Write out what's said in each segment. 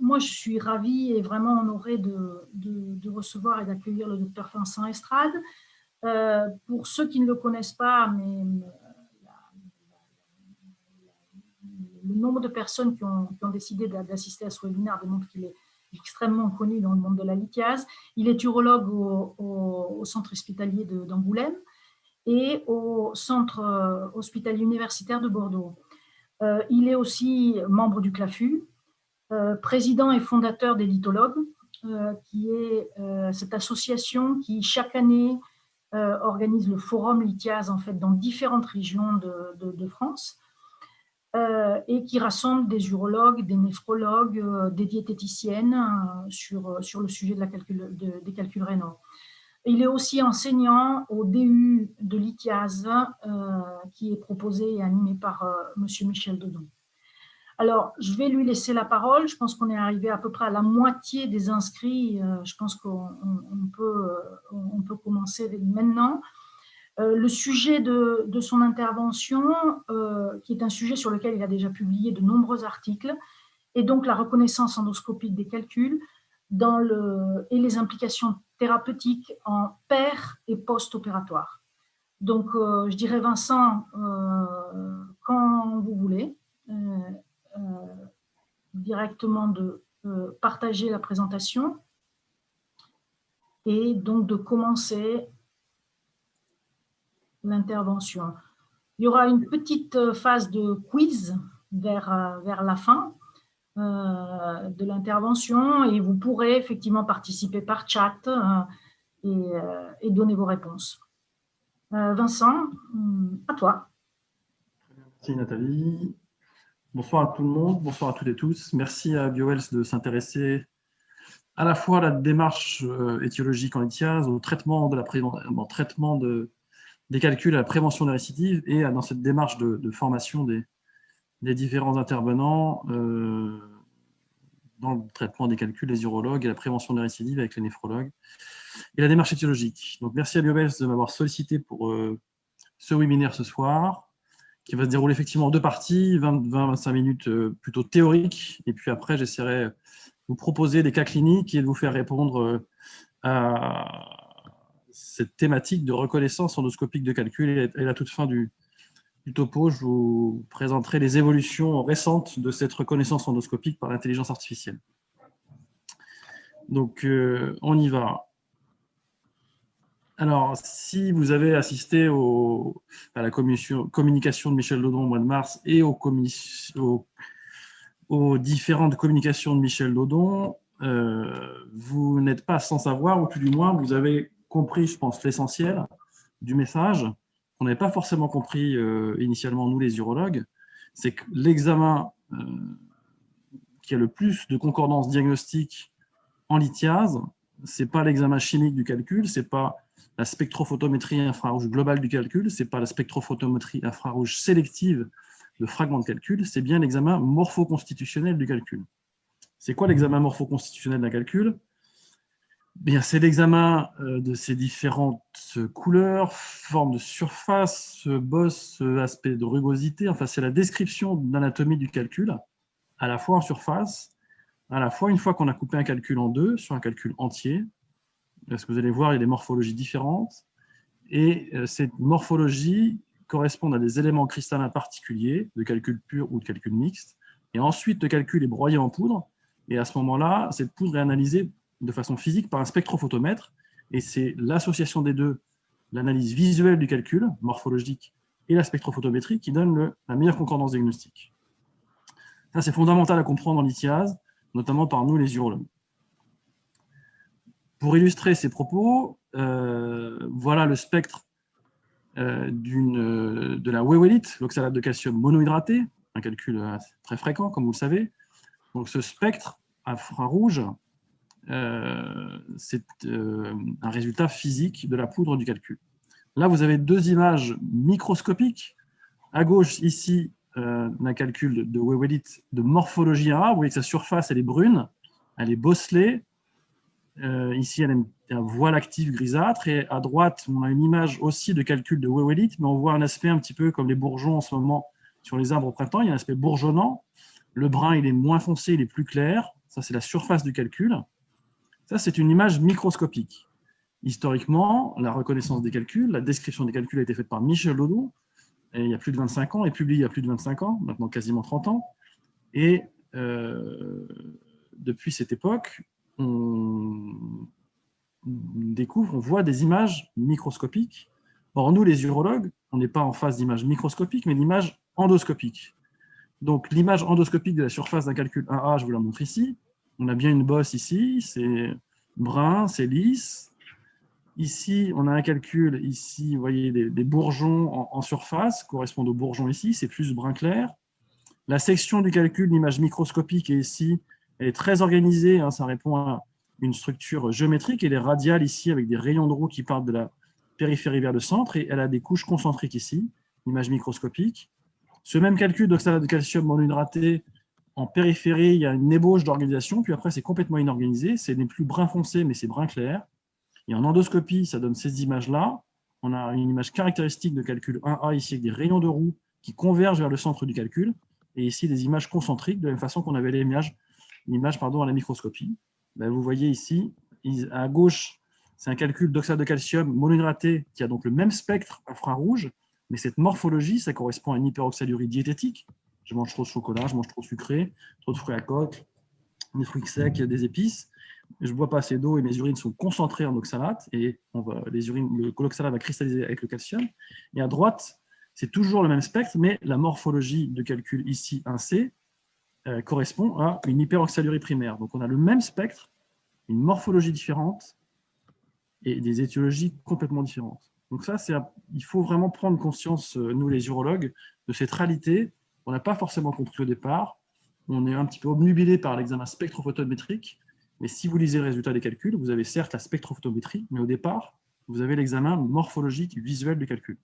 Moi, je suis ravie et vraiment honorée de recevoir et d'accueillir le docteur Vincent Estrade. Pour ceux qui ne le connaissent pas, mais le nombre de personnes qui ont décidé d'assister à ce webinaire démontre qu'il est extrêmement connu dans le monde de la lithiase. Il est urologue au centre hospitalier d'Angoulême et au centre hospitalier universitaire de Bordeaux. Il est aussi membre du CLAFU, président et fondateur des lithologues, qui est cette association qui, chaque année, organise le forum lithiase en fait, dans différentes régions de France, et qui rassemble des urologues, des néphrologues, des diététiciennes sur le sujet des calculs rénaux. Il est aussi enseignant au DU de lithiase, qui est proposé et animé par M. Michel Dodon. Alors, je vais lui laisser la parole. Je pense qu'on est arrivé à peu près à la moitié des inscrits. Je pense qu'on peut commencer maintenant. Le sujet de son intervention, qui est un sujet sur lequel il a déjà publié de nombreux articles, est donc la reconnaissance endoscopique des calculs et les implications thérapeutiques en per- et post-opératoire. Donc, je dirais, Vincent, quand vous voulez, directement de partager la présentation et donc de commencer l'intervention. Il y aura une petite phase de quiz vers la fin de l'intervention et vous pourrez effectivement participer par chat et donner vos réponses. Vincent, à toi. Merci Nathalie. Bonsoir à tout le monde, bonsoir à toutes et tous. Merci à BioWells de s'intéresser à la fois à la démarche étiologique en lithiase, au traitement des calculs, à la prévention des récidives et dans cette démarche de formation des différents intervenants dans le traitement des calculs, les urologues et la prévention des récidives avec les néphrologues et la démarche étiologique. Donc merci à BioWells de m'avoir sollicité pour ce webinaire ce soir, qui va se dérouler effectivement en deux parties, 20-25 minutes plutôt théoriques, et puis après j'essaierai de vous proposer des cas cliniques et de vous faire répondre à cette thématique de reconnaissance endoscopique de calcul. Et à la toute fin du topo, je vous présenterai les évolutions récentes de cette reconnaissance endoscopique par l'intelligence artificielle. Donc on y va. Alors, si vous avez assisté à la communication de Michel Dodon au mois de mars et aux différentes communications de Michel Dodon, vous n'êtes pas sans savoir, ou tout du moins, vous avez compris, je pense, l'essentiel du message, qu'on n'avait pas forcément compris initialement, nous les urologues, c'est que l'examen qui a le plus de concordance diagnostique en lithiase, ce n'est pas l'examen chimique du calcul, ce n'est pas la spectrophotométrie infrarouge globale du calcul, ce n'est pas la spectrophotométrie infrarouge sélective de fragments de calcul, c'est bien l'examen morpho-constitutionnel du calcul. C'est quoi l'examen morpho-constitutionnel d'un calcul? C'est l'examen de ces différentes couleurs, formes de surface, bosse, aspect de rugosité, enfin c'est la description d'anatomie du calcul, à la fois en surface, à la fois une fois qu'on a coupé un calcul en deux, sur un calcul entier, parce que vous allez voir, il y a des morphologies différentes, et ces morphologies correspondent à des éléments cristallins particuliers, de calcul pur ou de calcul mixte, et ensuite le calcul est broyé en poudre, et à ce moment-là, cette poudre est analysée de façon physique par un spectrophotomètre, et c'est l'association des deux, l'analyse visuelle du calcul, morphologique, et la spectrophotométrie, qui donne la meilleure concordance diagnostique. Ça, c'est fondamental à comprendre en lithiase, notamment par nous, les urologues. Pour illustrer ces propos, voilà le spectre de la wéwélite, l'oxalate de calcium monohydraté, un calcul très fréquent, comme vous le savez. Donc ce spectre infrarouge, c'est un résultat physique de la poudre du calcul. Là, vous avez deux images microscopiques. À gauche, ici, un calcul de wéwélite de morphologie A. Vous voyez que sa surface, elle est brune, elle est bosselée. Ici, elle a un voile actif grisâtre. Et à droite, on a une image aussi de calcul de wéwélite, mais on voit un aspect un petit peu comme les bourgeons en ce moment sur les arbres au printemps. Il y a un aspect bourgeonnant. Le brun, il est moins foncé, il est plus clair. Ça, c'est la surface du calcul. Ça, c'est une image microscopique. Historiquement, la reconnaissance des calculs, la description des calculs a été faite par Michel Lodon, il y a plus de 25 ans, et publiée il y a plus de 25 ans, maintenant quasiment 30 ans. Et depuis cette époque, on découvre, on voit des images microscopiques. Or, nous, les urologues, on n'est pas en phase d'image microscopique, mais d'image endoscopique. Donc, l'image endoscopique de la surface d'un calcul 1A, je vous la montre ici. On a bien une bosse ici, c'est brun, c'est lisse. Ici, on a un calcul, ici, vous voyez des bourgeons en surface, correspondent aux bourgeons ici, c'est plus brun clair. La section du calcul, l'image microscopique est ici, elle est très organisée, hein, ça répond à une structure géométrique, elle est radiale ici, avec des rayons de roue qui partent de la périphérie vers le centre, et elle a des couches concentriques ici, image microscopique. Ce même calcul d'oxalate de calcium monohydraté, en périphérie, il y a une ébauche d'organisation, puis après, c'est complètement inorganisé, ce n'est plus brun foncé, mais c'est brun clair. Et en endoscopie, ça donne ces images-là. On a une image caractéristique de calcul 1A ici, avec des rayons de roue qui convergent vers le centre du calcul, et ici des images concentriques, de la même façon qu'on avait l'image à la microscopie. Ben, vous voyez ici, à gauche, c'est un calcul d'oxalate de calcium monohydraté qui a donc le même spectre infrarouge, mais cette morphologie, ça correspond à une hyperoxalurie diététique. Je mange trop de chocolat, je mange trop sucré, trop de fruits à coque, des fruits secs, des épices. Je ne bois pas assez d'eau et mes urines sont concentrées en oxalate, et l'oxalate va cristalliser avec le calcium. Et à droite, c'est toujours le même spectre, mais la morphologie de calcul ici, 1C, correspond à une hyperoxalurie primaire. Donc on a le même spectre, une morphologie différente et des étiologies complètement différentes. Donc ça, il faut vraiment prendre conscience, nous les urologues, de cette réalité qu'on n'a pas forcément compris au départ. On est un petit peu obnubilé par l'examen spectrophotométrique, mais si vous lisez le résultat des calculs, vous avez certes la spectrophotométrie, mais au départ, vous avez l'examen morphologique visuel du calcul.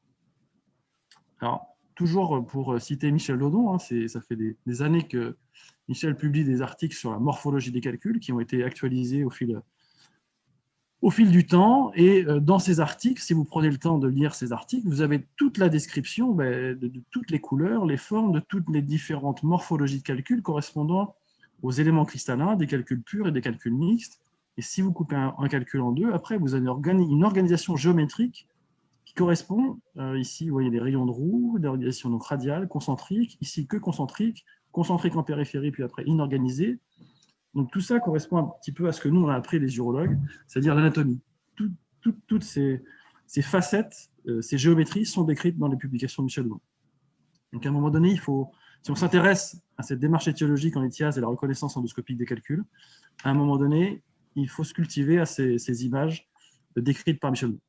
Alors, toujours pour citer Michel Lodon, hein, ça fait des années que Michel publie des articles sur la morphologie des calculs qui ont été actualisés au fil du temps. Et dans ces articles, si vous prenez le temps de lire ces articles, vous avez toute la description de toutes les couleurs, les formes, de toutes les différentes morphologies de calculs correspondant aux éléments cristallins, des calculs purs et des calculs mixtes. Et si vous coupez un calcul en deux, après, vous avez une organisation géométrique qui correspond, ici, vous voyez les rayons de roue, d'organisation donc radiale, concentrique, ici que concentrique en périphérie, puis après inorganisé. Donc tout ça correspond un petit peu à ce que nous, on a appris les urologues, c'est-à-dire l'anatomie. Toutes ces facettes, ces géométries sont décrites dans les publications de Michel Lodon. Donc à un moment donné, si on s'intéresse à cette démarche étiologique en lithiase et la reconnaissance endoscopique des calculs, à un moment donné, il faut se cultiver à ces images décrites par Michel Lodon.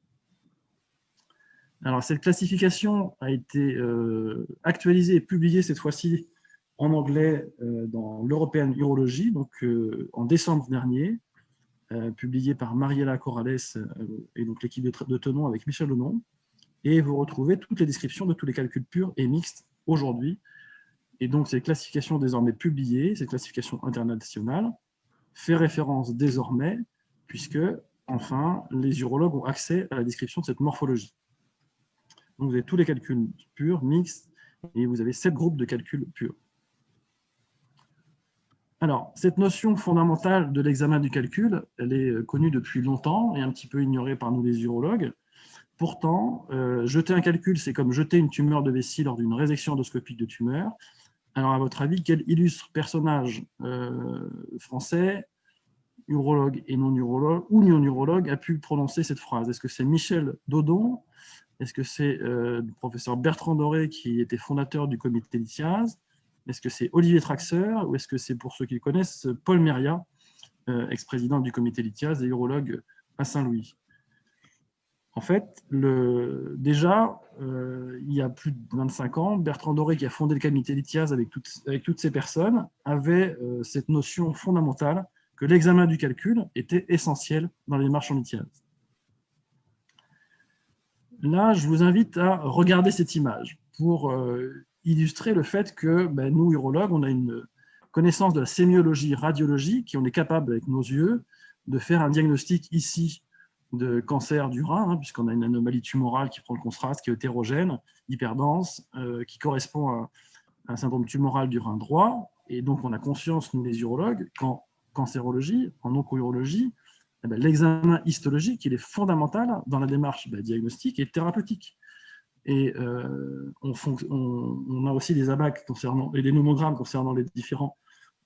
Alors, cette classification a été actualisée et publiée cette fois-ci en anglais dans l'European Urology, donc en décembre dernier, publiée par Mariela Corrales et donc l'équipe de Tenon avec Michel Lodon. Et vous retrouvez toutes les descriptions de tous les calculs purs et mixtes aujourd'hui. Et donc, cette classification désormais publiée, cette classification internationale, fait référence désormais, puisque, enfin, les urologues ont accès à la description de cette morphologie. Donc, vous avez tous les calculs purs, mixtes, et vous avez 7 groupes de calculs purs. Alors, cette notion fondamentale de l'examen du calcul, elle est connue depuis longtemps et un petit peu ignorée par nous les urologues. Pourtant, jeter un calcul, c'est comme jeter une tumeur de vessie lors d'une résection endoscopique de tumeur. Alors, à votre avis, quel illustre personnage français, urologue et non-urologue, ou non-urologue, a pu prononcer cette phrase? Est-ce que c'est Michel Lodon? Est-ce que c'est le professeur Bertrand Doré, qui était fondateur du comité lithiase? Est-ce que c'est Olivier Traxeur? Ou est-ce que c'est, pour ceux qui le connaissent, Paul Méria, ex-président du comité lithiase et urologue à Saint-Louis? En fait, déjà, il y a plus de 25 ans, Bertrand Doré, qui a fondé le comité lithiase avec toutes ces personnes, avait cette notion fondamentale que l'examen du calcul était essentiel dans les démarches en lithiase. Là, je vous invite à regarder cette image pour illustrer le fait que nous, urologues, on a une connaissance de la sémiologie radiologique, et on est capable, avec nos yeux, de faire un diagnostic ici de cancer du rein, puisqu'on a une anomalie tumorale qui prend le contraste, qui est hétérogène, hyperdense, qui correspond à un syndrome tumoral du rein droit. Et donc, on a conscience, nous les urologues, qu'en cancérologie, en onco-urologie, eh ben, l'examen histologique, il est fondamental dans la démarche diagnostique et thérapeutique. Et on a aussi des ABAC et des nomogrammes concernant les différents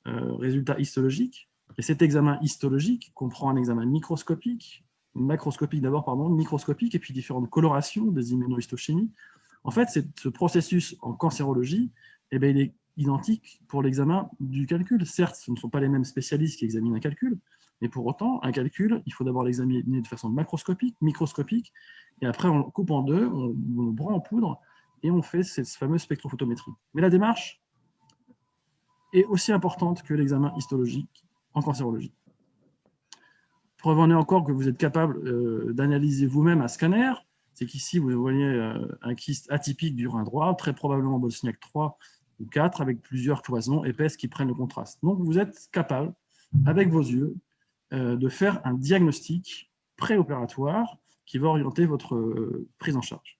résultats histologiques. Et cet examen histologique comprend un examen macroscopique d'abord, microscopique, et puis différentes colorations des immunohistochimies. En fait, ce processus en cancérologie, eh bien, il est identique pour l'examen du calcul. Certes, ce ne sont pas les mêmes spécialistes qui examinent un calcul, mais pour autant, un calcul, il faut d'abord l'examiner de façon macroscopique, microscopique, et après on coupe en deux, on broie en poudre, et on fait cette fameuse spectrophotométrie. Mais la démarche est aussi importante que l'examen histologique en cancérologie. Preuve en est encore que vous êtes capable d'analyser vous-même un scanner, c'est qu'ici, vous voyez un kyste atypique du rein droit, très probablement Bolsniak 3 ou 4, avec plusieurs cloisons épaisses qui prennent le contraste. Donc, vous êtes capable, avec vos yeux, de faire un diagnostic préopératoire qui va orienter votre prise en charge.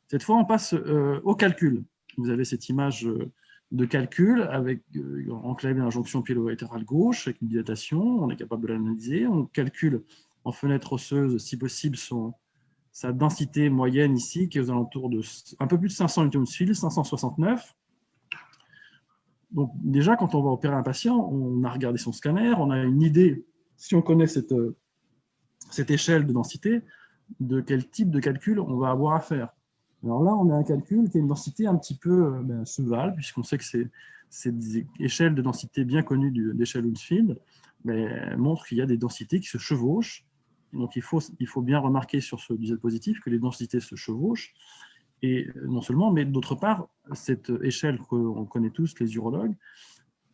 Cette fois, on passe au calcul. Vous avez cette image de calcul avec enclavé dans la jonction pyélo-latérale gauche, avec une dilatation. On est capable de l'analyser. On calcule en fenêtre osseuse, si possible, sa densité moyenne ici, qui est aux alentours de un peu plus de 500 newtons-fil, 569. Donc déjà, quand on va opérer un patient, on a regardé son scanner, on a une idée, si on connaît cette échelle de densité, de quel type de calcul on va avoir à faire. Alors là, on a un calcul qui a une densité un petit peu cheval, puisqu'on sait que c'est des échelles de densité bien connues d'échelle Hounsfield, mais montrent qu'il y a des densités qui se chevauchent. Donc il faut bien remarquer sur ce diapositive que les densités se chevauchent. Et non seulement, mais d'autre part, cette échelle qu'on connaît tous, les urologues,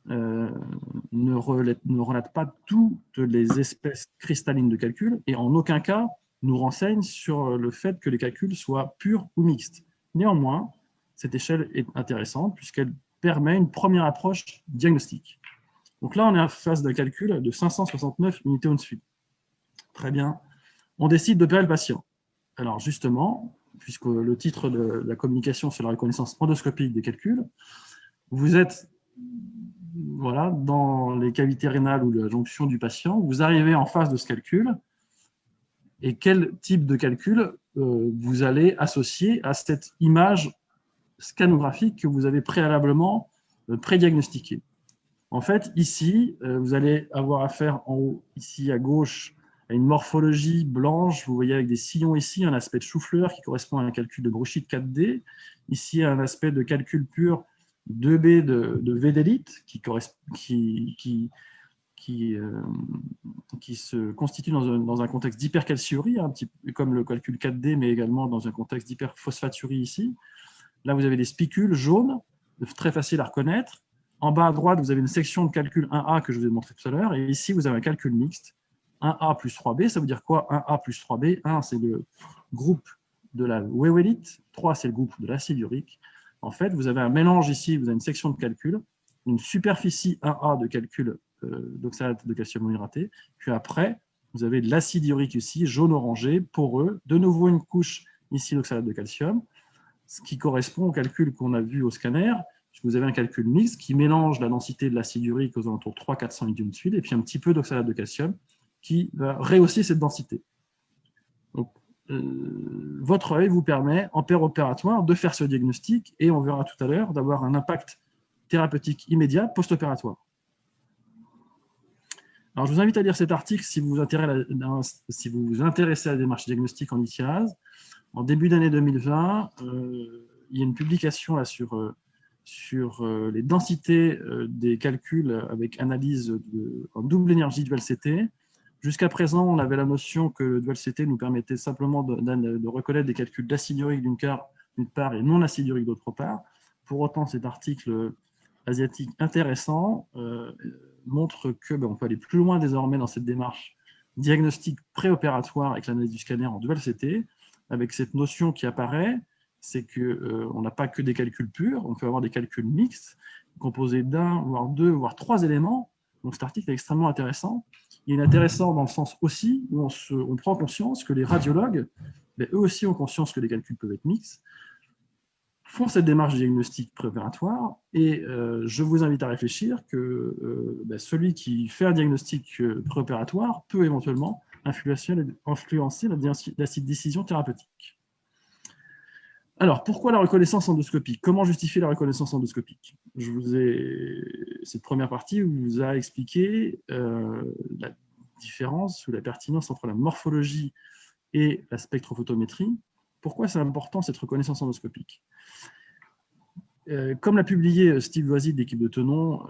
ne relate pas toutes les espèces cristallines de calcul et en aucun cas nous renseigne sur le fait que les calculs soient purs ou mixtes. Néanmoins, cette échelle est intéressante puisqu'elle permet une première approche diagnostique. Donc là, on est en face d'un calcul de 569 unités Hounsfield. Très bien. On décide d'opérer le patient. Alors justement, puisque le titre de la communication, c'est la reconnaissance endoscopique des calculs, vous êtes dans les cavités rénales ou la jonction du patient, vous arrivez en face de ce calcul, et quel type de calcul vous allez associer à cette image scanographique que vous avez préalablement prédiagnostiquée. En fait, ici, vous allez avoir affaire en haut, ici à gauche, à une morphologie blanche, vous voyez avec des sillons ici, un aspect de chou-fleur qui correspond à un calcul de Bruchid 4D, ici un aspect de calcul pur 2B de V d'élite qui se constitue dans un contexte d'hypercalciurie, un petit peu comme le calcul 4D, mais également dans un contexte d'hyperphosphaturie ici. Là, vous avez des spicules jaunes, très faciles à reconnaître. En bas à droite, vous avez une section de calcul 1A que je vous ai montré tout à l'heure, et ici, vous avez un calcul mixte. 1A plus 3B, ça veut dire quoi 1A plus 3B, 1 c'est le groupe de la wéwélite, 3 c'est le groupe de l'acide urique. En fait, vous avez un mélange ici, vous avez une section de calcul, une superficie 1A de calcul d'oxalate de calcium hydraté, puis après, vous avez de l'acide urique ici, jaune-orangé, poreux, de nouveau une couche ici d'oxalate de calcium, ce qui correspond au calcul qu'on a vu au scanner, puisque vous avez un calcul mixte qui mélange la densité de l'acide urique aux alentours de 300-400 newtons, et puis un petit peu d'oxalate de calcium, qui va rehausser cette densité. Donc, votre œil vous permet, en péropératoire, de faire ce diagnostic, et on verra tout à l'heure, d'avoir un impact thérapeutique immédiat post-opératoire. Alors, je vous invite à lire cet article si vous vous intéressez à la démarche diagnostique en lithiase. En début d'année 2020, il y a une publication là, sur les densités des calculs avec analyse en double énergie dual CT. Jusqu'à présent, on avait la notion que le dual CT nous permettait simplement de reconnaître des calculs d'acide urique d'une part et non acide urique d'autre part. Pour autant, cet article asiatique intéressant montre qu'on peut aller plus loin désormais dans cette démarche diagnostique préopératoire avec l'analyse du scanner en dual CT, avec cette notion qui apparaît, c'est qu'on n'a pas que des calculs purs, on peut avoir des calculs mixtes, composés d'un, voire deux, voire trois éléments. Donc cet article est extrêmement intéressant. Il est intéressant dans le sens aussi où on prend conscience que les radiologues, eux aussi ont conscience que les calculs peuvent être mixtes. font cette démarche de diagnostic préopératoire et je vous invite à réfléchir que celui qui fait un diagnostic préopératoire peut éventuellement influencer la décision thérapeutique. Alors, pourquoi la reconnaissance endoscopique? Comment justifier la reconnaissance endoscopique? Cette première partie vous a expliqué la différence ou la pertinence entre la morphologie et la spectrophotométrie. Pourquoi c'est important cette reconnaissance endoscopique? Comme l'a publié Steve Loisy de l'équipe de Tenon,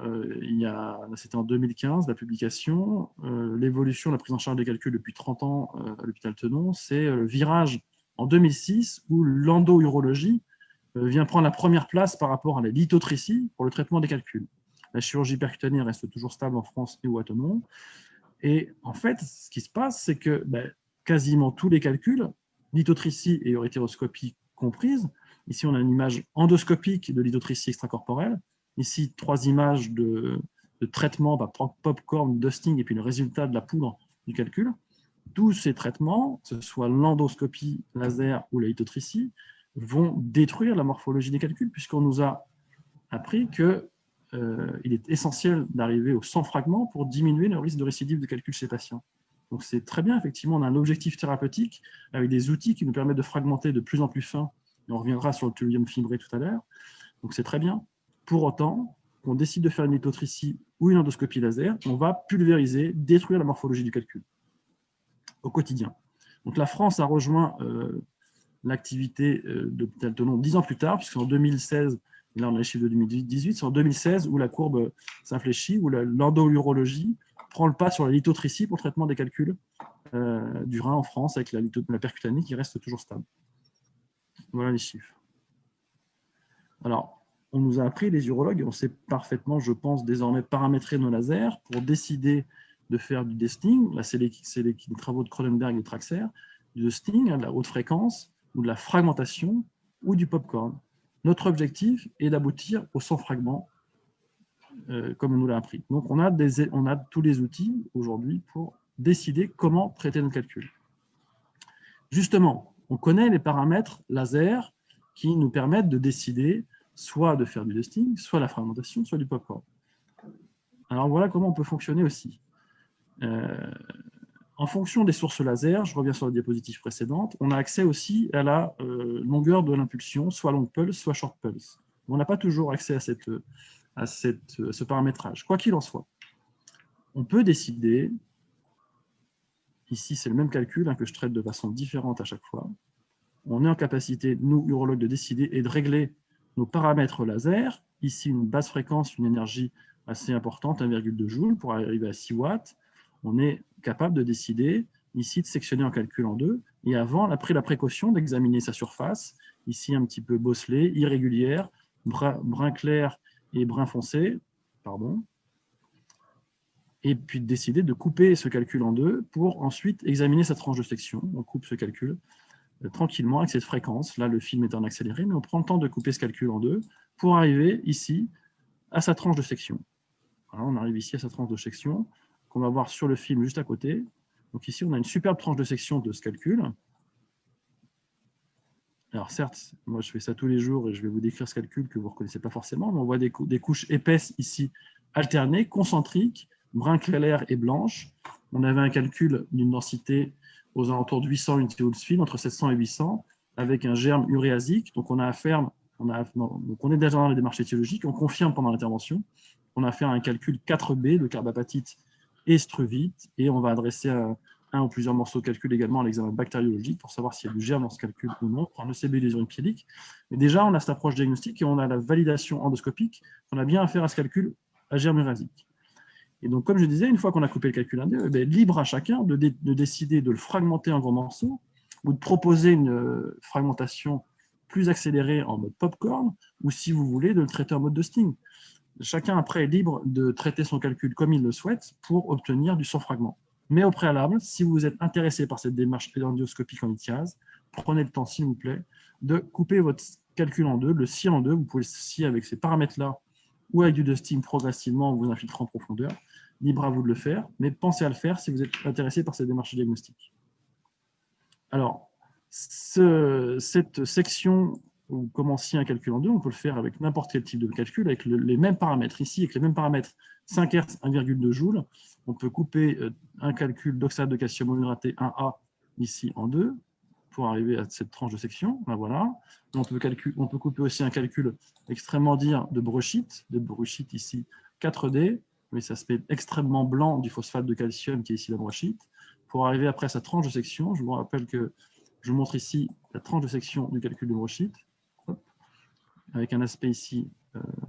c'était en 2015, la publication, l'évolution de la prise en charge des calculs depuis 30 ans à l'hôpital Tenon, c'est le virage en 2006 où l'endo-urologie vient prendre la première place par rapport à la lithotricie pour le traitement des calculs. La chirurgie percutanée reste toujours stable en France et ou à Tenon. Et en fait, ce qui se passe, c'est que quasiment tous les calculs, lithotricie et urétéroscopie comprises, ici on a une image endoscopique de lithotricie extracorporelle, ici 3 images de traitement, popcorn, dusting, et puis le résultat de la poudre du calcul. Tous ces traitements, que ce soit l'endoscopie, laser ou la lithotricie, vont détruire la morphologie des calculs, puisqu'on nous a appris qu'il est essentiel d'arriver au 100 fragments pour diminuer le risque de récidive de calcul chez les patients. Donc c'est très bien, effectivement, on a un objectif thérapeutique avec des outils qui nous permettent de fragmenter de plus en plus fin, et on reviendra sur le thallium fibré tout à l'heure, donc c'est très bien. Pour autant, qu'on décide de faire une lithotricie ou une endoscopie laser, on va pulvériser, détruire la morphologie du calcul au quotidien. Donc la France a rejoint l'activité de l'hôpital Tenon 10 ans plus tard, puisqu'en 2016, et là on a les chiffres de 2018, c'est en 2016 où la courbe s'infléchit, où l'endo-urologie prend le pas sur la lithotricie pour le traitement des calculs du rein en France, avec la percutanée qui reste toujours stable. Voilà les chiffres. Alors, on nous a appris, les urologues, on sait parfaitement, je pense, désormais paramétrer nos lasers pour décider de faire du dusting. Là, c'est les travaux de Cronenberg et Traxler, du dusting, de la haute fréquence, ou de la fragmentation, ou du popcorn. Notre objectif est d'aboutir aux 100 fragments, comme on nous l'a appris. Donc, on a tous les outils aujourd'hui pour décider comment traiter nos calculs. Justement, on connaît les paramètres laser qui nous permettent de décider soit de faire du dusting, soit la fragmentation, soit du popcorn. Alors, voilà comment on peut fonctionner aussi. En fonction des sources laser, je reviens sur la diapositive précédente, on a accès aussi à la longueur de l'impulsion, soit long pulse, soit short pulse. On n'a pas toujours accès à ce paramétrage. Quoi qu'il en soit, on peut décider, ici c'est le même calcul que je traite de façon différente à chaque fois, on est en capacité, nous urologues, de décider et de régler nos paramètres laser, ici une basse fréquence, une énergie assez importante, 1,2 joules pour arriver à 6 watts, on est capable de décider ici de sectionner en calcul en deux, et avant, on a pris la précaution d'examiner sa surface, ici un petit peu bosselée, irrégulière, brun clair et brun foncé, pardon, et puis de décider de couper ce calcul en deux pour ensuite examiner sa tranche de section. On coupe ce calcul tranquillement avec cette fréquence, là le film est en accéléré, mais on prend le temps de couper ce calcul en deux pour arriver ici à sa tranche de section. Voilà, on arrive ici à sa tranche de section, qu'on va voir sur le film juste à côté. Donc ici, on a une superbe tranche de section de ce calcul. Alors certes, moi je fais ça tous les jours et je vais vous décrire ce calcul que vous ne reconnaissez pas forcément, mais on voit des couches épaisses ici, alternées, concentriques, brun clair et blanche. On avait un calcul d'une densité aux alentours de 800 unités Hounsfield, entre 700 et 800, avec un germe uréasique. Donc on a affaire, donc on est déjà dans la démarche étiologique, on confirme pendant l'intervention. On a fait un calcul 4B de carbapatite et struvite, et on va adresser un ou plusieurs morceaux de calcul également à l'examen bactériologique pour savoir s'il y a du germe dans ce calcul ou non, pour un ECB des urines pyéliques. Mais déjà, on a cette approche diagnostique et on a la validation endoscopique qu'on a bien affaire à ce calcul à germe uréasique. Et donc, comme je disais, une fois qu'on a coupé le calcul indien, libre à chacun de décider de le fragmenter en gros morceaux ou de proposer une fragmentation plus accélérée en mode popcorn, ou si vous voulez, de le traiter en mode dusting. Chacun après est libre de traiter son calcul comme il le souhaite pour obtenir du 100 fragments. Mais au préalable, si vous êtes intéressé par cette démarche endoscopique en lithiase, prenez le temps, s'il vous plaît, de couper votre calcul en deux, le scier en deux. Vous pouvez le scier avec ces paramètres-là ou avec du dusting progressivement en vous infiltrant en profondeur. Libre à vous de le faire, mais pensez à le faire si vous êtes intéressé par cette démarche diagnostique. Alors, cette section ou comment si un calcul en 2, on peut le faire avec n'importe quel type de calcul, avec les mêmes paramètres. Ici, avec les mêmes paramètres, 5 Hz, 1,2 joules, on peut couper un calcul d'oxyde de calcium monohydraté 1A, ici en 2, pour arriver à cette tranche de section. Ben voilà. On peut couper aussi un calcul extrêmement dire de brochite ici 4D, mais ça aspect extrêmement blanc du phosphate de calcium qui est ici la brochite, pour arriver après à sa tranche de section. Je vous rappelle que je vous montre ici la tranche de section du calcul de brochite, avec un aspect ici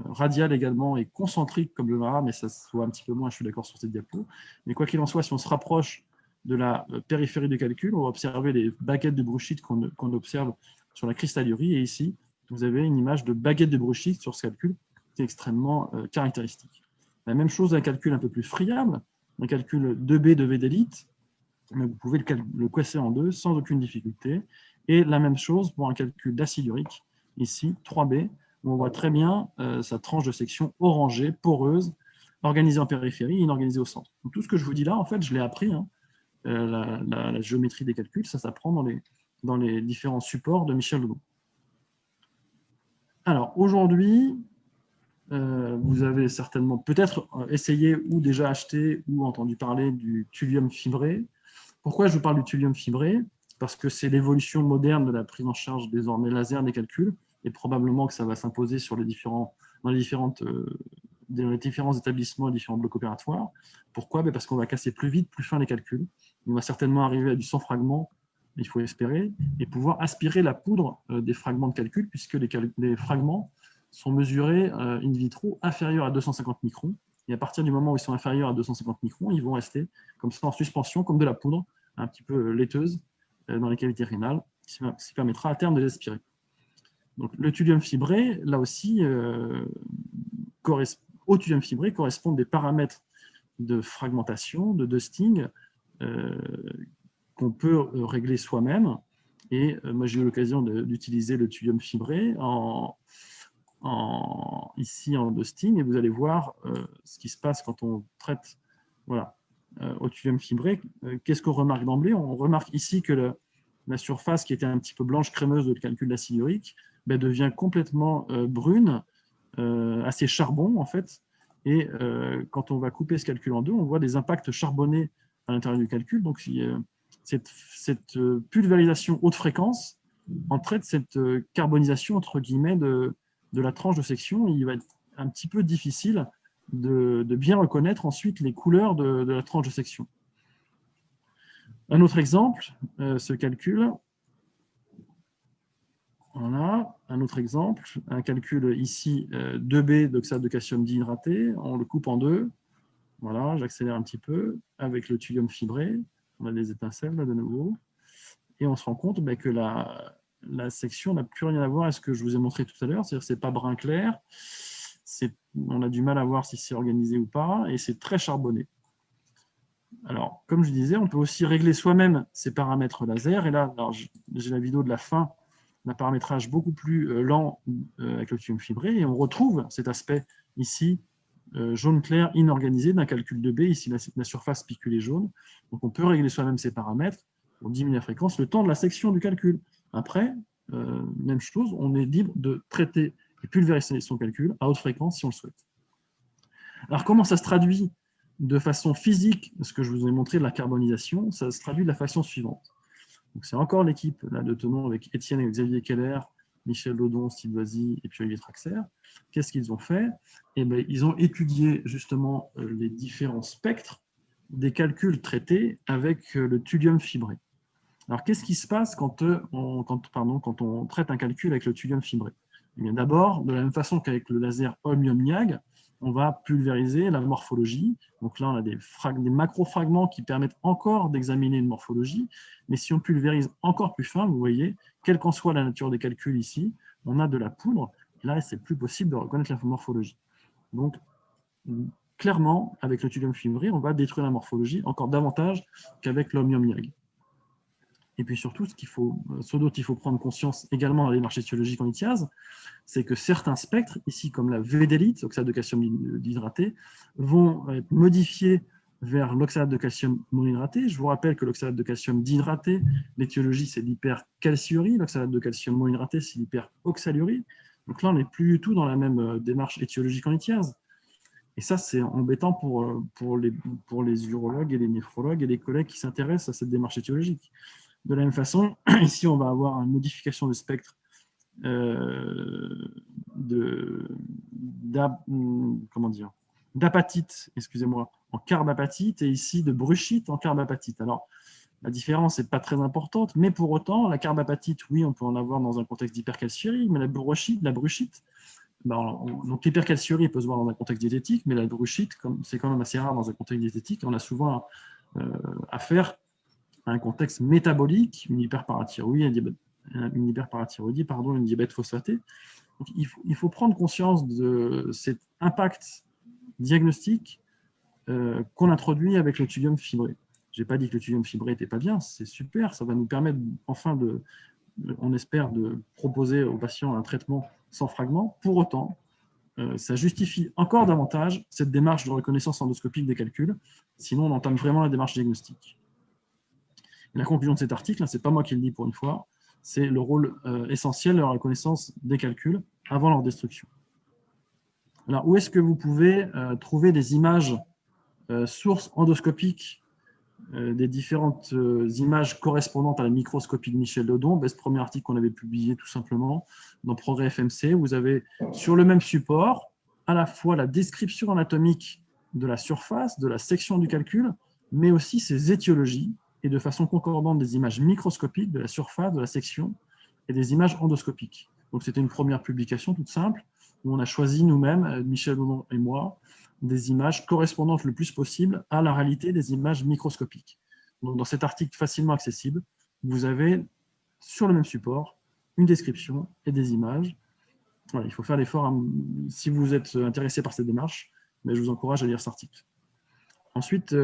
radial également et concentrique comme le Mara, mais ça se voit un petit peu moins, je suis d'accord sur cette diapo. Mais quoi qu'il en soit, si on se rapproche de la périphérie du calcul, on va observer les baguettes de brochite qu'on observe sur la cristallurie. Et ici, vous avez une image de baguette de brochite sur ce calcul qui est extrêmement caractéristique. La même chose d'un calcul un peu plus friable, un calcul 2B de V d'élite, mais vous pouvez le casser en 2 sans aucune difficulté. Et la même chose pour un calcul d'acide urique, ici 3B, où on voit très bien sa tranche de section orangée, poreuse, organisée en périphérie et inorganisée au centre. Donc, tout ce que je vous dis là, en fait, je l'ai appris. La géométrie des calculs, ça s'apprend dans les différents supports de Michel Lodon. Alors, aujourd'hui, vous avez certainement peut-être essayé ou déjà acheté ou entendu parler du thulium fibré. Pourquoi je vous parle du thulium fibré? Parce que c'est l'évolution moderne de la prise en charge désormais laser des calculs, et probablement que ça va s'imposer dans les différents établissements et différents blocs opératoires. Pourquoi? Parce qu'on va casser plus vite, plus fin les calculs. On va certainement arriver à du 100 fragments, il faut espérer, et pouvoir aspirer la poudre des fragments de calcul, puisque les fragments sont mesurés in vitro inférieurs à 250 microns. Et à partir du moment où ils sont inférieurs à 250 microns, ils vont rester comme ça en suspension, comme de la poudre, un petit peu laiteuse, dans les cavités rénales, ce qui permettra à terme de les aspirer. Donc, le thulium fibré, là aussi, au thulium fibré correspondent des paramètres de fragmentation, de dusting, qu'on peut régler soi-même. Et moi, j'ai eu l'occasion d'utiliser le thulium fibré ici en dusting, et vous allez voir ce qui se passe quand on traite au thulium fibré. Qu'est-ce qu'on remarque d'emblée? On remarque ici que la surface qui était un petit peu blanche crémeuse de calcul d'acide urique devient complètement brune, assez charbon en fait, et quand on va couper ce calcul en 2, on voit des impacts charbonnés à l'intérieur du calcul. Donc cette pulvérisation haute fréquence entraîne cette carbonisation entre guillemets de la tranche de section. Il va être un petit peu difficile de bien reconnaître ensuite les couleurs de la tranche de section. Un autre exemple, ce calcul. Voilà, un autre exemple, un calcul ici 2B d'oxyde de calcium dihydraté, on le coupe en 2. Voilà, j'accélère un petit peu avec le thulium fibré. On a des étincelles là de nouveau. Et on se rend compte que la section n'a plus rien à voir avec ce que je vous ai montré tout à l'heure, c'est-à-dire que ce n'est pas brun clair, on a du mal à voir si c'est organisé ou pas, et c'est très charbonné. Alors, comme je disais, on peut aussi régler soi-même ces paramètres laser, et là, j'ai la vidéo de la fin, d'un paramétrage beaucoup plus lent avec le thulium fibré, et on retrouve cet aspect ici, jaune clair inorganisé d'un calcul de B, ici la surface spiculée jaune. Donc on peut régler soi-même ces paramètres pour diminuer la fréquence, le temps de la section du calcul. Après, même chose, on est libre de traiter et pulvériser son calcul à haute fréquence si on le souhaite. Alors comment ça se traduit de façon physique, ce que je vous ai montré de la carbonisation, ça se traduit de la façon suivante. C'est encore l'équipe de Tenon avec Étienne et Xavier Keller, Michel Lodon, Steve Loisy et puis Olivier Traxer. Qu'est-ce qu'ils ont fait? Ils ont étudié justement les différents spectres des calculs traités avec le thulium fibré. Alors, qu'est-ce qui se passe quand on traite un calcul avec le thulium fibré? D'abord, de la même façon qu'avec le laser holmium-niag, on va pulvériser la morphologie. Donc là, on a des macro-fragments qui permettent encore d'examiner une morphologie. Mais si on pulvérise encore plus fin, vous voyez, quelle qu'en soit la nature des calculs ici, on a de la poudre. Là, c'est plus possible de reconnaître la morphologie. Donc, clairement, avec le thulium fibré, on va détruire la morphologie encore davantage qu'avec l'holmium-niag. Et puis surtout, ce dont il faut prendre conscience également dans les démarches étiologiques en lithiase, c'est que certains spectres, ici comme la V d'élite, oxyde de calcium dhydraté, vont être modifiés vers l'oxalate de calcium monohydraté. Je vous rappelle que l'oxalate de calcium dihydraté, l'étiologie, c'est l'hypercalciurie. L'oxalate de calcium monohydraté, c'est l'hyperoxalurie. Donc là, on n'est plus du tout dans la même démarche étiologique en lithiase. Et ça, c'est embêtant pour les urologues et les néphrologues et les collègues qui s'intéressent à cette démarche étiologique. De la même façon, ici, on va avoir une modification de spectre d'apatite, excusez-moi, en carbapatite, et ici de bruchite en carbapatite. Alors, la différence n'est pas très importante, mais pour autant, la carbapatite, oui, on peut en avoir dans un contexte d'hypercalciurie, mais la bruchite, donc l'hypercalciurie peut se voir dans un contexte diététique, mais la bruchite, c'est quand même assez rare dans un contexte diététique, on a souvent affaire à un contexte métabolique, une hyperparathyroïdie, un diabète phosphaté. Donc, il faut prendre conscience de cet impact diagnostique qu'on introduit avec le thulium fibré. Je n'ai pas dit que le thulium fibré n'était pas bien, c'est super, ça va nous permettre enfin on espère, de proposer aux patients un traitement sans fragments. Pour autant, ça justifie encore davantage cette démarche de reconnaissance endoscopique des calculs, sinon on entame vraiment la démarche diagnostique. Et la conclusion de cet article, ce n'est pas moi qui le dis pour une fois, c'est le rôle essentiel de la reconnaissance des calculs avant leur destruction. Alors, où est-ce que vous pouvez trouver des images sources endoscopiques des différentes images correspondantes à la microscopie de Michel Lodon? Ce premier article qu'on avait publié tout simplement dans Progrès FMC, vous avez sur le même support à la fois la description anatomique de la surface, de la section du calcul, mais aussi ses étiologies, et de façon concordante des images microscopiques de la surface, de la section, et des images endoscopiques. Donc c'était une première publication toute simple, où on a choisi nous-mêmes, Michel Lodon et moi, des images correspondantes le plus possible à la réalité des images microscopiques. Donc, dans cet article facilement accessible, vous avez sur le même support une description et des images. Voilà, il faut faire l'effort si vous êtes intéressé par cette démarche, mais je vous encourage à lire cet article. Ensuite,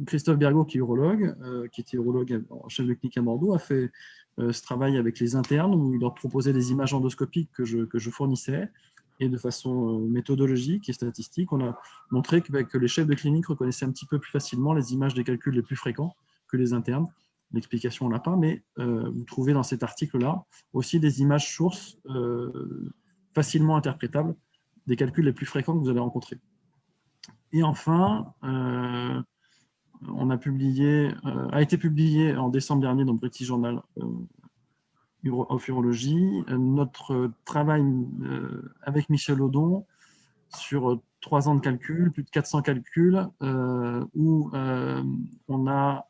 Christophe Bergot, qui est urologue, qui était urologue chef de clinique à Bordeaux, a fait ce travail avec les internes où il leur proposait des images endoscopiques que je fournissais. Et de façon méthodologique et statistique, on a montré que les chefs de clinique reconnaissaient un petit peu plus facilement les images des calculs les plus fréquents que les internes. L'explication, on ne l'a pas, mais vous trouvez dans cet article-là aussi des images sources facilement interprétables des calculs les plus fréquents que vous allez rencontrer. Et enfin, a été publié en décembre dernier dans le British Journal of Urology, notre travail avec Michel Lodon sur 3 ans de calcul, plus de 400 calculs, où on a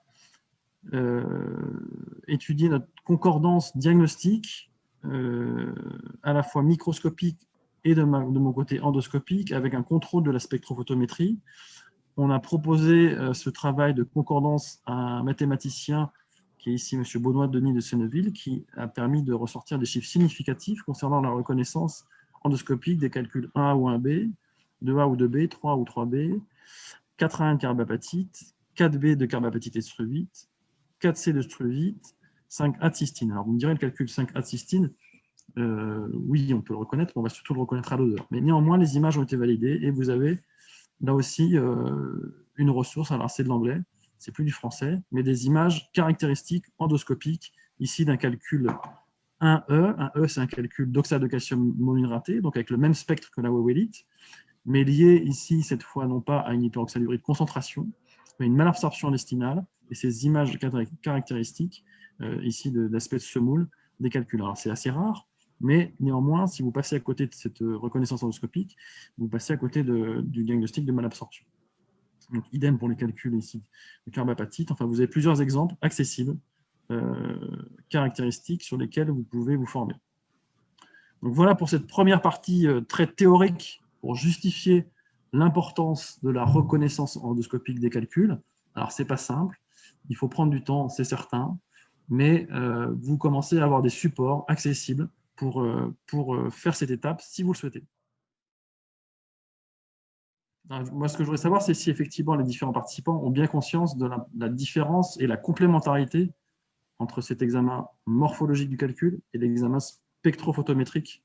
étudié notre concordance diagnostique, à la fois microscopique et de mon côté endoscopique, avec un contrôle de la spectrophotométrie. On a proposé ce travail de concordance à un mathématicien qui est ici M. Benoît-Denis de Senneville, qui a permis de ressortir des chiffres significatifs concernant la reconnaissance endoscopique des calculs 1A ou 1B, 2A ou 2B, 3A ou 3B, 4A de carbapatite, 4B de carbapatite et struvite, 4C de struvite, 5A de cystine. Alors vous me direz, le calcul 5A de cystine, oui, on peut le reconnaître, mais on va surtout le reconnaître à l'odeur. Mais néanmoins, les images ont été validées et vous avez là aussi une ressource, alors c'est de l'anglais, c'est plus du français, mais des images caractéristiques endoscopiques, ici d'un calcul 1E. Un E, c'est un calcul d'oxalate de calcium monohydraté, donc avec le même spectre que la wawélite, mais lié ici, cette fois, non pas à une hyperoxalurie de concentration, mais une malabsorption intestinale, et ces images caractéristiques, ici d'aspect de semoule, des calculs. Alors c'est assez rare, mais néanmoins, si vous passez à côté de cette reconnaissance endoscopique, vous passez à côté du diagnostic de malabsorption. Donc, idem pour les calculs ici de carbapatite. Enfin, vous avez plusieurs exemples accessibles, caractéristiques sur lesquels vous pouvez vous former. Donc, voilà pour cette première partie très théorique pour justifier l'importance de la reconnaissance endoscopique des calculs. Alors, ce n'est pas simple, il faut prendre du temps, c'est certain, mais vous commencez à avoir des supports accessibles pour faire cette étape si vous le souhaitez. Moi, ce que je voudrais savoir, c'est si effectivement les différents participants ont bien conscience de la différence et la complémentarité entre cet examen morphologique du calcul et l'examen spectrophotométrique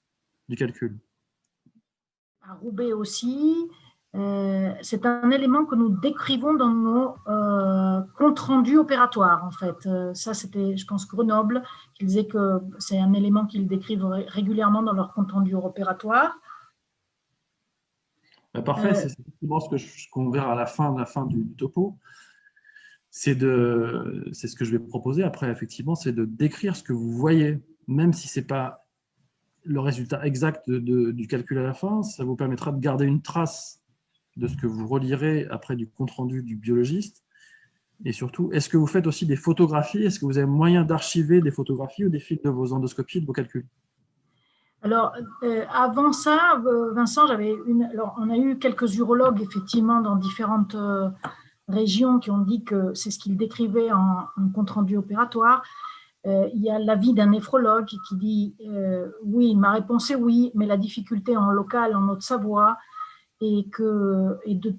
du calcul. À Roubaix aussi, c'est un élément que nous décrivons dans nos comptes rendus opératoires, en fait. Ça, c'était, je pense, Grenoble, qui disait que c'est un élément qu'ils décrivent régulièrement dans leurs comptes rendus opératoires. Parfait, c'est effectivement ce qu'on verra à la fin du topo. C'est ce que je vais proposer après, effectivement, c'est de décrire ce que vous voyez, même si ce n'est pas le résultat exact du calcul à la fin. Ça vous permettra de garder une trace de ce que vous relirez après du compte-rendu du biologiste. Et surtout, est-ce que vous faites aussi des photographies? Est-ce que vous avez moyen d'archiver des photographies ou des fils de vos endoscopies, de vos calculs? Alors, avant ça, Vincent, on a eu quelques urologues, effectivement, dans différentes régions qui ont dit que c'est ce qu'ils décrivaient en compte-rendu opératoire. Il y a l'avis d'un néphrologue qui dit oui, ma réponse est oui, mais la difficulté en local, en Haute-Savoie, et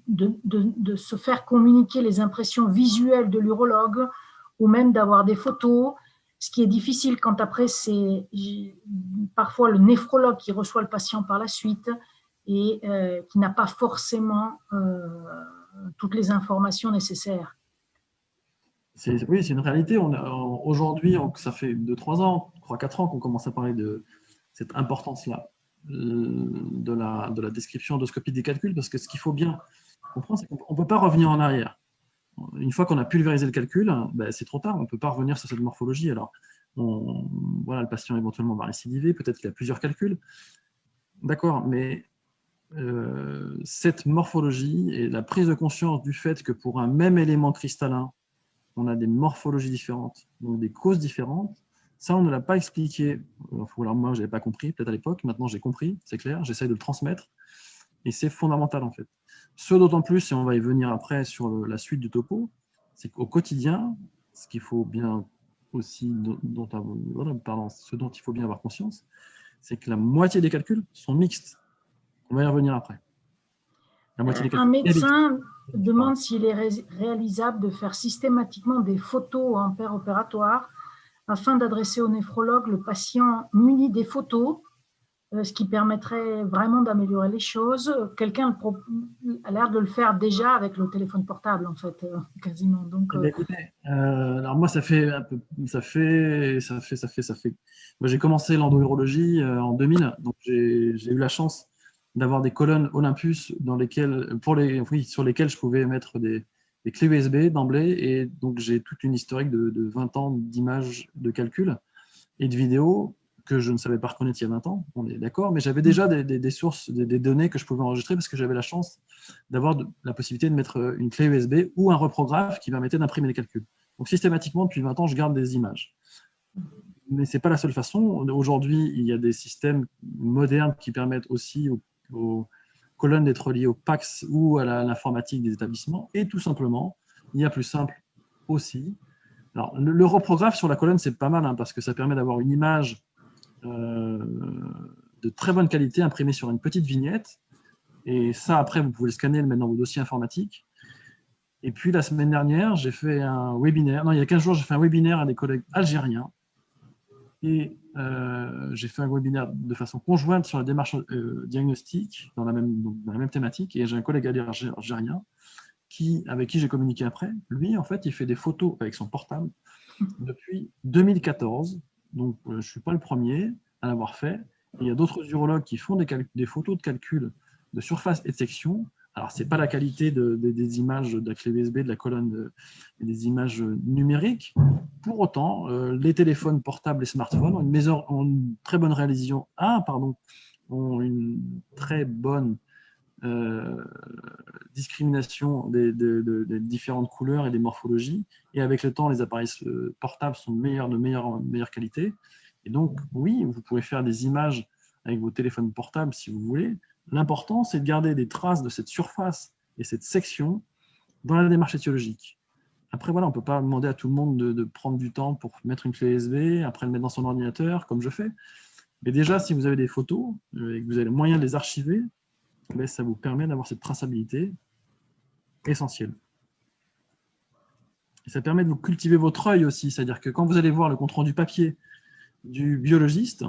de se faire communiquer les impressions visuelles de l'urologue ou même d'avoir des photos, ce qui est difficile quand après c'est parfois le néphrologue qui reçoit le patient par la suite et qui n'a pas forcément toutes les informations nécessaires. Oui, c'est une réalité. Aujourd'hui, ça fait 2-3 ans, 3-4 ans qu'on commence à parler de cette importance-là de la description endoscopique des calculs, parce que ce qu'il faut bien comprendre, c'est qu'on ne peut pas revenir en arrière. Une fois qu'on a pulvérisé le calcul, ben, c'est trop tard, on ne peut pas revenir sur cette morphologie. Alors, voilà, le patient éventuellement va récidiver, peut-être qu'il a plusieurs calculs. D'accord, mais cette morphologie et la prise de conscience du fait que pour un même élément cristallin, on a des morphologies différentes, donc des causes différentes. Ça, on ne l'a pas expliqué. Alors moi, je n'avais pas compris, peut-être à l'époque. Maintenant, j'ai compris, c'est clair. J'essaie de le transmettre. Et c'est fondamental, en fait. Ce d'autant plus, et on va y venir après sur la suite du topo, c'est qu'au quotidien, ce qu'il faut bien aussi, ce dont il faut bien avoir conscience, c'est que la moitié des calculs sont mixtes. On va y revenir après. Un médecin demande s'il est réalisable de faire systématiquement des photos en paire opératoire afin d'adresser au néphrologue le patient muni des photos, ce qui permettrait vraiment d'améliorer les choses. Quelqu'un a l'air de le faire déjà avec le téléphone portable, en fait, quasiment. Donc, écoutez, alors moi, moi, j'ai commencé l'endourologie en 2000, donc j'ai eu la chance d'avoir des colonnes Olympus sur lesquelles je pouvais mettre des clés USB d'emblée, et donc j'ai toute une historique de 20 ans d'images de calcul et de vidéos que je ne savais pas reconnaître il y a 20 ans, on est d'accord, mais j'avais déjà des sources, des données que je pouvais enregistrer parce que j'avais la chance d'avoir la possibilité de mettre une clé USB ou un reprographe qui permettait d'imprimer les calculs. Donc systématiquement, depuis 20 ans, je garde des images. Mais ce n'est pas la seule façon. Aujourd'hui, il y a des systèmes modernes qui permettent aussi aux colonnes d'être reliées au PACS ou à l'informatique des établissements. Et tout simplement, il y a plus simple aussi. Alors, le reprographe sur la colonne, c'est pas mal, hein, parce que ça permet d'avoir une image de très bonne qualité imprimée sur une petite vignette. Et ça, après, vous pouvez le scanner et le mettre dans vos dossiers informatiques. Et puis, la semaine dernière, j'ai fait un webinaire. Non, il y a 15 jours, j'ai fait un webinaire à des collègues algériens. Et j'ai fait un webinaire de façon conjointe sur la démarche diagnostique dans la même thématique. Et j'ai un collègue algérien avec qui j'ai communiqué après. Lui, en fait, il fait des photos avec son portable depuis 2014. Donc, je ne suis pas le premier à l'avoir fait. Et il y a d'autres urologues qui font des photos de calcul de surface et de section. Alors, ce n'est pas la qualité des images de la clé USB, de la colonne, des images numériques. Pour autant, les téléphones portables et smartphones ont une très bonne réalisation. Ont une très bonne discrimination des différentes couleurs et des morphologies. Et avec le temps, les appareils portables sont de meilleure qualité. Et donc, oui, vous pouvez faire des images avec vos téléphones portables si vous voulez. L'important, c'est de garder des traces de cette surface et cette section dans la démarche étiologique. Après, voilà, on ne peut pas demander à tout le monde de prendre du temps pour mettre une clé USB, après le mettre dans son ordinateur, comme je fais. Mais déjà, si vous avez des photos et que vous avez le moyen de les archiver, ça vous permet d'avoir cette traçabilité essentielle. Et ça permet de vous cultiver votre œil aussi, c'est-à-dire que quand vous allez voir le compte-rendu papier du biologiste,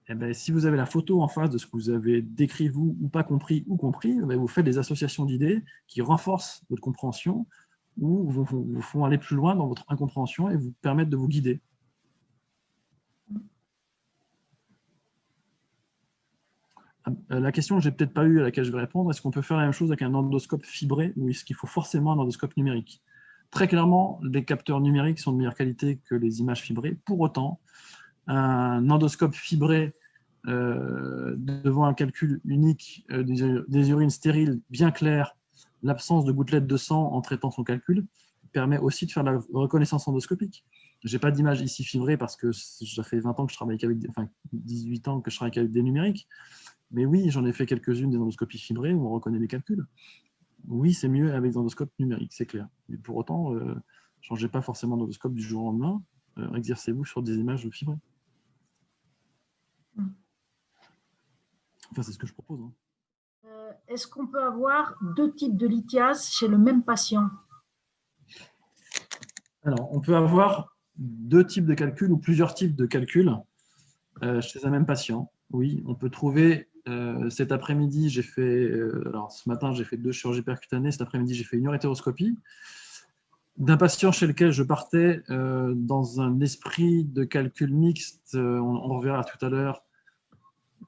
eh ben, si vous avez la photo en face de ce que vous avez décrit, vous, ou pas compris, ou compris, eh ben, vous faites des associations d'idées qui renforcent votre compréhension ou vous font aller plus loin dans votre incompréhension et vous permettent de vous guider. La question que je n'ai peut-être pas eue, à laquelle je vais répondre, est-ce qu'on peut faire la même chose avec un endoscope fibré ou est-ce qu'il faut forcément un endoscope numérique? Très clairement, les capteurs numériques sont de meilleure qualité que les images fibrées. Pour autant, un endoscope fibré devant un calcul unique des urines stériles bien claires, l'absence de gouttelettes de sang en traitant son calcul, permet aussi de faire la reconnaissance endoscopique. Je n'ai pas d'image ici fibrée parce que ça fait 20 ans que je travaille avec, enfin 18 ans que je travaille avec des numériques. Mais oui, j'en ai fait quelques-unes des endoscopies fibrées où on reconnaît les calculs. Oui, c'est mieux avec des endoscopes numériques, c'est clair. Mais pour autant, ne changez pas forcément d'endoscope du jour au lendemain. Exercez-vous sur des images fibrées. Enfin, c'est ce que je propose. Est-ce qu'on peut avoir 2 types de lithiase chez le même patient? Alors, on peut avoir 2 types de calculs ou plusieurs types de calculs chez un même patient. Oui, on peut trouver, cet après-midi, j'ai fait, alors ce matin, j'ai fait 2 chirurgies percutanées, cet après-midi, j'ai fait une urétéroscopie d'un patient chez lequel je partais dans un esprit de calcul mixte, on reverra tout à l'heure,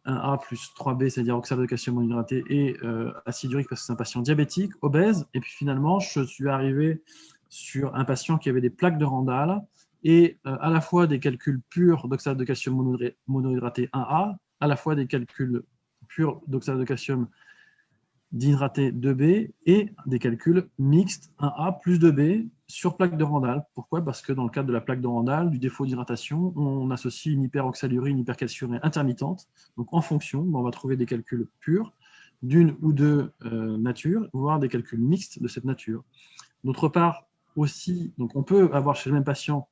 1A plus 3B, c'est-à-dire oxalate de calcium monohydraté et acide urique parce que c'est un patient diabétique, obèse. Et puis finalement, je suis arrivé sur un patient qui avait des plaques de Randall et à la fois des calculs purs d'oxalate de calcium monohydraté 1A, à la fois des calculs purs d'oxalate de calcium d'hydraté 2B et des calculs mixtes 1A plus 2B sur plaque de Randall. Pourquoi? Parce que dans le cadre de la plaque de Randall, du défaut d'hydratation, on associe une hyperoxalurie, une hypercalciurie intermittente. Donc en fonction, on va trouver des calculs purs d'une ou deux natures, voire des calculs mixtes de cette nature. D'autre part, aussi, donc on peut avoir chez le même patient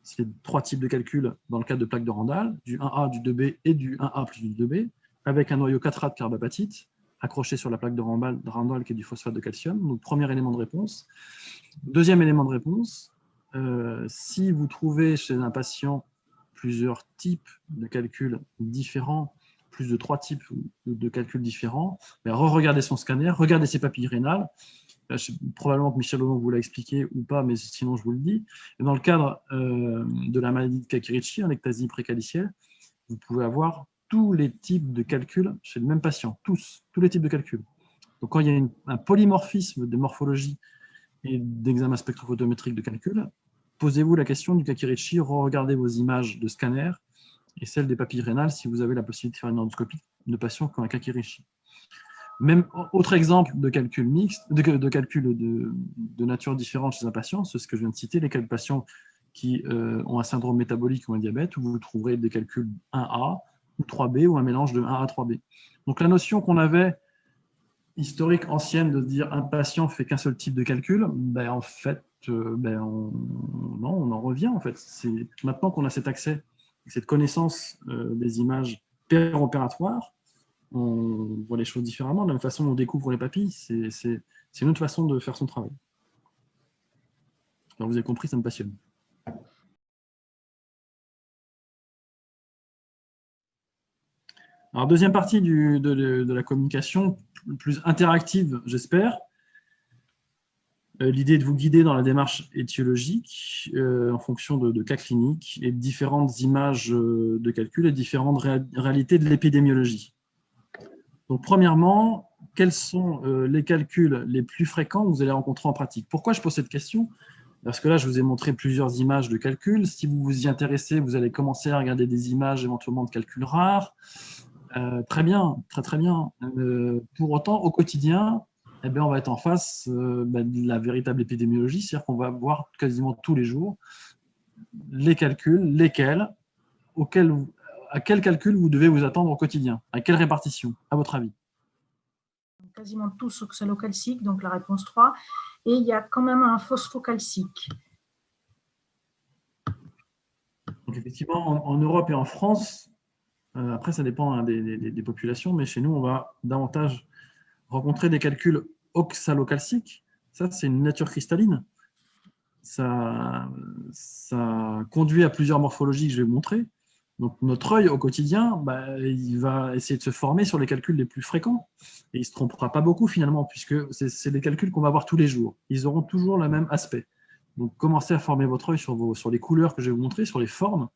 ces 3 types de calculs dans le cadre de plaque de Randall, du 1A, du 2B et du 1A plus du 2B, avec un noyau catrate carbapatite accroché sur la plaque de Randall qui est du phosphate de calcium. Donc, premier élément de réponse. Deuxième élément de réponse, si vous trouvez chez un patient plusieurs types de calculs différents, plus de 3 types de calculs différents, re-regardez son scanner, regardez ses papilles rénales. Probablement que Michel Lodon vous l'a expliqué ou pas, mais sinon je vous le dis. Et dans le cadre de la maladie de Kakirichi, en ectasie précalicielle, vous pouvez avoir tous les types de calculs chez le même patient, tous les types de calculs. Donc quand il y a un polymorphisme de morphologie et d'examen spectrophotométrique de calcul, posez-vous la question du Kakirichi, regardez vos images de scanner et celles des papilles rénales si vous avez la possibilité de faire une endoscopie de patients qui ont un Kakirichi. Même autre exemple de calcul mixte, de calcul de nature différente chez un patient, c'est ce que je viens de citer, les patients qui ont un syndrome métabolique ou un diabète, où vous trouverez des calculs 1A ou 3B ou un mélange de 1A 3B. Donc la notion qu'on avait historique ancienne de dire un patient fait qu'un seul type de calcul, ben, en fait, on en revient en fait. C'est maintenant qu'on a cet accès, cette connaissance des images péropératoires, on voit les choses différemment. De la même façon, on découvre les papilles, c'est une autre façon de faire son travail. Alors vous avez compris, ça me passionne. Alors, deuxième partie de la communication, plus interactive, j'espère. L'idée est de vous guider dans la démarche étiologique en fonction de cas cliniques et de différentes images de calcul et différentes réalités de l'épidémiologie. Donc, premièrement, quels sont les calculs les plus fréquents que vous allez rencontrer en pratique? Pourquoi je pose cette question? Parce que là, je vous ai montré plusieurs images de calcul. Si vous vous y intéressez, vous allez commencer à regarder des images éventuellement de calculs rares. Très bien, très bien. Pour autant, au quotidien, eh bien, on va être en face de la véritable épidémiologie, c'est-à-dire qu'on va voir quasiment tous les jours les calculs, à quel calcul vous devez vous attendre au quotidien, à quelle répartition, à votre avis? Quasiment tous oxalocalciques, donc la réponse 3, et il y a quand même un phosphocalcique. Donc effectivement, en Europe et en France, après ça dépend des populations, mais chez nous, on va davantage rencontrer des calculs oxalocalciques. Ça, c'est une nature cristalline. Ça conduit à plusieurs morphologies que je vais vous montrer. Donc, notre œil au quotidien, il va essayer de se former sur les calculs les plus fréquents. Et il ne se trompera pas beaucoup finalement, puisque c'est des calculs qu'on va voir tous les jours. Ils auront toujours le même aspect. Donc, commencez à former votre œil sur les couleurs que je vais vous montrer, sur les formes.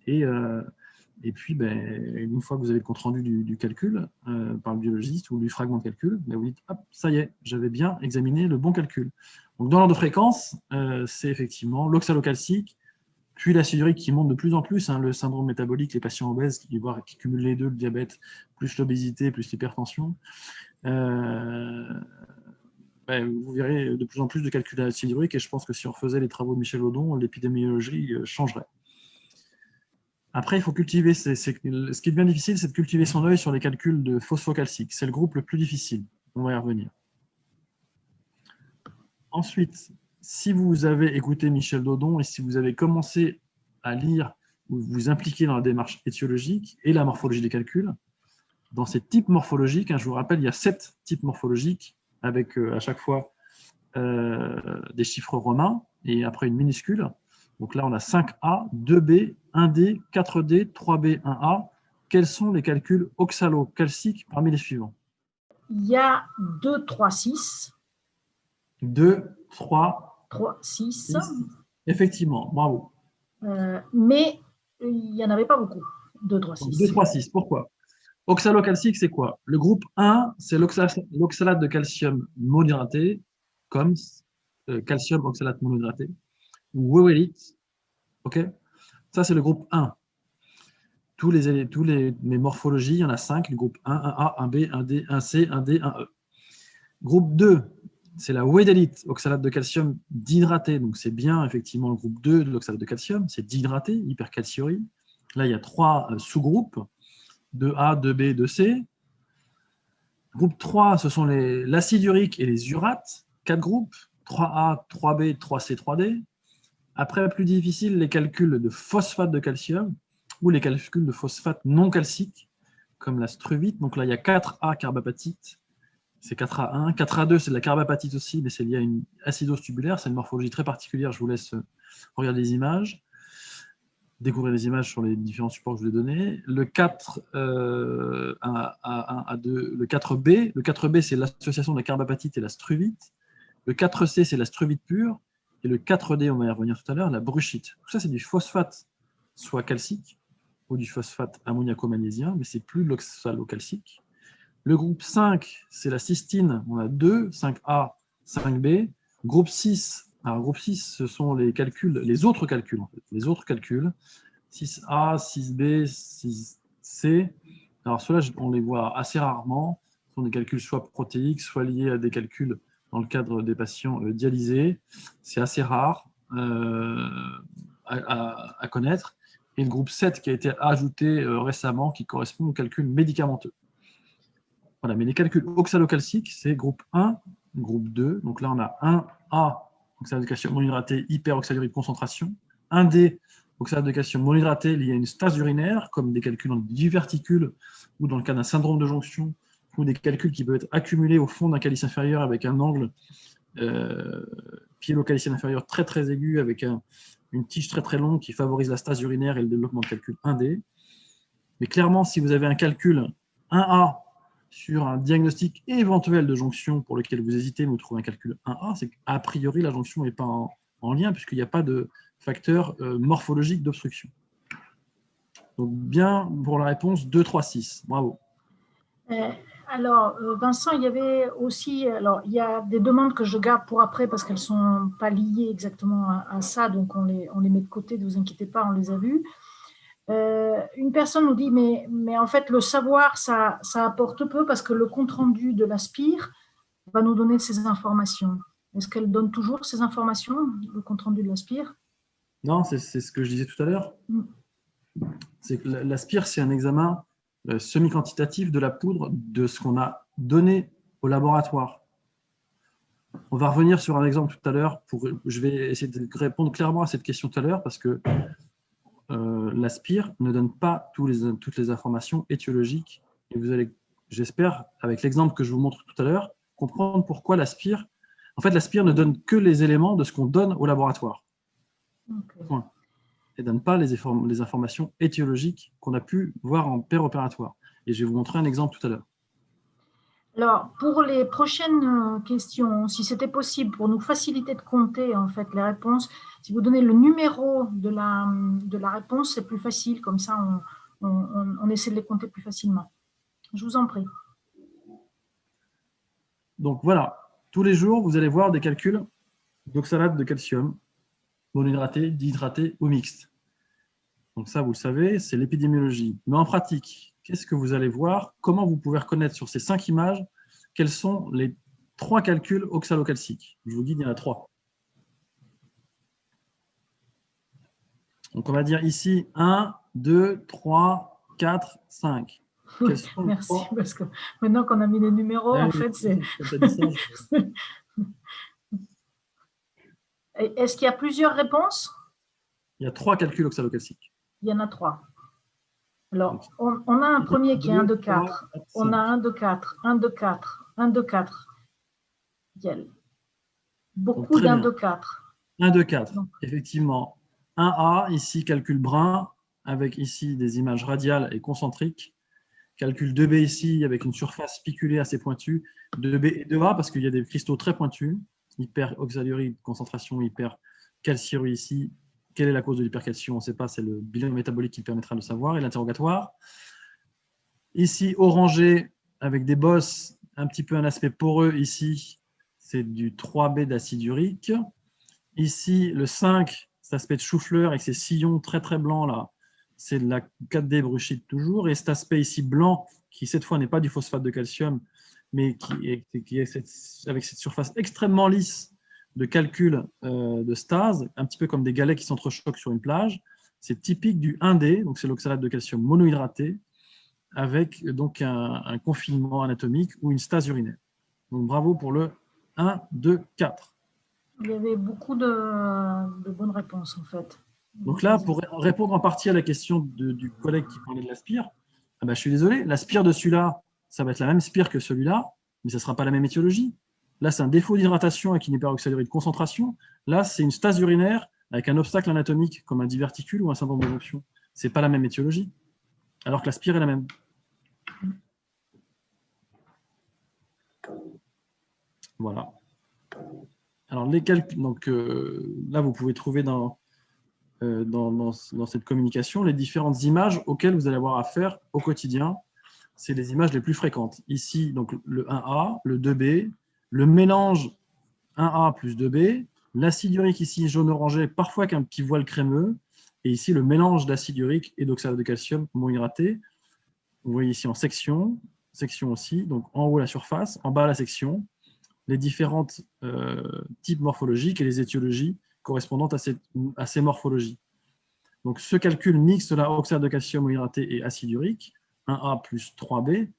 Et puis, une fois que vous avez le compte-rendu du calcul par le biologiste ou du fragment de calcul, vous dites, hop, ça y est, j'avais bien examiné le bon calcul. Donc, dans l'ordre de fréquence, c'est effectivement l'oxalocalcique, puis l'acide urique qui monte de plus en plus, le syndrome métabolique, les patients obèses qui cumulent les deux, le diabète, plus l'obésité, plus l'hypertension. Vous verrez de plus en plus de calculs d'acide urique, et je pense que si on refaisait les travaux de Michel Lodon, l'épidémiologie changerait. Après, il faut cultiver, ce qui devient difficile, c'est de cultiver son œil sur les calculs de phosphocalcique. C'est le groupe le plus difficile. On va y revenir. Ensuite, si vous avez écouté Michel Lodon et si vous avez commencé à lire ou vous impliquer dans la démarche étiologique et la morphologie des calculs, dans ces types morphologiques, je vous rappelle, il y a 7 types morphologiques avec à chaque fois des chiffres romains et après une minuscule. Donc là, on a 5A, 2B, 1D, 4D, 3B, 1A. Quels sont les calculs oxalocalciques parmi les suivants? Il y a 2, 3, 6. 2, 3, 6. Effectivement, bravo. Mais il n'y en avait pas beaucoup. 2, 3, 6. 2, 3, 6. Pourquoi? Oxalocalcique, c'est quoi? Le groupe 1, c'est l'oxalate de calcium monohydraté, comme calcium oxalate monohydraté, ou wowélite. OK? Ça, c'est le groupe 1. Tous les morphologies, il y en a 5. Le groupe 1, 1A, 1B, 1D, 1C, 1D, 1E. Groupe 2, c'est la wédélite, oxalate de calcium dihydraté. Donc, c'est bien, effectivement, le groupe 2 de l'oxalate de calcium. C'est dihydraté, hypercalciurie. Là, il y a 3 sous-groupes, 2A, 2B, 2C. Groupe 3, ce sont l'acide urique et les urates. 4 groupes, 3A, 3B, 3C, 3D. Après, plus difficile, les calculs de phosphate de calcium ou les calculs de phosphate non calcique, comme la struvite. Donc là, il y a 4A carbapatite, c'est 4A1. 4A2, c'est de la carbapatite aussi, mais c'est lié à une acidose tubulaire. C'est une morphologie très particulière. Je vous laisse regarder les images, découvrir les images sur les différents supports que je vous ai donnés. Le 4A1, A2, le 4B. Le 4B, c'est l'association de la carbapatite et la struvite. Le 4C, c'est la struvite pure. Et le 4D, on va y revenir tout à l'heure, la bruchite. Tout ça, c'est du phosphate, soit calcique, ou du phosphate ammoniaco-magnésien, mais c'est plus l'oxalocalcique. Le groupe 5, c'est la cystine. On a 2, 5A, 5B. Groupe 6, alors groupe 6, ce sont les calculs, les autres calculs, en fait. Les autres calculs. 6A, 6B, 6C. Alors ceux-là, on les voit assez rarement. Ce sont des calculs soit protéiques, soit liés à des calculs dans le cadre des patients dialysés. C'est assez rare à connaître. Et le groupe 7 qui a été ajouté récemment, qui correspond aux calculs médicamenteux. Voilà, mais les calculs oxalocalciques, c'est groupe 1, groupe 2. Donc là, on a 1A, oxalate de calcium monohydraté, hyperoxalurie de concentration. 1D, oxalate de calcium monohydraté lié à une stase urinaire, comme des calculs dans le diverticule ou dans le cas d'un syndrome de jonction, ou des calculs qui peuvent être accumulés au fond d'un calice inférieur avec un angle pyélo-calicien inférieur très très aigu, avec une tige très très longue qui favorise la stase urinaire et le développement de calcul 1D. Mais clairement, si vous avez un calcul 1A sur un diagnostic éventuel de jonction pour lequel vous hésitez, mais vous trouvez un calcul 1A, c'est qu'a priori la jonction n'est pas en lien, puisqu'il n'y a pas de facteur morphologique d'obstruction. Donc bien pour la réponse 2, 3, 6. Bravo. Alors, Vincent, il y avait aussi, alors il y a des demandes que je garde pour après parce qu'elles ne sont pas liées exactement à ça, donc on les met de côté, ne vous inquiétez pas, on les a vues. Une personne nous dit, mais en fait, le savoir, ça apporte peu parce que le compte-rendu de l'ASPIR va nous donner ces informations. Est-ce qu'elle donne toujours ces informations, le compte-rendu de l'ASPIR? Non, c'est ce que je disais tout à l'heure. C'est que l'ASPIR, c'est un examen semi-quantitatif de la poudre de ce qu'on a donné au laboratoire. On va revenir sur un exemple tout à l'heure. Je vais essayer de répondre clairement à cette question tout à l'heure parce que l'ASPIR ne donne pas toutes les informations étiologiques. Et vous allez, j'espère, avec l'exemple que je vous montre tout à l'heure, comprendre pourquoi l'ASPIR, en fait, l'ASPIR ne donne que les éléments de ce qu'on donne au laboratoire. Okay. et donne pas les informations étiologiques qu'on a pu voir en péropératoire. Et je vais vous montrer un exemple tout à l'heure. Alors, pour les prochaines questions, si c'était possible, pour nous faciliter de compter en fait les réponses, si vous donnez le numéro de la réponse, c'est plus facile, comme ça on essaie de les compter plus facilement. Je vous en prie. Donc voilà, tous les jours, vous allez voir des calculs d'oxalate de calcium, monohydraté, dihydraté ou mixte. Donc ça, vous le savez, c'est l'épidémiologie. Mais en pratique, qu'est-ce que vous allez voir? Comment vous pouvez reconnaître sur ces 5 images quels sont les 3 calculs oxalocalciques? Je vous dis, il y en a 3. Donc on va dire ici 1, 2, 3, 4, 5. Merci, parce que maintenant qu'on a mis les numéros, en fait, c'est... Est-ce qu'il y a plusieurs réponses? Il y a 3 calculs oxalocalciques. Il y en a 3. Alors, on a un premier qui est 1, 2, 4. On a 1, 2, 4, 1, 2, 4, 1, 2, 4. Beaucoup d'1, 2, 4. 1, 2, 4, effectivement. 1A, ici, calcul brun, avec ici des images radiales et concentriques. Calcul 2B ici, avec une surface spiculée assez pointue. 2B et 2A, parce qu'il y a des cristaux très pointus. Hyperoxalurie, concentration hypercalciurie ici. Quelle est la cause de l'hypercalcium? On ne sait pas, c'est le bilan métabolique qui permettra de le savoir, et l'interrogatoire. Ici, orangé, avec des bosses, un petit peu un aspect poreux ici, c'est du 3B d'acide urique. Ici, le 5, cet aspect de chou-fleur avec ces sillons très très blancs là, c'est de la 4D bruchite toujours. Et cet aspect ici blanc, qui cette fois n'est pas du phosphate de calcium, mais qui est avec cette surface extrêmement lisse de calcul de stase, un petit peu comme des galets qui s'entrechoquent sur une plage. C'est typique du 1D, donc c'est l'oxalate de calcium monohydraté, avec donc un confinement anatomique ou une stase urinaire. Donc bravo pour le 1, 2, 4. Il y avait beaucoup de bonnes réponses en fait. Donc là, pour répondre en partie à la question du collègue qui parlait de la spire, ah ben, je suis désolé, la spire de celui-là, ça va être la même spire que celui-là, mais ça ne sera pas la même étiologie. Là, c'est un défaut d'hydratation avec une hyperoxalurie de concentration. Là, c'est une stase urinaire avec un obstacle anatomique comme un diverticule ou un syndrome de jonction. Ce n'est pas la même étiologie, alors que la spire est la même. Voilà. Alors, les calculs, donc, là, vous pouvez trouver dans cette communication les différentes images auxquelles vous allez avoir affaire au quotidien. C'est les images les plus fréquentes. Ici, donc, le 1A, le 2B, le mélange 1A plus 2B, l'acide urique ici jaune-orangé, parfois avec un petit voile crémeux, et ici le mélange d'acide urique et d'oxalate de calcium monohydraté. Vous voyez ici en section aussi, donc en haut la surface, en bas la section, les différents types morphologiques et les étiologies correspondantes à ces morphologies. Donc ce calcul mixte là, oxalate de calcium monohydraté et acide urique, 1A plus 3B,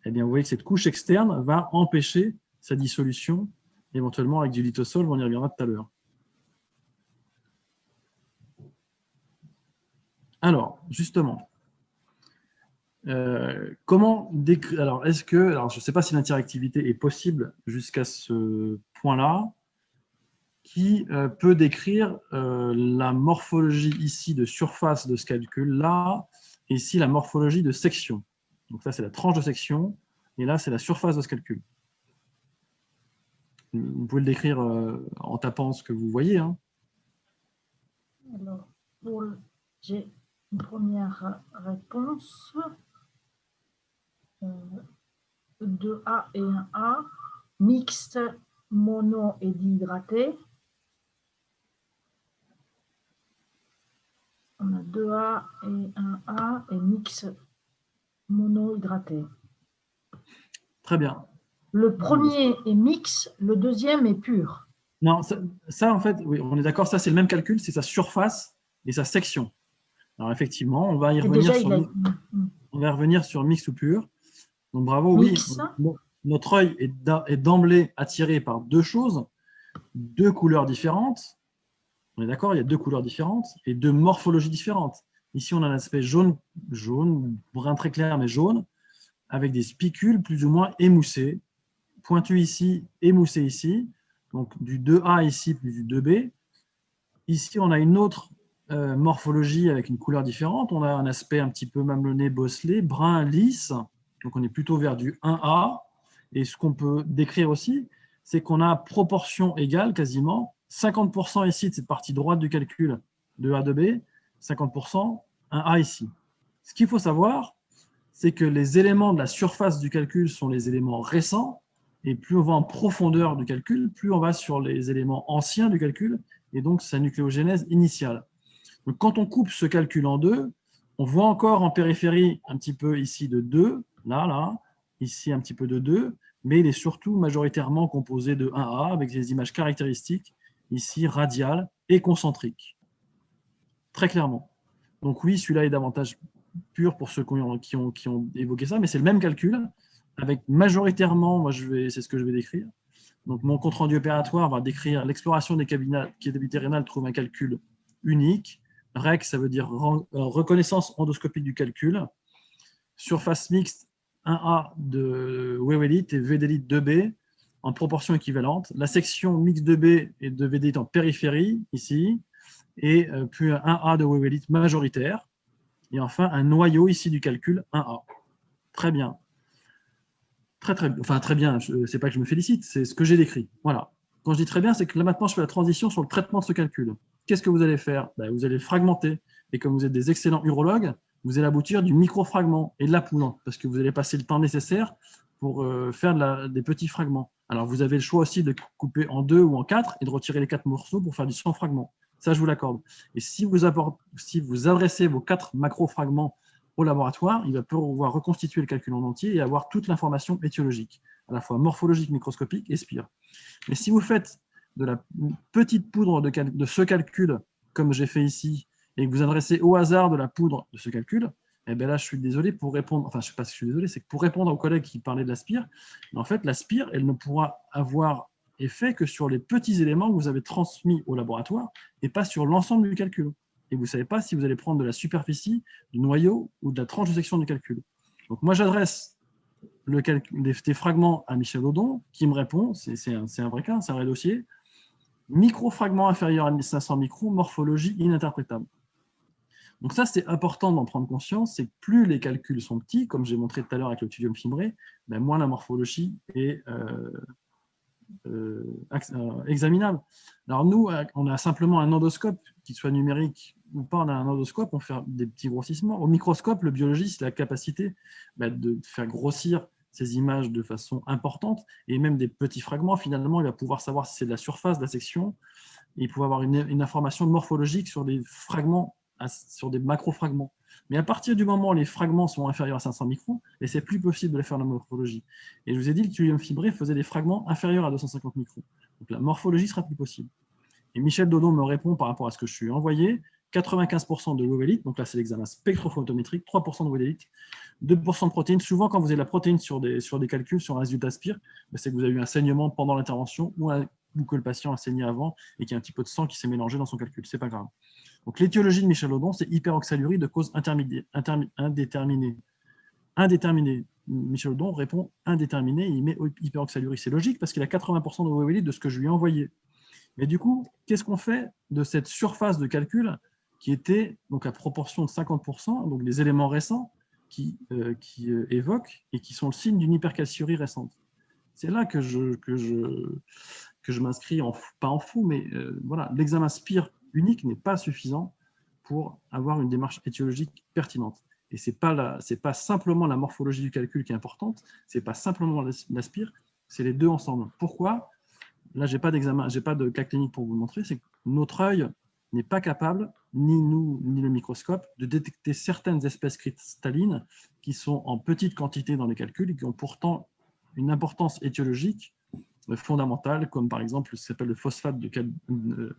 eh bien, vous voyez que cette couche externe va empêcher sa dissolution, éventuellement avec du litosol, on y reviendra tout à l'heure. Alors, justement, comment décrire... Alors, je ne sais pas si l'interactivité est possible jusqu'à ce point-là, qui peut décrire la morphologie ici de surface de ce calcul-là, et ici la morphologie de section. Donc ça, c'est la tranche de section, et là, c'est la surface de ce calcul. Vous pouvez le décrire en tapant ce que vous voyez. Hein. Alors, j'ai une première réponse. 2A et 1A, mixte, mono et dihydraté. On a 2A et 1A et mix monohydraté. Très bien. Le premier est mix, le deuxième est pur. Non, ça en fait, oui, on est d'accord, ça c'est le même calcul, c'est sa surface et sa section. Alors effectivement, on va y revenir, on va revenir sur mix ou pur. Donc bravo, mix. Oui. Notre œil est d'emblée attiré par deux choses, deux couleurs différentes. On est d'accord, il y a deux couleurs différentes et deux morphologies différentes. Ici, on a un aspect jaune, brun très clair, mais jaune, avec des spicules plus ou moins émoussés, pointus ici, émoussés ici, donc du 2A ici plus du 2B. Ici, on a une autre morphologie avec une couleur différente. On a un aspect un petit peu mamelonné, bosselé, brun, lisse. Donc, on est plutôt vers du 1A. Et ce qu'on peut décrire aussi, c'est qu'on a proportion égale quasiment. 50% ici de cette partie droite du calcul de A de B, 50%, 1A ici. Ce qu'il faut savoir, c'est que les éléments de la surface du calcul sont les éléments récents. Et plus on va en profondeur du calcul, plus on va sur les éléments anciens du calcul, et donc sa nucléogénèse initiale. Donc, quand on coupe ce calcul en deux, on voit encore en périphérie un petit peu ici de 2, là, ici un petit peu de 2, mais il est surtout majoritairement composé de 1A avec des images caractéristiques, ici radiales et concentriques. Très clairement. Donc oui, celui-là est davantage pur pour ceux qui ont évoqué ça, mais c'est le même calcul, avec majoritairement, c'est ce que je vais décrire. Donc mon compte-rendu opératoire va décrire l'exploration des cavités rénales, trouve un calcul unique. REC, ça veut dire reconnaissance endoscopique du calcul. Surface mixte 1A de Wewel et VD 2B en proportion équivalente. La section mixte 2B et de VD en périphérie, ici. Et puis un 1A de Wewel majoritaire. Et enfin, un noyau ici du calcul 1A. Très bien. Très bien. C'est pas que je me félicite, c'est ce que j'ai décrit. Voilà. Quand je dis très bien, c'est que là maintenant, je fais la transition sur le traitement de ce calcul. Qu'est-ce que vous allez faire? Vous allez le fragmenter. Et comme vous êtes des excellents urologues, vous allez aboutir du microfragment et de la poudre, parce que vous allez passer le temps nécessaire pour faire des petits fragments. Alors, vous avez le choix aussi de couper en 2 ou en 4 et de retirer les 4 morceaux pour faire du 100 fragments. Ça, je vous l'accorde. Et si vous adressez vos 4 macrofragments au laboratoire, il va pouvoir reconstituer le calcul en entier et avoir toute l'information étiologique, à la fois morphologique, microscopique et spire. Mais si vous faites de la petite poudre de ce calcul, comme j'ai fait ici, et que vous adressez au hasard de la poudre de ce calcul, eh bien là, je suis désolé pour répondre, enfin, je ne sais pas si je suis désolé, c'est que pour répondre aux collègues qui parlaient de la spire, en fait, la spire, elle ne pourra avoir effet que sur les petits éléments que vous avez transmis au laboratoire et pas sur l'ensemble du calcul. Et vous ne savez pas si vous allez prendre de la superficie, du noyau ou de la tranche de section du calcul. Donc moi, j'adresse des fragments à Michel Lodon, qui me répond, c'est un vrai cas, c'est un vrai dossier, microfragment inférieur à 1500 microns, morphologie ininterprétable. Donc ça, c'est important d'en prendre conscience, c'est que plus les calculs sont petits, comme j'ai montré tout à l'heure avec le tubium fibré, moins la morphologie est examinable. Alors nous, on a simplement un endoscope, qu'il soit numérique ou pas, on a un endoscope, on fait des petits grossissements. Au microscope, le biologiste a la capacité de faire grossir ces images de façon importante, et même des petits fragments, finalement, il va pouvoir savoir si c'est de la surface de la section, et il peut avoir une information morphologique sur des fragments, sur des macrofragments. Mais à partir du moment où les fragments sont inférieurs à 500 microns, et c'est plus possible de les faire la morphologie. Et je vous ai dit que le tubium fibré faisait des fragments inférieurs à 250 microns. Donc la morphologie sera plus possible. Et Michel Lodon me répond par rapport à ce que je suis envoyé, 95% de Wewel, donc là c'est l'examen spectrophotométrique, 3% de Wewel, 2% de protéines. Souvent quand vous avez la protéine sur des calculs, sur un résultat spire, c'est que vous avez eu un saignement pendant l'intervention ou que le patient a saigné avant et qu'il y a un petit peu de sang qui s'est mélangé dans son calcul. Ce n'est pas grave. Donc l'étiologie de Michel Lodon, c'est hyperoxalurie de cause indéterminée. Indéterminée. Michel Lodon répond indéterminé, il met hyperoxalurie. C'est logique parce qu'il a 80% de Wewel de ce que je lui ai envoyé. Mais du coup, qu'est-ce qu'on fait de cette surface de calcul qui était donc à proportion de 50%, donc des éléments récents qui évoquent et qui sont le signe d'une hypercalciurie récente. C'est là que je m'inscris, pas en fou, mais voilà, l'examen SPIR unique n'est pas suffisant pour avoir une démarche étiologique pertinente. Et ce n'est pas simplement la morphologie du calcul qui est importante, ce n'est pas simplement la SPIR, c'est les deux ensemble. Pourquoi ? Là, je n'ai pas d'examen, je n'ai pas de cas clinique pour vous le montrer, c'est que notre œil n'est pas capable, ni nous, ni le microscope, de détecter certaines espèces cristallines qui sont en petite quantité dans les calculs et qui ont pourtant une importance étiologique fondamentale, comme par exemple ce qui s'appelle le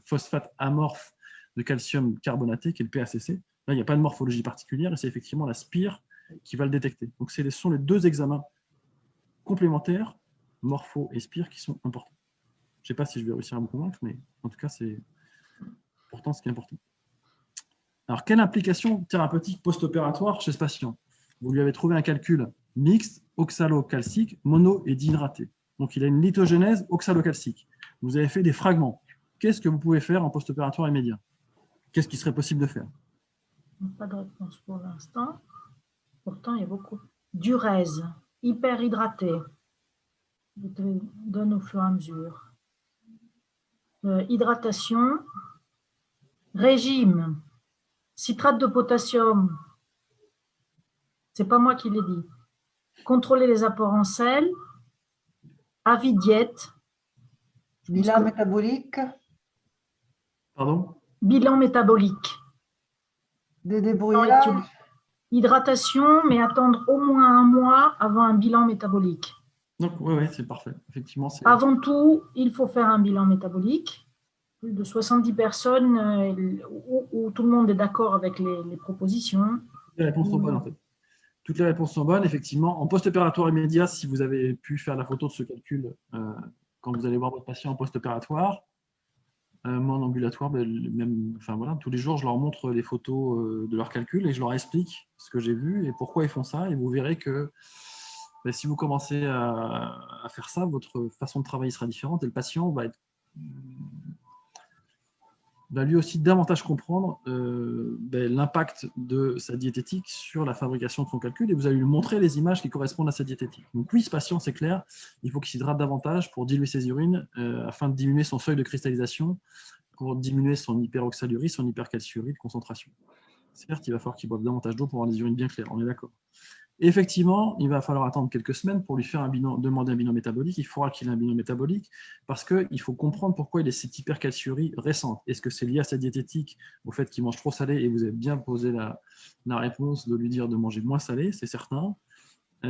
phosphate amorphe de calcium carbonaté, qui est le PACC. Là, il n'y a pas de morphologie particulière et c'est effectivement la SPIR qui va le détecter. Donc, ce sont les deux examens complémentaires, morpho et SPIR, qui sont importants. Je ne sais pas si je vais réussir à me convaincre, mais en tout cas, c'est pourtant ce qui est important. Alors, quelle implication thérapeutique post-opératoire chez ce patient? Vous lui avez trouvé un calcul mixte, oxalocalcique, mono et dihydraté. Donc, il a une lithogénèse oxalocalcique. Vous avez fait des fragments. Qu'est-ce que vous pouvez faire en post-opératoire immédiat? qu'est-ce qui serait possible de faire? Pas de réponse pour l'instant. Pourtant, il y a beaucoup. Diurèse, hyperhydraté. Je te donne au fur et à mesure. Hydratation, régime, citrate de potassium. C'est pas moi qui l'ai dit. Contrôler les apports en sel, avis diète. Bilan métabolique, Pardon? Bilan métabolique. des débrouillages, Hydratation, mais attendre au moins un mois avant un bilan métabolique. Donc, oui, c'est parfait. Effectivement, c'est… Avant tout, il faut faire un bilan métabolique. Plus de 70 personnes où tout le monde est d'accord avec les propositions. Toutes les réponses sont bonnes, en fait. Toutes les réponses sont bonnes, effectivement. En post-opératoire immédiat, si vous avez pu faire la photo de ce calcul quand vous allez voir votre patient en post-opératoire, moi en ambulatoire, même, enfin, voilà, tous les jours, je leur montre les photos de leurs calculs et je leur explique ce que j'ai vu et pourquoi ils font ça. Et vous verrez que si vous commencez à faire ça, votre façon de travailler sera différente et le patient va lui aussi davantage comprendre l'impact de sa diététique sur la fabrication de son calcul et vous allez lui montrer les images qui correspondent à sa diététique. Donc oui, ce patient, c'est clair, il faut qu'il s'hydrate davantage pour diluer ses urines afin de diminuer son seuil de cristallisation, pour diminuer son hyperoxalurie, son hypercalciurie de concentration. Certes, il va falloir qu'il boive davantage d'eau pour avoir des urines bien claires, on est d'accord. Effectivement, il va falloir attendre quelques semaines pour lui faire un bilan, demander un bilan métabolique. Il faudra qu'il ait un bilan métabolique parce qu'il faut comprendre pourquoi il a cette hypercalciurie récente. Est-ce que c'est lié à sa diététique, au fait qu'il mange trop salé? Et vous avez bien posé la réponse de lui dire de manger moins salé, c'est certain. C'est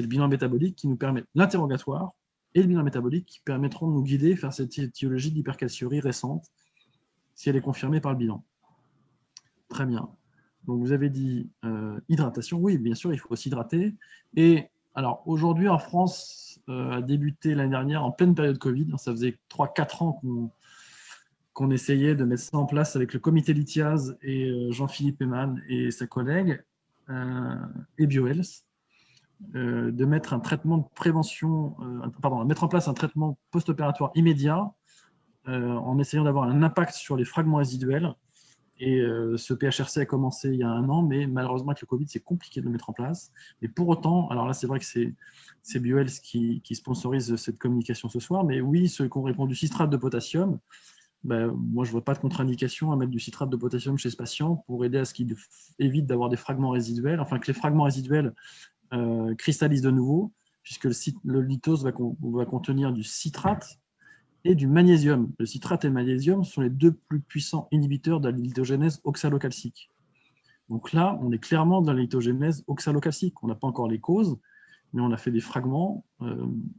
le bilan métabolique qui nous permet, l'interrogatoire et le bilan métabolique qui permettront de nous guider vers cette étiologie d'hypercalciurie récente si elle est confirmée par le bilan. Très bien. Donc, vous avez dit hydratation. Oui, bien sûr, il faut s'hydrater. Et alors, aujourd'hui, en France, a débuté l'année dernière en pleine période Covid. Ça faisait 3-4 ans qu'on essayait de mettre ça en place avec le comité Lithiase et Jean-Philippe Eman et ses collègues et BioHealth, de mettre un traitement de prévention, mettre en place un traitement post-opératoire immédiat en essayant d'avoir un impact sur les fragments résiduels. Et ce PHRC a commencé il y a 1 an, mais malheureusement, avec le Covid, c'est compliqué de le mettre en place. Mais pour autant, alors là, c'est vrai que c'est BioHealth qui sponsorise cette communication ce soir, mais oui, ceux qui ont répondu citrate de potassium, moi, je ne vois pas de contre-indication à mettre du citrate de potassium chez ce patient pour aider à ce qu'il évite d'avoir des fragments résiduels, enfin que les fragments résiduels cristallisent de nouveau, puisque le lithose va contenir du citrate et du magnésium. Le citrate et le magnésium sont les 2 plus puissants inhibiteurs de la lithogénèse oxalocalcique. Donc là, on est clairement dans la lithogénèse oxalocalcique. On n'a pas encore les causes, mais on a fait des fragments.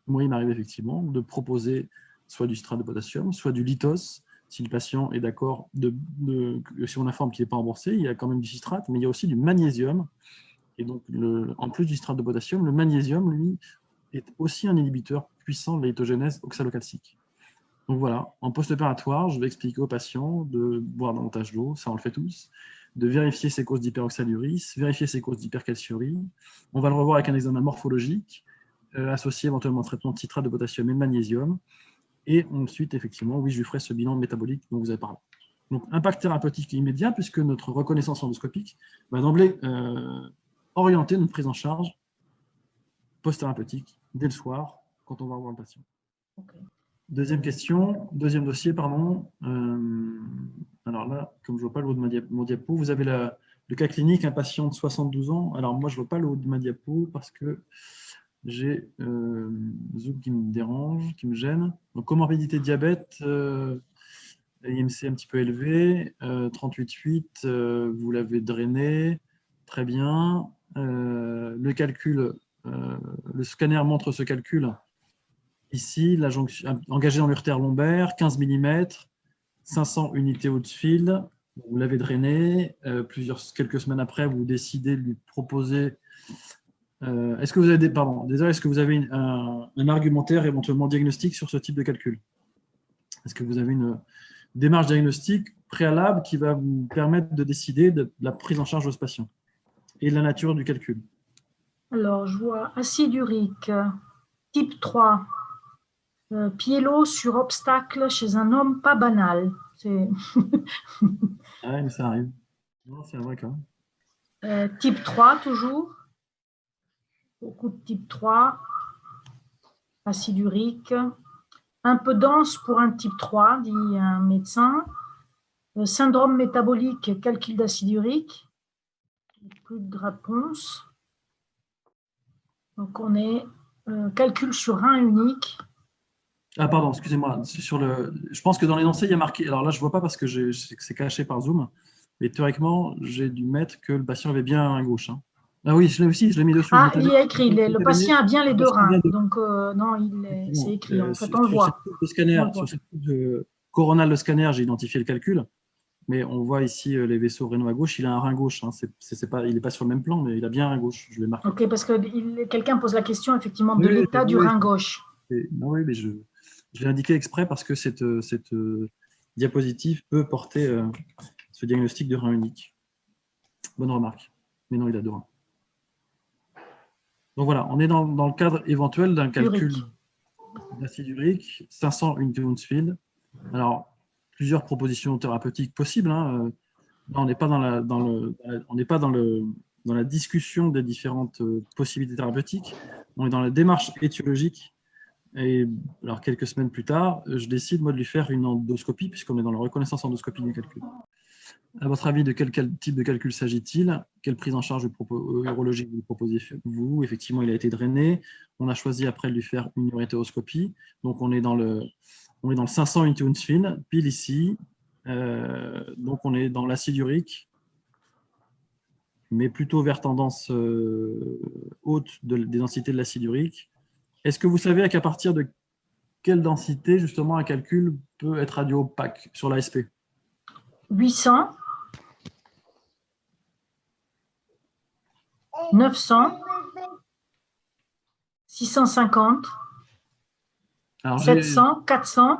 Moi, il m'arrive effectivement de proposer soit du citrate de potassium, soit du lithos. Si le patient est d'accord, si on informe qu'il n'est pas remboursé, il y a quand même du citrate, mais il y a aussi du magnésium. Et donc, en plus du citrate de potassium, le magnésium, lui, est aussi un inhibiteur puissant de la lithogénèse oxalocalcique. Donc voilà, en post-opératoire, je vais expliquer aux patients de boire davantage d'eau, ça on le fait tous, de vérifier ses causes d'hyperoxalurie, vérifier ses causes d'hypercalciurie. On va le revoir avec un examen morphologique, associé éventuellement au traitement de citrate de potassium et de magnésium. Et ensuite, effectivement, oui, je lui ferai ce bilan métabolique dont vous avez parlé. Donc, impact thérapeutique immédiat, puisque notre reconnaissance endoscopique va d'emblée orienter notre prise en charge post-thérapeutique dès le soir, quand on va revoir le patient. Okay. Deuxième question, deuxième dossier, pardon. Alors là, comme je ne vois pas le haut de mon diapo, vous avez le cas clinique, un patient de 72 ans. Alors moi, je ne vois pas le haut de ma diapo parce que j'ai Zoom qui me dérange, qui me gêne. Donc, comorbidité diabète, IMC un petit peu élevé, 38,8, vous l'avez drainé, très bien. Le calcul, le scanner montre ce calcul. Ici, la jonction engagée dans l'urtère lombaire, 15 mm, 500 unités Hounsfield, vous l'avez drainé. Quelques semaines après, vous décidez de lui proposer. Est-ce que vous avez est-ce que vous avez un argumentaire éventuellement diagnostique sur ce type de calcul? Est-ce que vous avez une démarche diagnostique préalable qui va vous permettre de décider de la prise en charge de ce patient et de la nature du calcul? Alors, je vois acide urique, type 3. Piélo sur obstacle chez un homme pas banal. C'est Ah ouais, mais ça arrive. Non, c'est un vrai cas. type 3 toujours. Beaucoup de type 3. Acide urique. Un peu dense pour un type 3, dit un médecin. Syndrome métabolique, calcul d'acide urique. Plus de réponse. Donc, on est calcul sur rein unique. Ah, pardon, excusez-moi. Je pense que dans l'énoncé, il y a marqué. Alors là, je ne vois pas parce que c'est caché par Zoom. Mais théoriquement, j'ai dû mettre que le patient avait bien un rein gauche. Hein. Ah oui, je l'ai mis dessus. Ah, il y a écrit, le patient a bien les deux reins. Donc, non, c'est écrit. En fait, on le voit. Sur cette coupe coronale de scanner, j'ai identifié le calcul. Mais on voit ici les vaisseaux rénaux à gauche. Il a un rein gauche. Hein. Il n'est pas sur le même plan, mais il a bien un rein gauche. Je l'ai marqué. Ok, parce que quelqu'un pose la question, effectivement, de l'état du rein gauche. Oui, mais je l'ai indiqué exprès parce que cette diapositive peut porter ce diagnostic de rein unique. Bonne remarque. Mais non, il a deux reins. Donc voilà, on est dans le cadre éventuel d'un calcul d'acide urique, 500 unités Hounsfield. Alors, plusieurs propositions thérapeutiques possibles. Hein. Là, on n'est pas dans la discussion des différentes possibilités thérapeutiques. On est dans la démarche étiologique. Et alors, quelques semaines plus tard, je décide, moi, de lui faire une endoscopie, puisqu'on est dans la reconnaissance endoscopique du calcul. À votre avis, de quel type de calcul s'agit-il? Quelle prise en charge urologique vous proposez-vous? Effectivement, il a été drainé. On a choisi après de lui faire une urétéroscopie. Donc, on est dans le 500 unités Hounsfield, pile ici. Donc, on est dans l'acide urique, mais plutôt vers tendance haute des densités de l'acide urique. Est-ce que vous savez qu'à partir de quelle densité, justement, un calcul peut être radio-opaque sur l'ASP? 800, 900, 650, alors, 700, 400.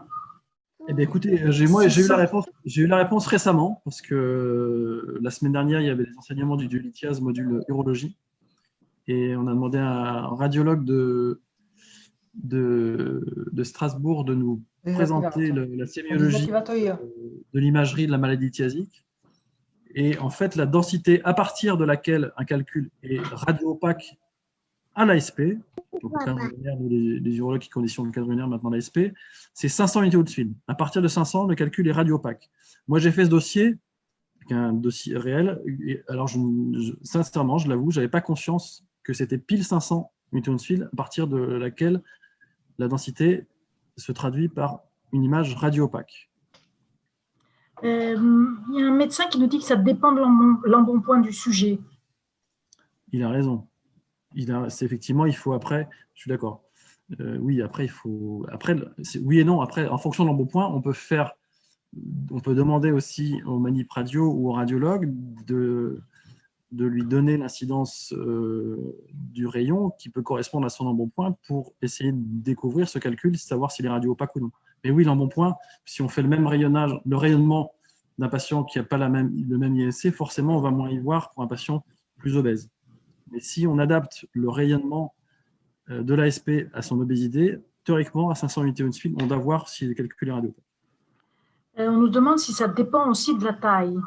Eh bien, écoutez, j'ai eu la réponse récemment, parce que la semaine dernière, il y avait des enseignements du LITIAS, module urologie, et on a demandé à un radiologue de Strasbourg de nous présenter la sémiologie de l'imagerie de la maladie lithiasique. Et en fait, la densité à partir de laquelle un calcul est radio-opaque à l'ASP, donc le cadre urinaire, les urologues qui conditionnent le cadre urinaire, maintenant l'ASP, c'est 500 unités Hounsfield. À partir de 500, le calcul est radio-opaque. Moi, j'ai fait ce dossier, un dossier réel, et alors sincèrement, je l'avoue, je n'avais pas conscience que c'était pile 500 unités Hounsfield, à partir de laquelle la densité se traduit par une image radio-opaque. Il y a un médecin qui nous dit que ça dépend de l'embonpoint du sujet. Il a raison. Effectivement, il faut après, je suis d'accord. Oui, après, il faut. Après, oui et non. Après, en fonction de l'embonpoint, on peut demander aussi au manip radio ou au radiologue de lui donner l'incidence du rayon qui peut correspondre à son embonpoint pour essayer de découvrir ce calcul, savoir s'il est radio-opaque ou non. Mais oui, l'embonpoint, si on fait le même rayonnage, le rayonnement d'un patient qui n'a pas le même ILC, forcément, on va moins y voir pour un patient plus obèse. Mais si on adapte le rayonnement de l'ASP à son obésité, théoriquement, à 500 unités Hounsfield, on doit voir si le calcul est radio-opaque. On nous demande si ça dépend aussi de la taille.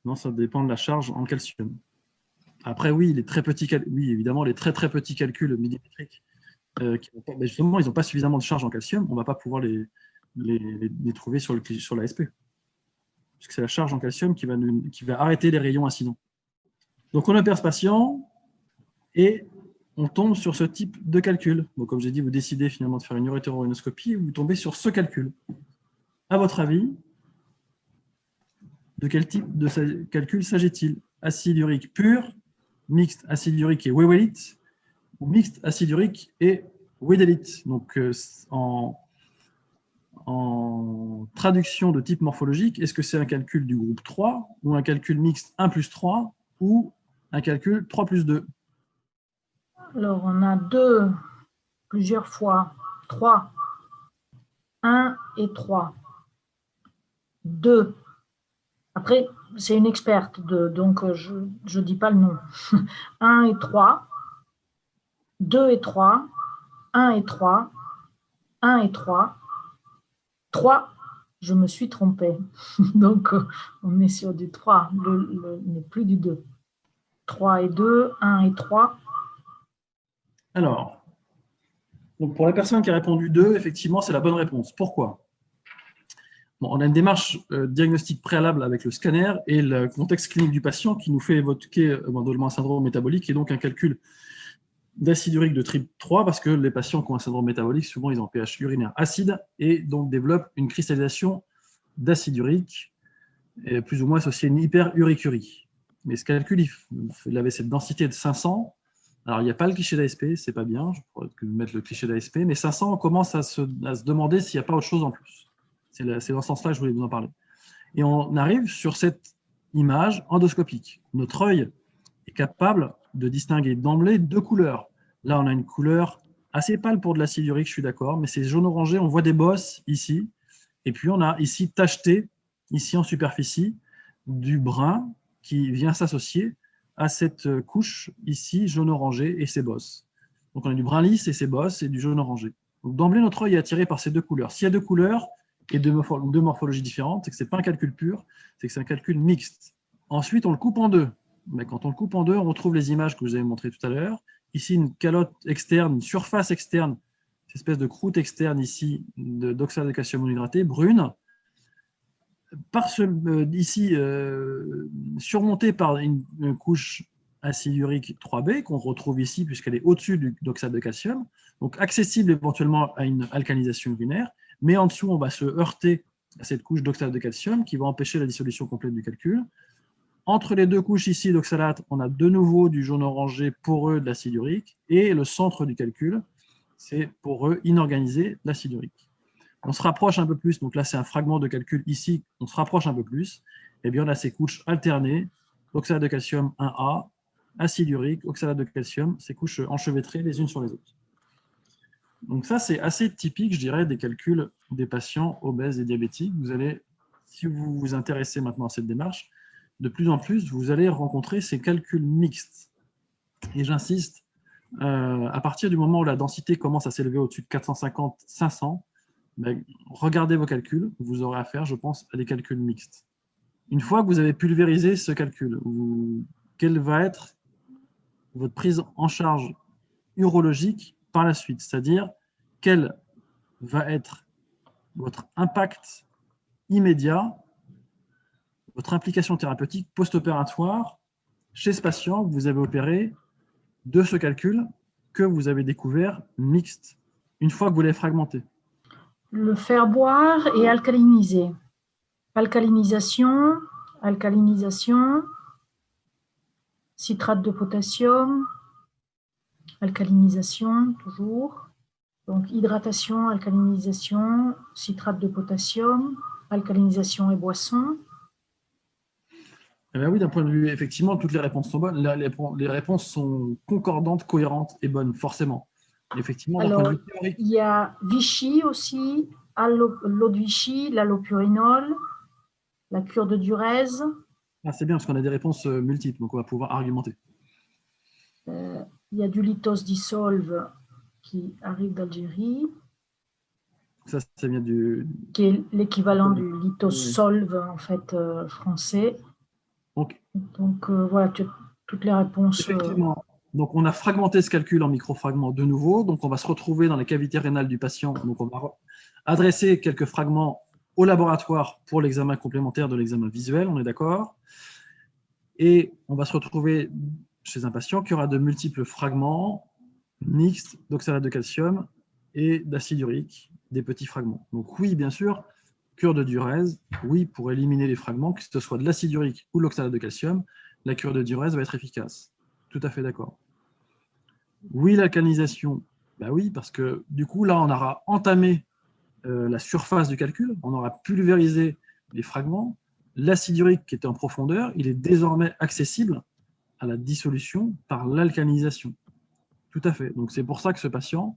Non, ça dépend de la charge en calcium. Après, oui, évidemment, les très très petits calculs millimétriques, justement, ils n'ont pas suffisamment de charge en calcium, on ne va pas pouvoir les trouver sur l'ASP. Puisque c'est la charge en calcium qui va arrêter les rayons incidents. Donc, on opère ce patient et on tombe sur ce type de calcul. Donc, comme j'ai dit, vous décidez finalement de faire une urétérorhinoscopie et vous tombez sur ce calcul. À votre avis, de quel type de calcul s'agit-il? Acide urique pur, mixte acide urique et wéwélite, ou mixte acide urique et wédélite. Donc, en traduction de type morphologique, est-ce que c'est un calcul du groupe 3 ou un calcul mixte 1 plus 3 ou un calcul 3 plus 2? Alors, on a 2, plusieurs fois, 3, 1 et 3. 2. Après, c'est une experte, donc je ne dis pas le nom. 1 et 3, 2 et 3, 1 et 3, 1 et 3, 3 Je me suis trompée. Donc, on est sur du 3, mais plus du 2. 3 et 2, 1 et 3. Alors, donc pour la personne qui a répondu 2, effectivement, c'est la bonne réponse. Pourquoi? Bon, on a une démarche diagnostique préalable avec le scanner et le contexte clinique du patient qui nous fait évoquer un syndrome métabolique et donc un calcul d'acide urique de type 3 parce que les patients qui ont un syndrome métabolique, souvent, ils ont un pH urinaire acide et donc développent une cristallisation d'acide urique plus ou moins associée à une hyperuricurie. Mais ce calcul, il avait cette densité de 500. Alors, il n'y a pas le cliché d'ASP, c'est pas bien, je pourrais mettre le cliché d'ASP, mais 500, on commence à se demander s'il n'y a pas autre chose en plus. C'est dans ce sens-là que je voulais vous en parler. Et on arrive sur cette image endoscopique. Notre œil est capable de distinguer d'emblée 2 couleurs. Là, on a une couleur assez pâle pour de l'acide urique, je suis d'accord, mais c'est jaune-orangé, on voit des bosses ici. Et puis, on a ici tacheté, ici en superficie, du brun qui vient s'associer à cette couche ici jaune-orangé et ses bosses. Donc, on a du brun lisse et ses bosses et du jaune-orangé. Donc, d'emblée, notre œil est attiré par ces 2 couleurs. S'il y a 2 couleurs et 2 morphologies différentes, c'est que ce n'est pas un calcul pur, c'est que c'est un calcul mixte. Ensuite, on le coupe en 2. Mais quand on le coupe en 2, on retrouve les images que je vous avais montrées tout à l'heure. Ici, une calotte externe, une surface externe, cette espèce de croûte externe ici d'oxalate de calcium monohydraté, brune, ici surmontée par une couche acide urique 3B qu'on retrouve ici puisqu'elle est au-dessus d'oxalate de calcium, donc accessible éventuellement à une alcalinisation urinaire, mais en dessous, on va se heurter à cette couche d'oxalate de calcium qui va empêcher la dissolution complète du calcul. Entre les 2 couches ici d'oxalate, on a de nouveau du jaune-orangé poreux de l'acide urique et le centre du calcul, c'est poreux inorganisé de l'acide urique. On se rapproche un peu plus, donc là c'est un fragment de calcul ici, on se rapproche un peu plus, et bien on a ces couches alternées, oxalate de calcium 1A, acide urique, oxalate de calcium, ces couches enchevêtrées les unes sur les autres. Donc ça c'est assez typique, je dirais, des calculs des patients obèses et diabétiques. Vous allez, si vous vous intéressez maintenant à cette démarche, de plus en plus, vous allez rencontrer ces calculs mixtes. Et j'insiste, à partir du moment où la densité commence à s'élever au-dessus de 450-500, ben, regardez vos calculs, vous aurez affaire, je pense, à des calculs mixtes. Une fois que vous avez pulvérisé ce calcul, quelle va être votre prise en charge urologique par la suite? C'est-à-dire, quel va être votre impact immédiat, votre implication thérapeutique post-opératoire chez ce patient que vous avez opéré de ce calcul que vous avez découvert mixte, une fois que vous l'avez fragmenté. Le faire boire et alcaliniser. Alcalinisation, citrate de potassium, alcalinisation toujours. Donc hydratation, alcalinisation, citrate de potassium, alcalinisation et boisson. Eh bien oui, d'un point de vue, effectivement, toutes les réponses sont bonnes. Les réponses sont concordantes, cohérentes et bonnes, forcément. Effectivement, d'un point de vue théorique. Il y a Vichy aussi, l'eau de Vichy, l'allopurinol, la cure de Durez. Ah, c'est bien, parce qu'on a des réponses multiples, donc on va pouvoir argumenter. Il y a du Litos Dissolve qui arrive d'Algérie. Ça, c'est bien du... Qui est l'équivalent du Litos Solve, en fait, français. Donc, voilà, toutes les réponses. Effectivement. Donc, on a fragmenté ce calcul en microfragments de nouveau. Donc, on va se retrouver dans les cavités rénales du patient. Donc, on va adresser quelques fragments au laboratoire pour l'examen complémentaire de l'examen visuel, on est d'accord? Et on va se retrouver chez un patient qui aura de multiples fragments mixtes d'oxalate de calcium et d'acide urique, des petits fragments. Donc, oui, bien sûr, cure de Durez, oui, pour éliminer les fragments, que ce soit de l'acide urique ou de l'oxalate de calcium, la cure de Durez va être efficace. Tout à fait d'accord. Oui, l'alcalinisation, ben oui, parce que du coup, là, on aura entamé la surface du calcul, on aura pulvérisé les fragments. L'acide urique qui était en profondeur, il est désormais accessible à la dissolution par l'alcalinisation. Tout à fait. Donc, c'est pour ça que ce patient,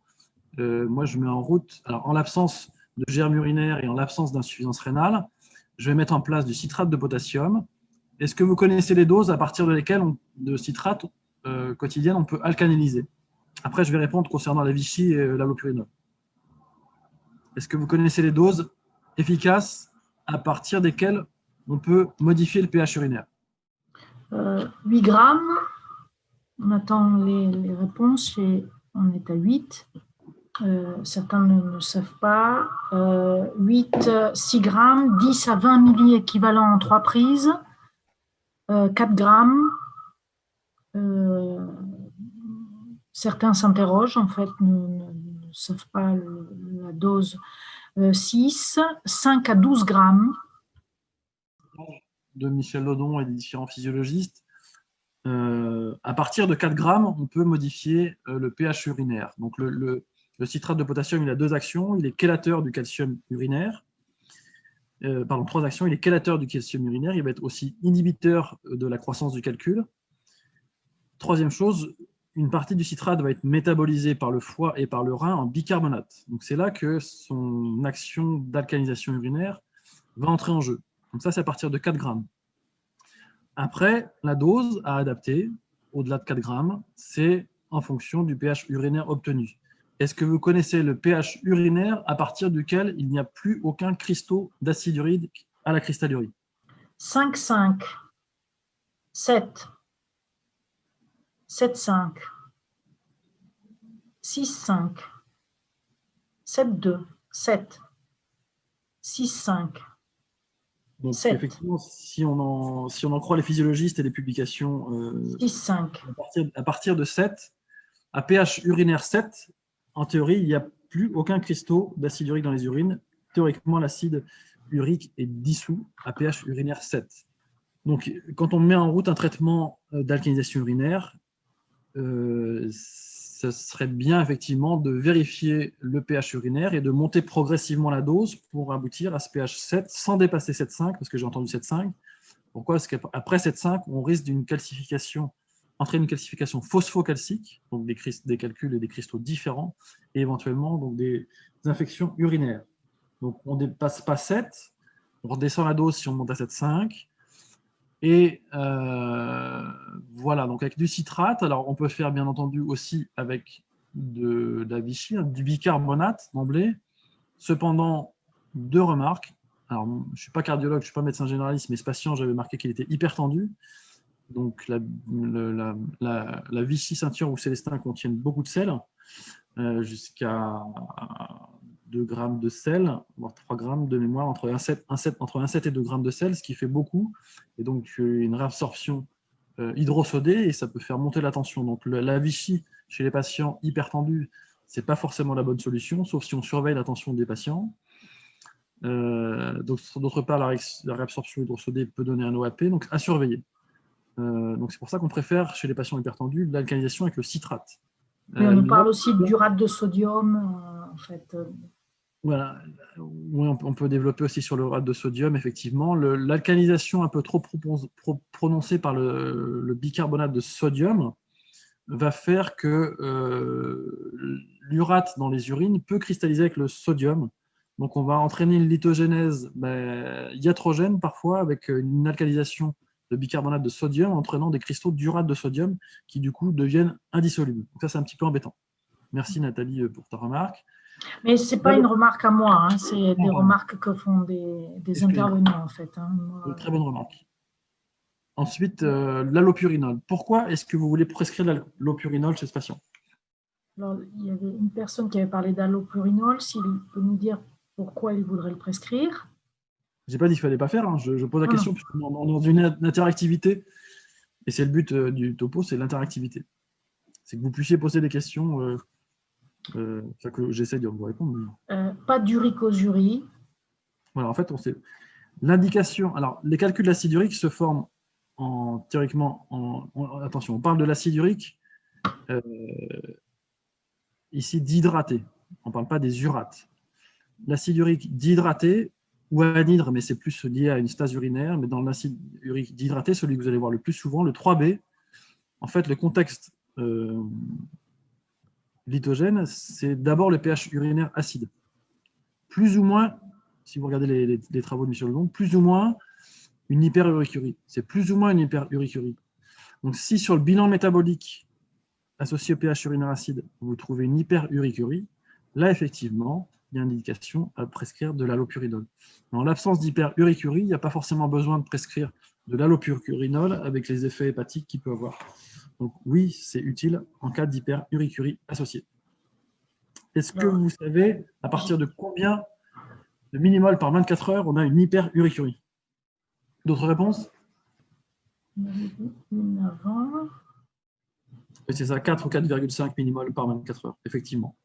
moi, je mets en route, alors en l'absence de germes urinaires et en l'absence d'insuffisance rénale, je vais mettre en place du citrate de potassium. Est-ce que vous connaissez les doses à partir de lesquelles de citrate quotidienne on peut alcaliniser? Après, je vais répondre concernant la Vichy et l'allopurinol. Est-ce que vous connaissez les doses efficaces à partir desquels on peut modifier le pH urinaire? 8 grammes. On attend les réponses et on est à 8. Certains ne savent pas. 8, 6 grammes, 10 à 20 milli-équivalents en 3 prises, 4 grammes. Certains s'interrogent, en fait, ne savent pas la dose. 6, 5 à 12 grammes. De Michel Lodon et des différents physiologistes, à partir de 4 grammes, on peut modifier le pH urinaire. Donc le citrate de potassium, il a 2 actions. Il est chélateur du calcium urinaire. 3 actions. Il est chélateur du calcium urinaire. Il va être aussi inhibiteur de la croissance du calcul. Troisième chose, une partie du citrate va être métabolisée par le foie et par le rein en bicarbonate. Donc c'est là que son action d'alcalinisation urinaire va entrer en jeu. Donc ça, c'est à partir de 4 grammes. Après, la dose à adapter, au-delà de 4 grammes, c'est en fonction du pH urinaire obtenu. Est-ce que vous connaissez le pH urinaire à partir duquel il n'y a plus aucun cristaux d'acide urique à la cristallurie? 5,5, 7, 7,5, 6,5, 7,2, 7, 6,5. Donc, 7. effectivement, si on en croit les physiologistes et les publications, 6,5. À partir de 7, à pH urinaire 7, en théorie, il n'y a plus aucun cristaux d'acide urique dans les urines. Théoriquement, l'acide urique est dissous à pH urinaire 7. Donc, quand on met en route un traitement d'alcalinisation urinaire, ce serait bien effectivement de vérifier le pH urinaire et de monter progressivement la dose pour aboutir à ce pH 7 sans dépasser 7,5, parce que j'ai entendu 7,5. Pourquoi? Parce qu'après 7,5, on risque d'une calcification, entraîner une calcification phosphocalcique, donc des calculs et des cristaux différents, et éventuellement donc des infections urinaires. Donc on ne dépasse pas 7, on redescend la dose si on monte à 7,5. Et voilà, donc avec du citrate, alors on peut faire bien entendu aussi avec de la Vichy, du bicarbonate d'emblée. Cependant, 2 remarques. Alors, je ne suis pas cardiologue, je ne suis pas médecin généraliste, mais ce patient, j'avais marqué qu'il était hypertendu. Donc la Vichy ceinture ou Célestin contiennent beaucoup de sel, jusqu'à 2 grammes de sel, voire 3 grammes de mémoire, entre 1,7 et 2 grammes de sel, ce qui fait beaucoup, et donc une réabsorption hydrosodée, et ça peut faire monter la tension. Donc la Vichy chez les patients hypertendus, ce n'est pas forcément la bonne solution, sauf si on surveille la tension des patients. D'autre part, la réabsorption hydrosodée peut donner un OAP, donc à surveiller. Donc c'est pour ça qu'on préfère chez les patients hypertendus l'alcalinisation avec le citrate. Mais on nous parle aussi de durate de sodium, en fait. Voilà, oui, on peut développer aussi sur le rate de sodium, effectivement. L'alcalinisation un peu trop prononcée par le bicarbonate de sodium va faire que l'urate dans les urines peut cristalliser avec le sodium. Donc on va entraîner une lithogénèse iatrogène parfois avec une alcalisation de bicarbonate de sodium entraînant des cristaux d'urate de sodium qui du coup deviennent indissolubles. Donc ça c'est un petit peu embêtant. Merci Nathalie pour ta remarque. Mais ce n'est pas une remarque à moi, hein, c'est des remarques que font des intervenants en fait. Hein. Très bonne remarque. Ensuite, l'allopurinol. Pourquoi est-ce que vous voulez prescrire l'allopurinol chez ce patient? Alors, il y avait une personne qui avait parlé d'allopurinol, s'il peut nous dire pourquoi il voudrait le prescrire. Je n'ai pas dit qu'il ne fallait pas faire, hein. Je pose la question puisqu'on est dans une interactivité, et c'est le but du topo, c'est l'interactivité. C'est que vous puissiez poser des questions, que j'essaie de vous répondre. Pas d'uricosurie. Voilà, en fait, l'indication. Alors, les calculs d'acide urique se forment théoriquement attention, on parle de l'acide urique ici dhydraté. On ne parle pas des urates. L'acide urique dhydraté ou anhydre, mais c'est plus lié à une stase urinaire, mais dans l'acide urique dhydraté, celui que vous allez voir le plus souvent, le 3B, en fait, le contexte lithogène, c'est d'abord le pH urinaire acide. Plus ou moins, si vous regardez les travaux de Michel Lodon, plus ou moins une hyperuricurie. C'est plus ou moins une hyperuricurie. Donc, si sur le bilan métabolique associé au pH urinaire acide, vous trouvez une hyperuricurie, là, effectivement, il y a une indication à prescrire de l'allopurinol. En l'absence d'hyperuricurie, il n'y a pas forcément besoin de prescrire de l'allopurinol avec les effets hépatiques qu'il peut avoir. Donc oui, c'est utile en cas d'hyperuricurie associée. Est-ce que vous savez à partir de combien de millimoles par 24 heures on a une hyperuricurie? D'autres réponses? C'est ça, 4 ou 4,5 millimoles par 24 heures, effectivement.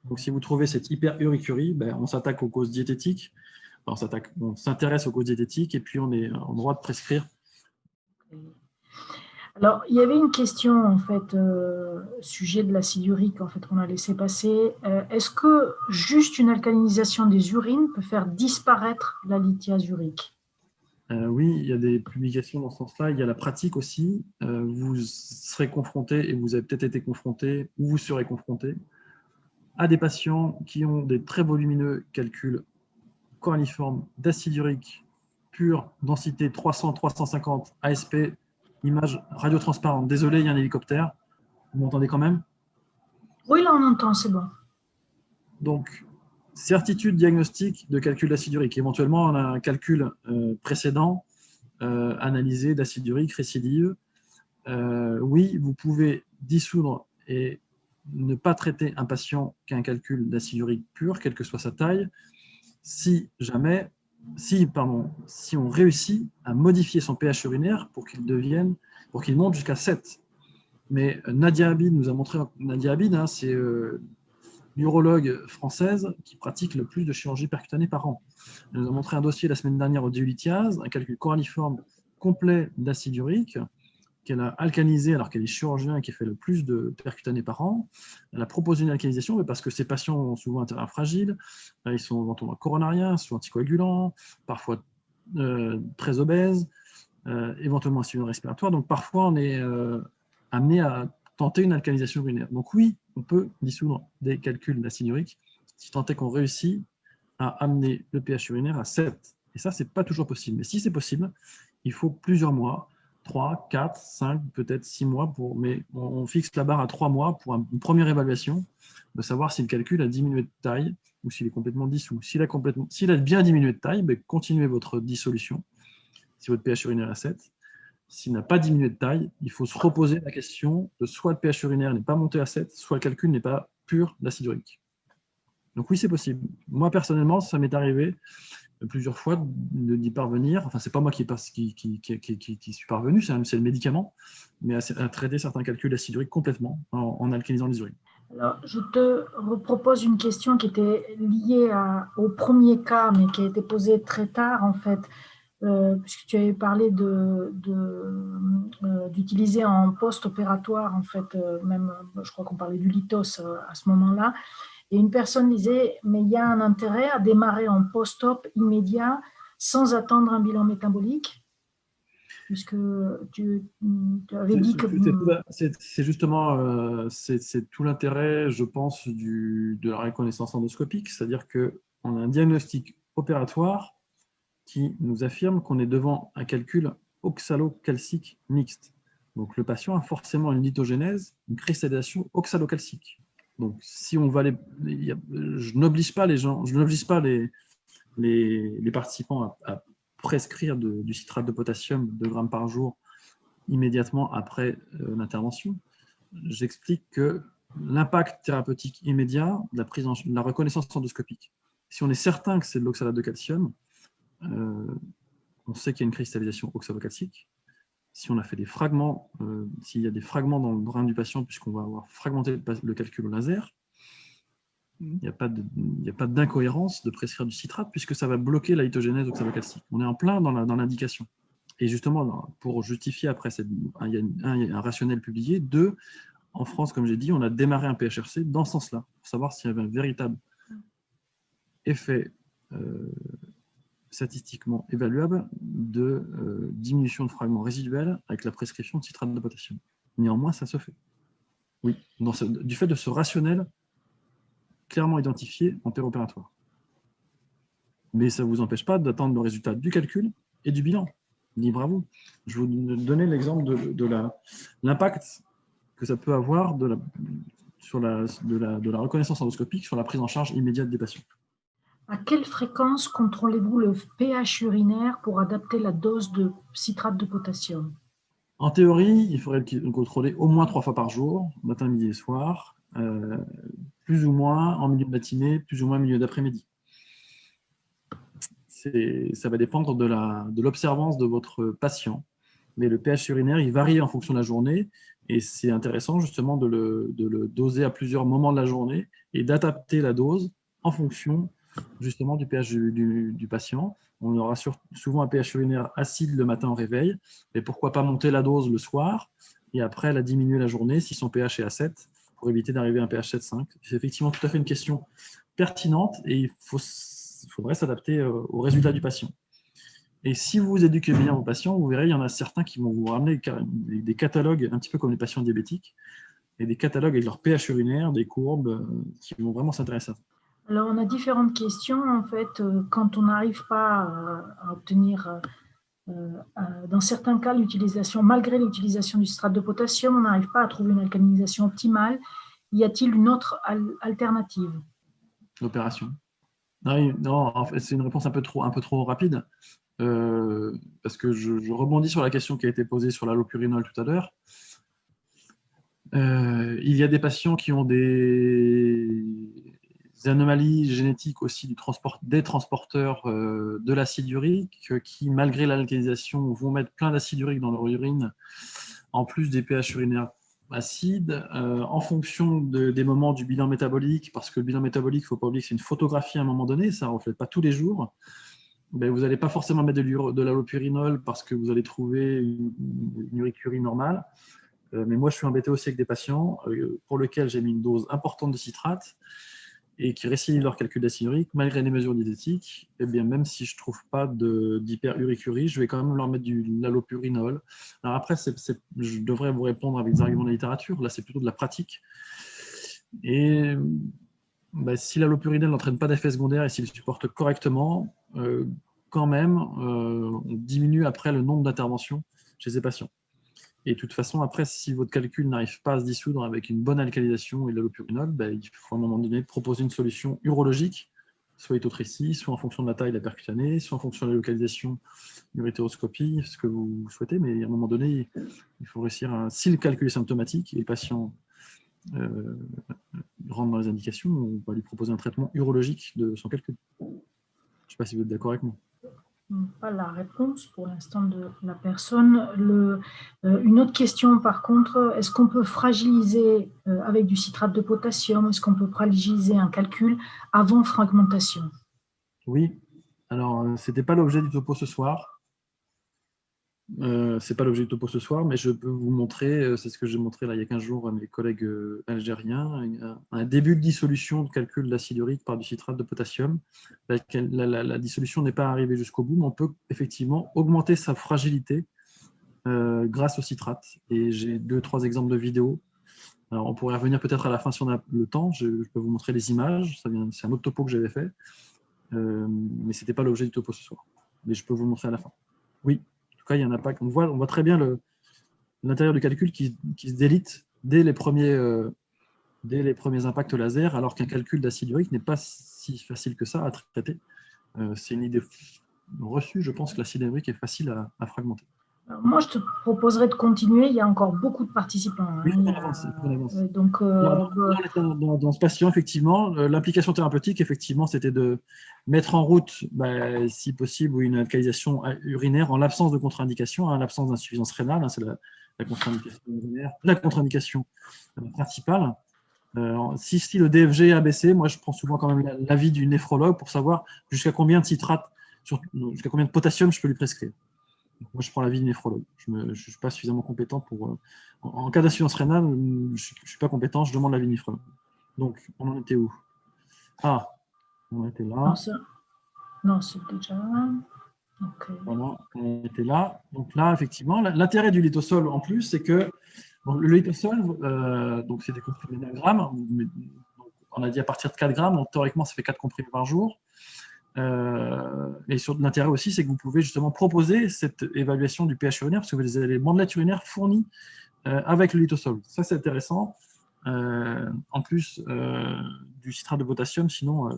Donc si vous trouvez cette hyperuricurie, ben, on s'attaque aux causes diététiques, on s'intéresse aux causes diététiques et puis on est en droit de prescrire. Alors, il y avait une question, en fait, sujet de l'acide urique, en fait, qu'on a laissé passer. Est-ce que juste une alcalinisation des urines peut faire disparaître la lithiase urique? Oui, il y a des publications dans ce sens-là. Il y a la pratique aussi. Vous serez confronté, et vous avez peut-être été confronté, ou vous serez confronté, à des patients qui ont des très volumineux calculs coraliformes d'acide urique pur, densité 300-350 ASP, image radiotransparente. Désolé, il y a un hélicoptère. Vous m'entendez quand même? Oui, là, on entend, c'est bon. Donc, certitude diagnostique de calcul d'acide urique. Éventuellement, on a un calcul précédent analysé d'acide urique récidive. Oui, vous pouvez dissoudre et ne pas traiter un patient qui a un calcul d'acide urique pur, quelle que soit sa taille, si on réussit à modifier son pH urinaire pour qu'il monte jusqu'à 7. Mais Nadia Habib nous a montré, Nadia Habib, hein, c'est l'urologue française qui pratique le plus de chirurgie percutanée par an. Elle nous a montré un dossier la semaine dernière au DU-lithiase, un calcul coraliforme complet d'acide urique qu'elle a alcalinisé alors qu'elle est chirurgien et qui fait le plus de percutanée par an. Elle a proposé une alcalinisation parce que ces patients ont souvent un terrain fragile, ils sont éventuellement coronariens, souvent anticoagulants, parfois très obèses, éventuellement insuffisants respiratoires. Donc parfois on est amené à tenter une alcalinisation urinaire. Donc oui, on peut dissoudre des calculs d'acide urique si tant est qu'on réussit à amener le pH urinaire à 7. Et ça, ce n'est pas toujours possible. Mais si c'est possible, il faut plusieurs mois, 3, 4, 5, peut-être 6 mois, mais on fixe la barre à 3 mois pour une première évaluation, de savoir si le calcul a diminué de taille ou s'il est complètement dissous. S'il a bien diminué de taille, ben, continuez votre dissolution, si votre pH urinaire est à 7. S'il n'a pas diminué de taille, il faut se reposer la question de soit le pH urinaire n'est pas monté à 7, soit le calcul n'est pas pur d'acide urique. Donc oui, c'est possible. Moi, personnellement, ça m'est arrivé plusieurs fois d'y parvenir. Enfin, ce n'est pas moi qui suis parvenu, c'est le médicament, mais à traiter certains calculs d'acide urique complètement en alcalinisant les urines. Alors, je te repropose une question qui était liée au premier cas, mais qui a été posée très tard, en fait. Puisque tu avais parlé d'utiliser en post-opératoire, en fait, même, je crois qu'on parlait du lithos à ce moment-là, et une personne disait, mais il y a un intérêt à démarrer en post-op immédiat sans attendre un bilan métabolique, puisque tu avais dit que… C'est justement c'est tout l'intérêt, je pense, de la reconnaissance endoscopique, c'est-à-dire qu'on a un diagnostic opératoire qui nous affirme qu'on est devant un calcul oxalocalcique mixte. Donc, le patient a forcément une lithogénèse, une cristallisation oxalocalcique. Donc, si on va je n'oblige pas les gens, je n'oblige pas les participants à prescrire du citrate de potassium 2 grammes par jour immédiatement après l'intervention. J'explique que l'impact thérapeutique immédiat de la reconnaissance endoscopique, si on est certain que c'est de l'oxalate de calcium, on sait qu'il y a une cristallisation oxalocalcique. Si on a fait des fragments, s'il y a des fragments dans le rein du patient, puisqu'on va avoir fragmenté le calcul au laser, il n'y a pas d'incohérence de prescrire du citrate, puisque ça va bloquer la lithogénèse oxalocalcique. On est en plein dans l'indication. Et justement, pour justifier après, il y a un rationnel publié. 2, en France, comme j'ai dit, on a démarré un PHRC dans ce sens-là, pour savoir s'il y avait un véritable effet statistiquement évaluable de diminution de fragments résiduels avec la prescription de citrate de potassium. Néanmoins, ça se fait. Oui, du fait de ce rationnel clairement identifié en péropératoire. Mais ça ne vous empêche pas d'attendre le résultat du calcul et du bilan. Libre à vous. Je vais vous donner l'exemple de l'impact que ça peut avoir de la reconnaissance endoscopique sur la prise en charge immédiate des patients. À quelle fréquence contrôlez-vous le pH urinaire pour adapter la dose de citrate de potassium? En théorie, il faudrait le contrôler au moins 3 fois par jour, matin, midi et soir, plus ou moins en milieu de matinée, plus ou moins en milieu d'après-midi. Ça va dépendre de l'observance de votre patient. Mais le pH urinaire, il varie en fonction de la journée et c'est intéressant justement de le doser à plusieurs moments de la journée et d'adapter la dose en fonction justement du pH du patient. On aura souvent un pH urinaire acide le matin au réveil, mais pourquoi pas monter la dose le soir et après la diminuer la journée si son pH est à 7 pour éviter d'arriver à un pH 7,5. C'est effectivement tout à fait une question pertinente et il faudrait s'adapter aux résultats du patient. Et si vous éduquez bien vos patients, vous verrez, il y en a certains qui vont vous ramener des catalogues, un petit peu comme les patients diabétiques, et des catalogues avec leur pH urinaire, des courbes, qui vont vraiment s'intéresser à ça. Alors, on a différentes questions. En fait, quand on n'arrive pas à obtenir, dans certains cas, malgré l'utilisation du citrate de potassium, on n'arrive pas à trouver une alcalinisation optimale. Y a-t-il une autre alternative? L'opération. Non, en fait, c'est une réponse un peu trop rapide. Parce que je rebondis sur la question qui a été posée sur l'allopurinol tout à l'heure. Il y a des patients qui ont des anomalies génétiques aussi des transporteurs de l'acide urique qui, malgré l'alcalinisation, vont mettre plein d'acide urique dans leur urine, en plus des pH urinaires acides, en fonction des moments du bilan métabolique, parce que le bilan métabolique, il ne faut pas oublier que c'est une photographie à un moment donné, ça ne reflète pas tous les jours. Ben, vous n'allez pas forcément mettre de l'allopurinol parce que vous allez trouver une uricurie normale. Mais moi, je suis embêté aussi avec des patients pour lesquels j'ai mis une dose importante de citrate et qui récidivent leur calcul d'acide urique, malgré les mesures diététiques. Et bien, même si je ne trouve pas d'hyperuricurie, je vais quand même leur mettre de l'allopurinol. Alors après, je devrais vous répondre avec des arguments de la littérature. Là, c'est plutôt de la pratique. Et ben, si l'allopurinol n'entraîne pas d'effet secondaire et s'il supporte correctement, quand même, on diminue après le nombre d'interventions chez ces patients. Et de toute façon, après, si votre calcul n'arrive pas à se dissoudre avec une bonne alcalinisation et de l'allopurinol, ben, il faut à un moment donné proposer une solution urologique, soit hypotrécie, soit en fonction de la taille de la percutanée, soit en fonction de la localisation, urétéroscopie, ce que vous souhaitez. Mais à un moment donné, il faut réussir si le calcul est symptomatique et le patient rentre dans les indications, on va lui proposer un traitement urologique de son calcul. Je ne sais pas si vous êtes d'accord avec moi. Pas la réponse pour l'instant de la personne. Une autre question par contre, est-ce qu'on peut fragiliser avec du citrate de potassium, est-ce qu'on peut fragiliser un calcul avant fragmentation? Oui, alors ce n'était pas l'objet du topo ce soir. C'est pas l'objet du topo ce soir, mais je peux vous montrer, c'est ce que j'ai montré là, il y a 15 jours à mes collègues algériens, un début de dissolution de calcul d'acide urique par du citrate de potassium. La dissolution n'est pas arrivée jusqu'au bout, mais on peut effectivement augmenter sa fragilité grâce au citrate. Et j'ai 2-3 exemples de vidéos. Alors, on pourrait revenir peut-être à la fin si on a le temps. Je peux vous montrer les images. C'est un autre topo que j'avais fait, mais ce n'était pas l'objet du topo ce soir. Mais je peux vous le montrer à la fin. Oui. Il y en a pas. On voit très bien l'intérieur du calcul qui se délite dès les premiers impacts laser, alors qu'un calcul d'acide urique n'est pas si facile que ça à traiter. C'est une idée reçue, je pense que l'acide urique est facile à fragmenter. Alors moi, je te proposerais de continuer. Il y a encore beaucoup de participants. Oui, on avance. Donc, dans ce patient, effectivement, l'implication thérapeutique, effectivement, c'était de mettre en route, si possible, une alcalisation urinaire en l'absence de contre-indication, en l'absence d'insuffisance rénale. C'est la contre-indication urinaire, la contre-indication principale. Si le DFG a baissé, moi, je prends souvent quand même l'avis du néphrologue pour savoir jusqu'à combien de citrate, jusqu'à combien de potassium je peux lui prescrire. Moi, je prends l'avis du néphrologue. Je ne suis pas suffisamment compétent pour... En cas d'insuffisance rénale, je ne suis pas compétent, je demande l'avis du néphrologue. Donc, on en était où? Ah, on était là. Non, c'est déjà là. Okay. Voilà, on était là. Donc là, effectivement, l'intérêt du litosol, en plus, c'est que le litosol, donc c'est des comprimés d'un gramme. On a dit à partir de 4 grammes, donc théoriquement, ça fait 4 comprimés par jour. Et sur l'intérêt aussi, c'est que vous pouvez justement proposer cette évaluation du pH urinaire parce que vous avez les bandelettes urinaires fournies avec le litosol. Ça, c'est intéressant. En plus du citrate de potassium, sinon,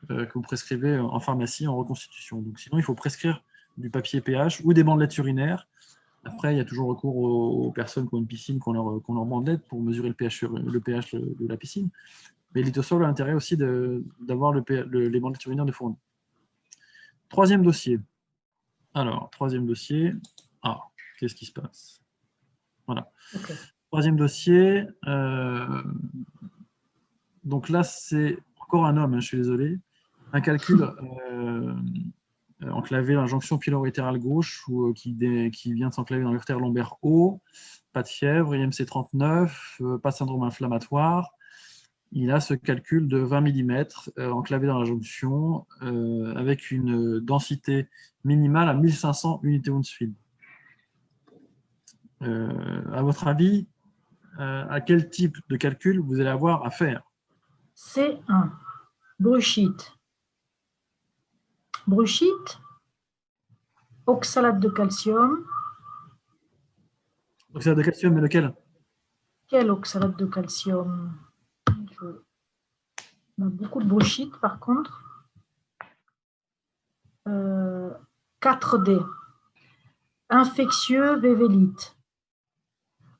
que vous prescrivez en pharmacie en reconstitution. Donc, sinon, il faut prescrire du papier pH ou des bandelettes urinaires. Après, il y a toujours recours aux personnes qui ont une piscine, qui ont leur bandelette pour mesurer le pH de la piscine. Mais Litosol a l'intérêt aussi d'avoir les bandelettes urinaires de fournie. Troisième dossier. Alors, troisième dossier. Ah, qu'est-ce qui se passe? Voilà. Ok. Troisième dossier. Donc là, c'est encore un homme, hein, je suis désolé. Un calcul enclavé dans la jonction pylori-latérale gauche qui vient de s'enclaver dans l'artère lombaire haut. Pas de fièvre, IMC 39, pas de syndrome inflammatoire. Il a ce calcul de 20 mm enclavé dans la jonction avec une densité minimale à 1500 unités Hounsfield. À votre avis, à quel type de calcul vous allez avoir à faire? C1. Bruchite. Bruchite. Oxalate de calcium. Oxalate de calcium, mais lequel? Quel oxalate de calcium? On a beaucoup de bruchite par contre. 4D. Infectieux vévélite.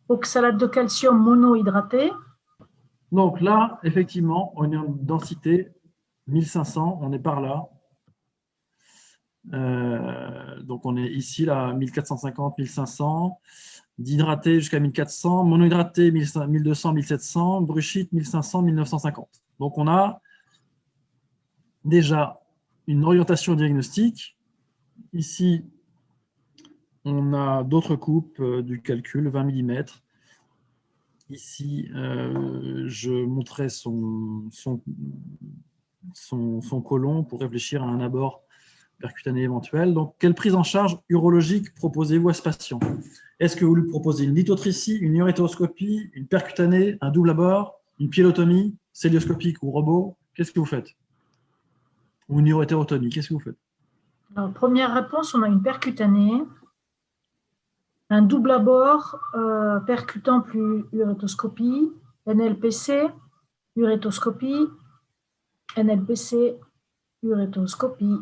Oxalate de calcium monohydraté. Donc là, effectivement, on est en densité 1500, on est par là. Donc on est ici, là, 1450, 1500. D'hydraté jusqu'à 1400, monohydraté 1200, 1700, bruchite 1500, 1950. Donc on a déjà une orientation diagnostique. Ici, on a d'autres coupes du calcul, 20 mm. Ici, je montrais son côlon pour réfléchir à un abord percutané éventuel. Donc, quelle prise en charge urologique proposez-vous à ce patient? Est-ce que vous lui proposez une lithotricie, une urétéroscopie, une percutanée, un double abord, une pyélotomie, célioscopique ou robot? Qu'est-ce que vous faites? Ou une urétérotomie, qu'est-ce que vous faites? Alors, première réponse, on a une percutanée, un double abord, percutant plus urétoscopie, NLPC, urétoscopie, NLPC, urétoscopie,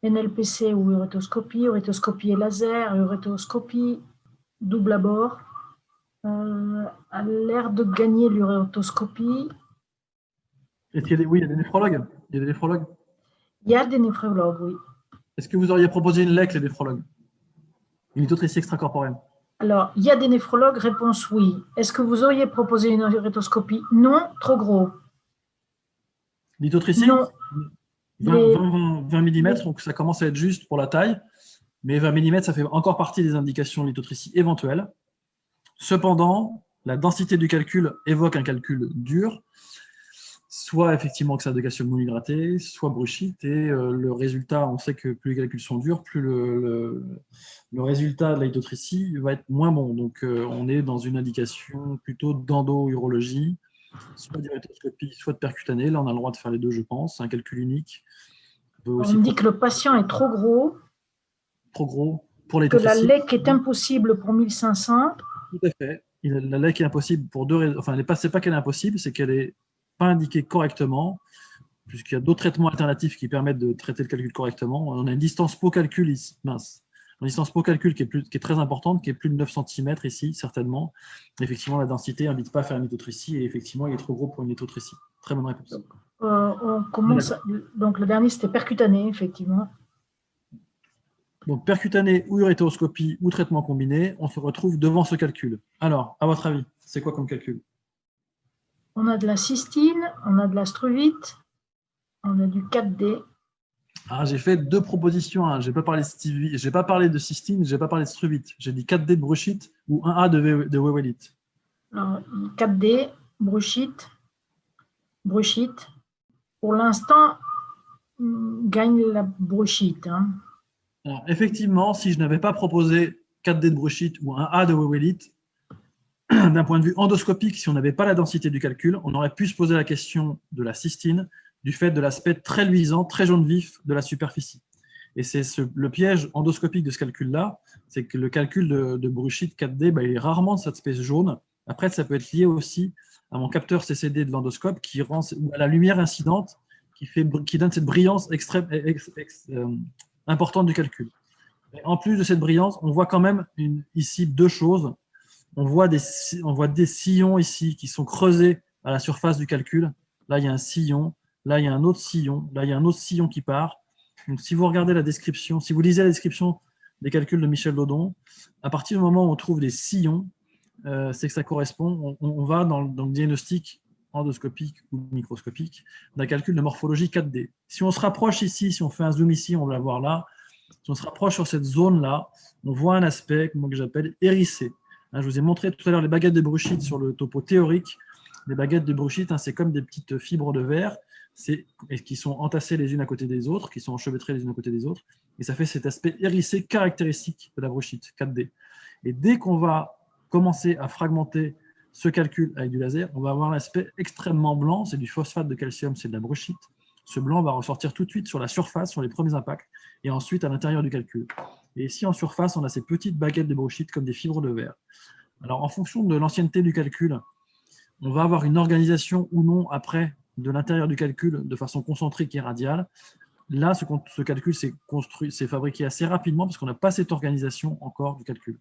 NLPC ou urétoscopie, urétoscopie et laser, urétoscopie, double abord, a l'air de gagner l'urétoscopie. Est-ce qu'il y a des... Oui, il y a des néphrologues. Il y a des néphrologues. Il y a des néphrologues, oui. Est-ce que vous auriez proposé une LEC, les néphrologues? Une lithotricie extracorporelle? Alors, il y a des néphrologues, réponse oui. Est-ce que vous auriez proposé une urétoscopie? Non, trop gros. Lithotricie? Non. 20 mm, donc ça commence à être juste pour la taille, mais 20 mm, ça fait encore partie des indications de lithotricie éventuelles. Cependant, la densité du calcul évoque un calcul dur, soit effectivement oxalate de calcium monohydraté, soit bruchite, et le résultat, on sait que plus les calculs sont durs, plus le résultat de la lithotricie va être moins bon. Donc on est dans une indication plutôt d'endo-urologie, soit d'urétoscopie, soit de percutanée. Là, on a le droit de faire les deux, je pense. C'est un calcul unique. On me dit que le patient est trop gros. Trop gros pour les que la LEC est impossible pour 1500. Tout à fait. La LEC est impossible pour deux raisons. Enfin, c'est pas qu'elle est impossible, c'est qu'elle n'est pas indiquée correctement, puisqu'il y a d'autres traitements alternatifs qui permettent de traiter le calcul correctement. On a une distance pot-calcul mince. Une distance pot-calcul qui est très importante, qui est plus de 9 cm ici, certainement. Effectivement, la densité n'invite pas à faire une lithotricie, et effectivement, il est trop gros pour une lithotricie. Très bonne réponse. On commence. Donc, le dernier, c'était percutané, effectivement. Donc, percutané ou urétéroscopie ou traitement combiné, on se retrouve devant ce calcul. Alors, à votre avis, c'est quoi comme calcul? On a de la cystine, on a de la struvite, on a du 4D. Ah, j'ai fait deux propositions. Hein. Je n'ai pas parlé de cystine, je n'ai pas parlé de struvite. J'ai dit 4D de bruchite ou 1A de wewelite. 4D, bruchite. Pour l'instant, gagne la bruchite. Hein. Alors, effectivement, si je n'avais pas proposé 4D de bruchite ou 1A de wewelite, d'un point de vue endoscopique, si on n'avait pas la densité du calcul, on aurait pu se poser la question de la cystine, du fait de l'aspect très luisant, très jaune vif de la superficie. Et c'est le piège endoscopique de ce calcul-là, c'est que le calcul de bruchite 4D, il est rarement de cette espèce jaune. Après, ça peut être lié aussi à mon capteur CCD de l'endoscope qui rend, ou à la lumière incidente qui donne cette brillance extrême, importante du calcul. Et en plus de cette brillance, on voit quand même ici deux choses. On voit des sillons ici qui sont creusés à la surface du calcul. Là, il y a un sillon. Là, il y a un autre sillon. Là, il y a un autre sillon qui part. Donc, si vous regardez la description, si vous lisez la description des calculs de Michel Dodon, à partir du moment où on trouve des sillons, c'est que ça correspond. On va dans le diagnostic endoscopique ou microscopique d'un calcul de morphologie 4D. Si on se rapproche ici, si on fait un zoom ici, on va la voir là. Si on se rapproche sur cette zone-là, on voit un aspect que j'appelle hérissé. Je vous ai montré tout à l'heure les baguettes de bruchite sur le topo théorique. Les baguettes de bruchite, c'est comme des petites fibres de verre qui sont entassées les unes à côté des autres, qui sont enchevêtrées les unes à côté des autres. Et ça fait cet aspect hérissé caractéristique de la bruchite 4D. Et dès qu'on va commencer à fragmenter ce calcul avec du laser, on va avoir un aspect extrêmement blanc. C'est du phosphate de calcium, c'est de la bruchite. Ce blanc va ressortir tout de suite sur la surface, sur les premiers impacts, et ensuite à l'intérieur du calcul. Et ici, en surface, on a ces petites baguettes de bruchite comme des fibres de verre. Alors, en fonction de l'ancienneté du calcul, on va avoir une organisation ou non après de l'intérieur du calcul de façon concentrique et radiale. Là, ce calcul s'est fabriqué assez rapidement parce qu'on n'a pas cette organisation encore du calcul.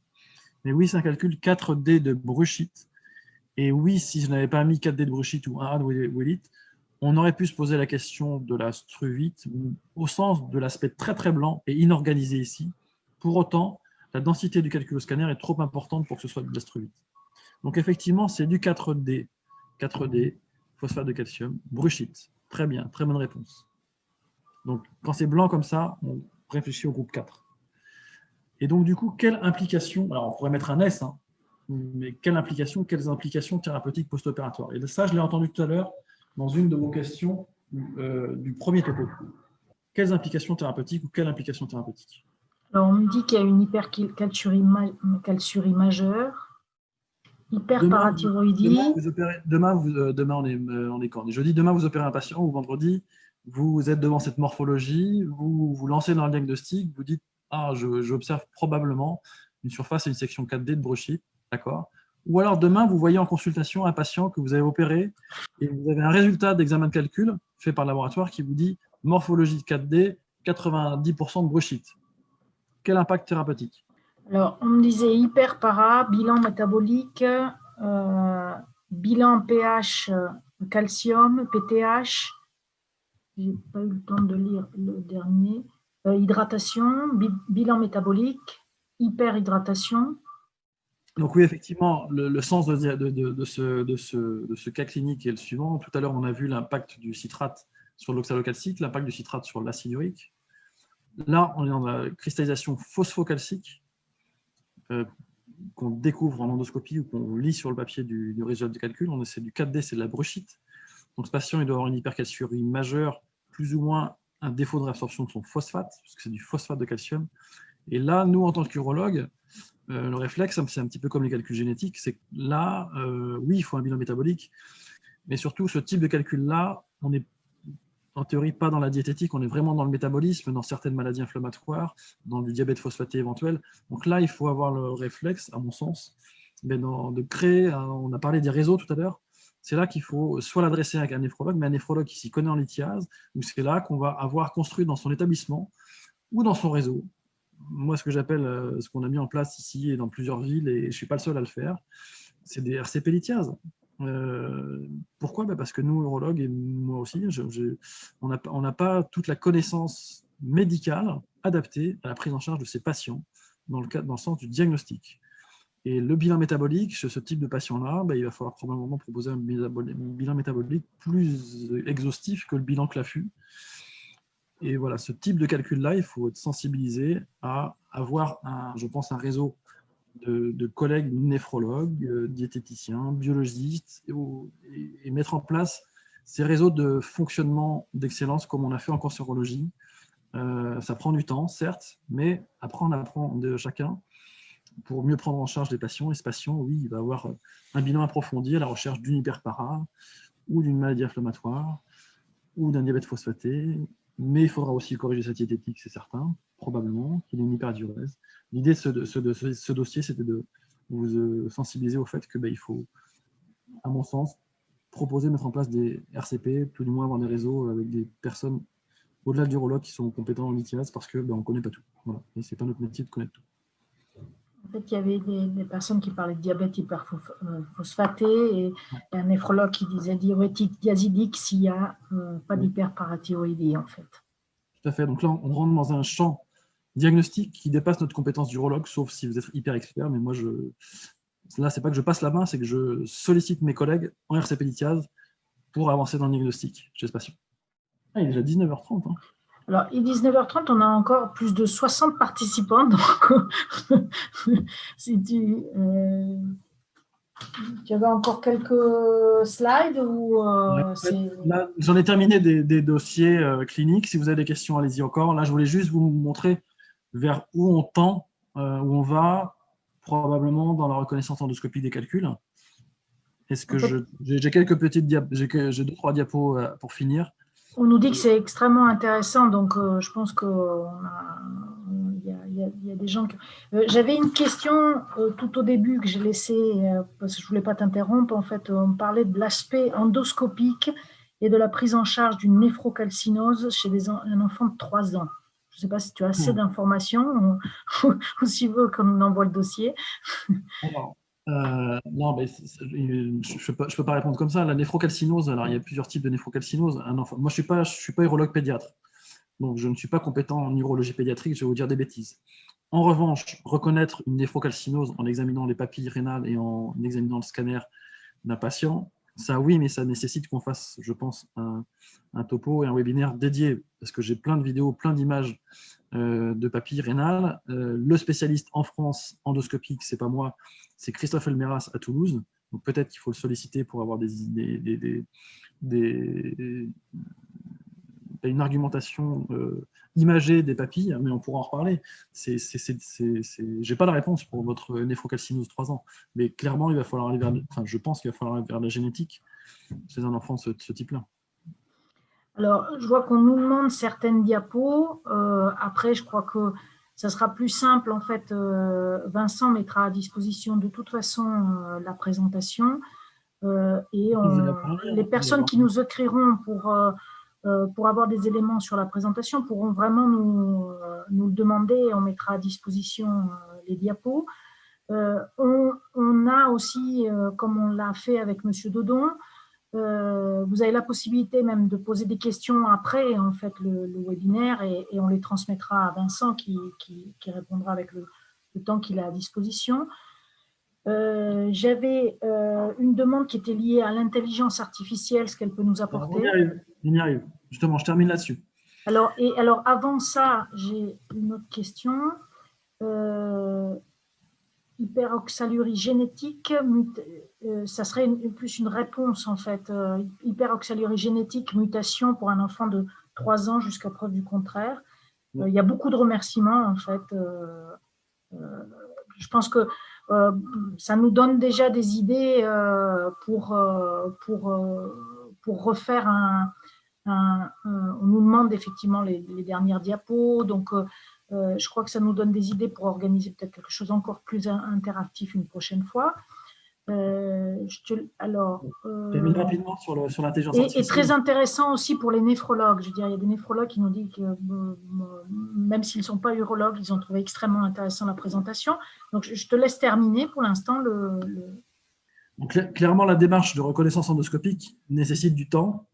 Mais oui, c'est un calcul 4D de bruchite. Et oui, si je n'avais pas mis 4D de bruchite ou 1A de Willett, on aurait pu se poser la question de la struvite au sens de l'aspect très très blanc et inorganisé ici. Pour autant, la densité du calcul au scanner est trop importante pour que ce soit de la struvite. Donc effectivement, c'est du 4D, phosphate de calcium, bruchite. Très bien, très bonne réponse. Donc quand c'est blanc comme ça, on réfléchit au groupe 4. Et donc du coup, quelle implication, alors on pourrait mettre un S, hein, mais quelles implications thérapeutiques post-opératoires? Et ça, je l'ai entendu tout à l'heure dans une de vos questions du premier topo. Quelles implications thérapeutiques ou quelle implication thérapeutique? Alors, on me dit qu'il y a une hypercalciurie majeure, hyperparathyroïdie. Demain, on est quand? Jeudi, demain, vous opérez un patient ou vendredi, vous êtes devant cette morphologie, vous vous lancez dans le diagnostic, vous dites « Ah, j'observe probablement une surface et une section 4D de bruchite. » D'accord. Ou alors demain, vous voyez en consultation un patient que vous avez opéré et vous avez un résultat d'examen de calcul fait par le laboratoire qui vous dit morphologie 4D, 90% de bruchite. Quel impact thérapeutique? Alors, on me disait hyperpara, bilan métabolique, bilan pH, calcium, PTH. Je n'ai pas eu le temps de lire le dernier. Hydratation, bilan métabolique, hyperhydratation. Donc oui, effectivement, le sens de ce cas clinique est le suivant. Tout à l'heure, on a vu l'impact du citrate sur l'oxalocalcique, l'impact du citrate sur l'acide urique. Là, on est dans la cristallisation phosphocalcique qu'on découvre en endoscopie ou qu'on lit sur le papier du résultat de calcul. C'est du 4D, c'est de la bruchite. Donc ce patient, il doit avoir une hypercalciurie majeure, plus ou moins un défaut de réabsorption de son phosphate, parce que c'est du phosphate de calcium. Et là, nous, en tant qu'urologue, le réflexe, c'est un petit peu comme les calculs génétiques, c'est que là, oui, il faut un bilan métabolique, mais surtout, ce type de calcul-là, on n'est en théorie pas dans la diététique, on est vraiment dans le métabolisme, dans certaines maladies inflammatoires, dans du diabète phosphaté éventuel. Donc là, il faut avoir le réflexe, à mon sens, mais de créer, on a parlé des réseaux tout à l'heure, c'est là qu'il faut soit l'adresser avec un néphrologue, mais un néphrologue qui s'y connaît en lithiase, ou c'est là qu'on va avoir construit dans son établissement ou dans son réseau. Moi, ce que j'appelle, ce qu'on a mis en place ici et dans plusieurs villes, et je ne suis pas le seul à le faire, c'est des RCP lithiase. Pourquoi? Parce que nous, urologues, et moi aussi, on n'a pas toute la connaissance médicale adaptée à la prise en charge de ces patients dans le sens du diagnostic. Et le bilan métabolique, chez ce type de patient-là, il va falloir probablement proposer un bilan métabolique plus exhaustif que le bilan CLAFU. Et voilà, ce type de calcul-là, il faut être sensibilisé à avoir, je pense, un réseau de collègues néphrologues, diététiciens, biologistes, et mettre en place ces réseaux de fonctionnement d'excellence comme on a fait en cancérologie. Ça prend du temps, certes, mais après on apprend de chacun pour mieux prendre en charge les patients. Et ce patient, oui, il va avoir un bilan approfondi à la recherche d'une hyperpara ou d'une maladie inflammatoire ou d'un diabète phosphaté, mais il faudra aussi corriger sa diététique, c'est certain, probablement, qu'il ait une hyperdiurèse. L'idée de ce dossier, c'était de vous sensibiliser au fait qu'il faut, à mon sens, proposer de mettre en place des RCP, tout du moins avoir des réseaux avec des personnes au-delà du urologue qui sont compétents en lithiase parce qu'on ne connaît pas tout. Voilà. Et ce n'est pas notre métier de connaître tout. En fait, il y avait des personnes qui parlaient de diabète hyperphosphaté et un néphrologue qui disait diurétique diazidique s'il n'y a pas d'hyperparathyroïdie, en fait. Tout à fait. Donc là, on rentre dans un champ diagnostique qui dépasse notre compétence d'urologue, sauf si vous êtes hyper expert. Mais moi, là, c'est pas que je passe la main, c'est que je sollicite mes collègues en RCP lithiase pour avancer dans le diagnostic chez ce patient. Ah, il est déjà 19h30. Hein. Alors, il est 19h30, on a encore plus de 60 participants. Donc, si tu avais encore quelques slides ou là, j'en ai terminé des dossiers cliniques. Si vous avez des questions, allez-y encore. Là, je voulais juste vous montrer vers où on tend, où on va, probablement dans la reconnaissance endoscopique des calculs. Est-ce que j'ai quelques petites j'ai 2-3 diapos pour finir. On nous dit que c'est extrêmement intéressant, donc je pense qu'il y a des gens qui… J'avais une question tout au début que j'ai laissée, parce que je ne voulais pas t'interrompre. En fait, on parlait de l'aspect endoscopique et de la prise en charge d'une néphrocalcinose chez un enfant de 3 ans. Je ne sais pas si tu as assez d'informations ou si tu veux qu'on envoie le dossier. Alors, non, mais je peux pas répondre comme ça. La néphrocalcinose, alors il y a plusieurs types de néphrocalcinose. Moi, je suis pas urologue pédiatre, donc je ne suis pas compétent en urologie pédiatrique. Je vais vous dire des bêtises. En revanche, reconnaître une néphrocalcinose en examinant les papilles rénales et en examinant le scanner d'un patient, ça oui, mais ça nécessite qu'on fasse, je pense, un topo et un webinaire dédié, parce que j'ai plein de vidéos, plein d'images de papilles rénales. Le spécialiste en France endoscopique, c'est pas moi, c'est Christophe Elmeras à Toulouse. Donc peut-être qu'il faut le solliciter pour avoir une argumentation imagée des papilles, mais on pourra en reparler. J'ai pas la réponse pour votre néphrocalcinose 3 ans, mais clairement, il va falloir aller je pense qu'il va falloir aller vers la génétique chez un enfant de ce type-là. Alors, je vois qu'on nous demande certaines diapos. Après, je crois que ça sera plus simple. En fait, Vincent mettra à disposition de toute façon la présentation. Et les personnes qui nous écriront pour avoir des éléments sur la présentation pourront vraiment nous le demander et on mettra à disposition les diapos. On a aussi, comme on l'a fait avec M. Dodon, vous avez la possibilité même de poser des questions après en fait, le webinaire et on les transmettra à Vincent qui répondra avec le temps qu'il a à disposition. J'avais une demande qui était liée à l'intelligence artificielle, ce qu'elle peut nous apporter. On y arrive. Justement, je termine là-dessus. Alors avant ça, j'ai une autre question. Hyperoxalurie génétique, ça serait plus une réponse en fait. Hyperoxalurie génétique, mutation pour un enfant de 3 ans jusqu'à preuve du contraire. Il y a beaucoup de remerciements en fait. Je pense que ça nous donne déjà des idées pour refaire on nous demande effectivement les dernières diapos, donc je crois que ça nous donne des idées pour organiser peut-être quelque chose encore plus interactif une prochaine fois. Termine rapidement sur l'intelligence artificielle. Et très intéressant aussi pour les néphrologues. Je veux dire, il y a des néphrologues qui nous disent que même s'ils ne sont pas urologues, ils ont trouvé extrêmement intéressant la présentation. Donc, je te laisse terminer pour l'instant. Donc, clairement, la démarche de reconnaissance endoscopique nécessite du temps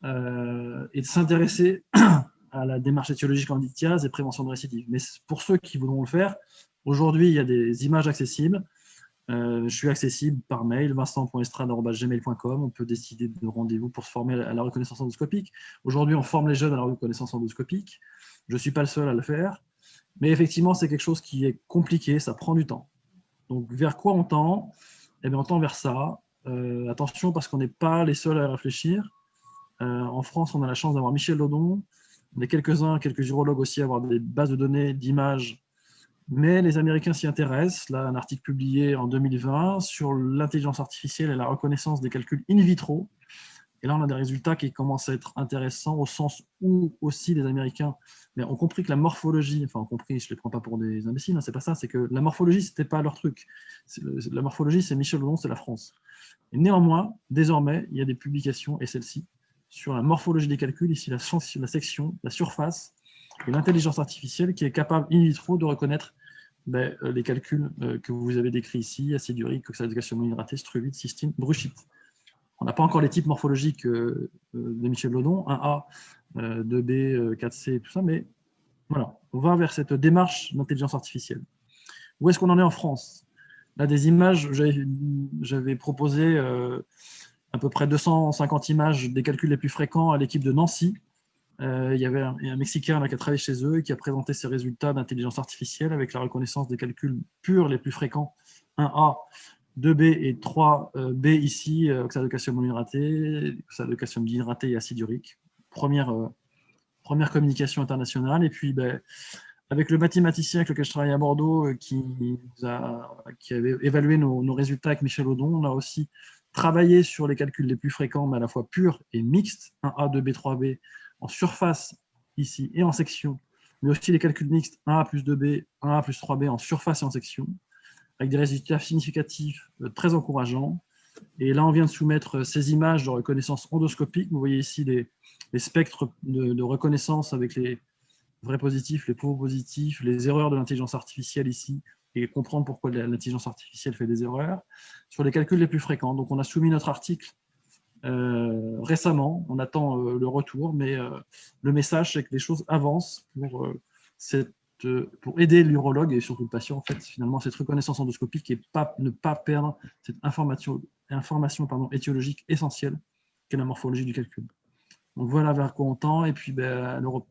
et de s'intéresser à la démarche étiologique en lithiase et prévention de récidive. Mais pour ceux qui voudront le faire, aujourd'hui, il y a des images accessibles. Je suis accessible par mail, vincent.estrade@gmail.com. On peut décider de rendez-vous pour se former à la reconnaissance endoscopique. Aujourd'hui, on forme les jeunes à la reconnaissance endoscopique. Je ne suis pas le seul à le faire. Mais effectivement, c'est quelque chose qui est compliqué, ça prend du temps. Donc, vers quoi on tend? Eh bien, on tend vers ça. Attention, parce qu'on n'est pas les seuls à réfléchir. En France, on a la chance d'avoir Michel Dodon. On est quelques urologues aussi à avoir des bases de données, d'images. Mais les Américains s'y intéressent. Là, un article publié en 2020 sur l'intelligence artificielle et la reconnaissance des calculs in vitro Et là, on a des résultats qui commencent à être intéressants au sens où aussi les Américains ont compris que la morphologie, enfin, ont compris, je ne les prends pas pour des imbéciles, hein, c'est pas ça, c'est que la morphologie, ce n'était pas leur truc. La morphologie, c'est Michel Lodon, c'est la France. Et néanmoins, désormais, il y a des publications, et celle-ci, sur la morphologie des calculs, ici la section, la surface et l'intelligence artificielle qui est capable in vitro de reconnaître les calculs que vous avez décrits ici, acide urique, oxalate de calcium monohydraté, struvite, cystine, bruchite. On n'a pas encore les types morphologiques de Michel Lodon, 1A, 2B, 4C et tout ça, mais voilà, on va vers cette démarche d'intelligence artificielle. Où est-ce qu'on en est en France? Là, des images, j'avais proposé à peu près 250 images des calculs les plus fréquents à l'équipe de Nancy. Il y avait un Mexicain là, qui a travaillé chez eux et qui a présenté ses résultats d'intelligence artificielle avec la reconnaissance des calculs purs les plus fréquents, 1A, 2B et 3B ici, oxalate de calcium monohydraté, oxalate de calcium dihydraté et acide urique. Première communication internationale. Et puis, avec le mathématicien avec lequel je travaille à Bordeaux, qui avait évalué nos résultats avec Michel Lodon, on a aussi travaillé sur les calculs les plus fréquents, mais à la fois purs et mixtes, 1A, 2B, 3B, en surface ici et en section, mais aussi les calculs mixtes 1A plus 2B, 1A plus 3B en surface et en section, avec des résultats significatifs très encourageants. Et là, on vient de soumettre ces images de reconnaissance endoscopique. Vous voyez ici les spectres de reconnaissance avec les vrais positifs, les faux positifs, les erreurs de l'intelligence artificielle ici, et comprendre pourquoi l'intelligence artificielle fait des erreurs, sur les calculs les plus fréquents. Donc, on a soumis notre article récemment, on attend le retour, mais le message, c'est que les choses avancent pour aider l'urologue et surtout le patient, en fait, finalement, cette reconnaissance endoscopique et ne pas perdre cette information étiologique essentielle qu'est la morphologie du calcul. Donc voilà vers quoi on tend. Et puis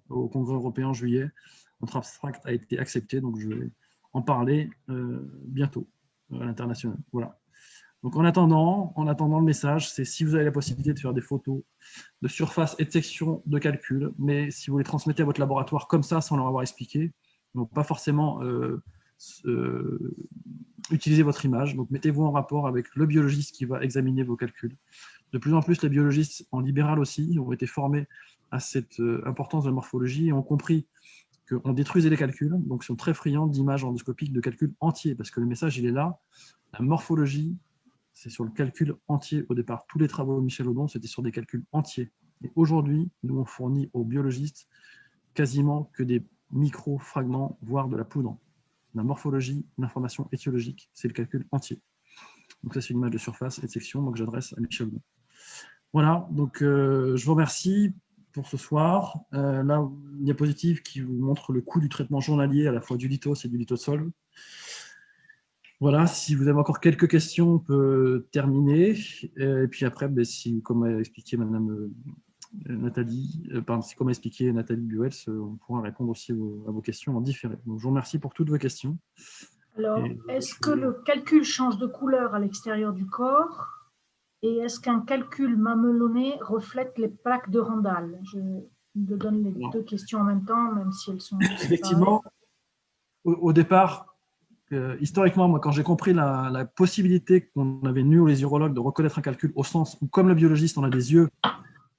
au Congrès européen en juillet, notre abstract a été accepté, donc je vais en parler bientôt à l'international. Voilà. Donc en attendant le message, c'est si vous avez la possibilité de faire des photos de surface et de section de calcul, mais si vous les transmettez à votre laboratoire comme ça, sans leur avoir expliqué, donc pas forcément utiliser votre image. Donc mettez-vous en rapport avec le biologiste qui va examiner vos calculs. De plus en plus, les biologistes en libéral aussi ont été formés à cette importance de la morphologie et ont compris qu'on détruisait les calculs, donc ils sont très friands d'images endoscopiques de calculs entiers, parce que le message, il est là. La morphologie, c'est sur le calcul entier au départ. Tous les travaux de Michel Lodon, c'était sur des calculs entiers. Et aujourd'hui, nous, on fournit aux biologistes quasiment que des micro-fragments, voire de la poudre. La morphologie, l'information étiologique, c'est le calcul entier. Donc ça, c'est une image de surface et de section que j'adresse à Michel Lodon. Voilà, donc je vous remercie pour ce soir. Là, une diapositive qui vous montre le coût du traitement journalier à la fois du lithos et du lithosolve. Voilà, si vous avez encore quelques questions, on peut terminer. Et puis après, comme a expliqué Madame Nathalie, comme a expliqué Nathalie Buels, on pourra répondre aussi à vos questions en différé. Donc, je vous remercie pour toutes vos questions. Alors, est-ce que le calcul change de couleur à l'extérieur du corps? Et est-ce qu'un calcul mamelonné reflète les plaques de Randall? Je donne les deux questions en même temps, même si elles sont effectivement, au départ, historiquement, moi, quand j'ai compris la possibilité qu'on avait, nous, les urologues, de reconnaître un calcul au sens où, comme le biologiste, on a des yeux,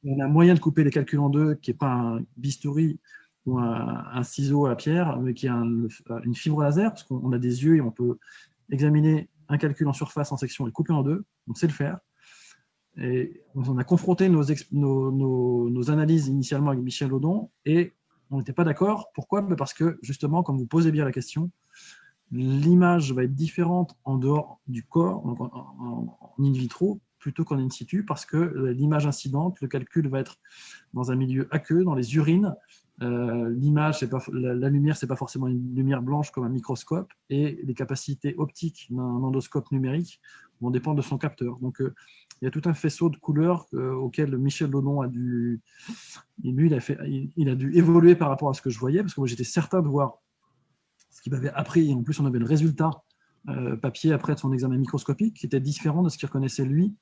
on a moyen de couper les calculs en deux, qui n'est pas un bistouri ou un ciseau à pierre, mais qui est une fibre laser, parce qu'on a des yeux et on peut examiner un calcul en surface, en section et le couper en deux, on sait le faire. Et on a confronté nos analyses initialement avec Michel Lodon et on n'était pas d'accord. Pourquoi? Parce que, justement, comme vous posez bien la question, l'image va être différente en dehors du corps, donc en in vitro, plutôt qu'en in situ, parce que l'image incidente, le calcul va être dans un milieu aqueux, dans les urines. L'image, la lumière, ce n'est pas forcément une lumière blanche comme un microscope, et les capacités optiques d'un endoscope numérique vont dépendre de son capteur. Donc, il y a tout un faisceau de couleurs auquel Michel Lodon a dû évoluer par rapport à ce que je voyais, parce que moi, j'étais certain de voir ce qu'il m'avait appris, et en plus, on avait le résultat papier après de son examen microscopique, qui était différent de ce qu'il reconnaissait lui,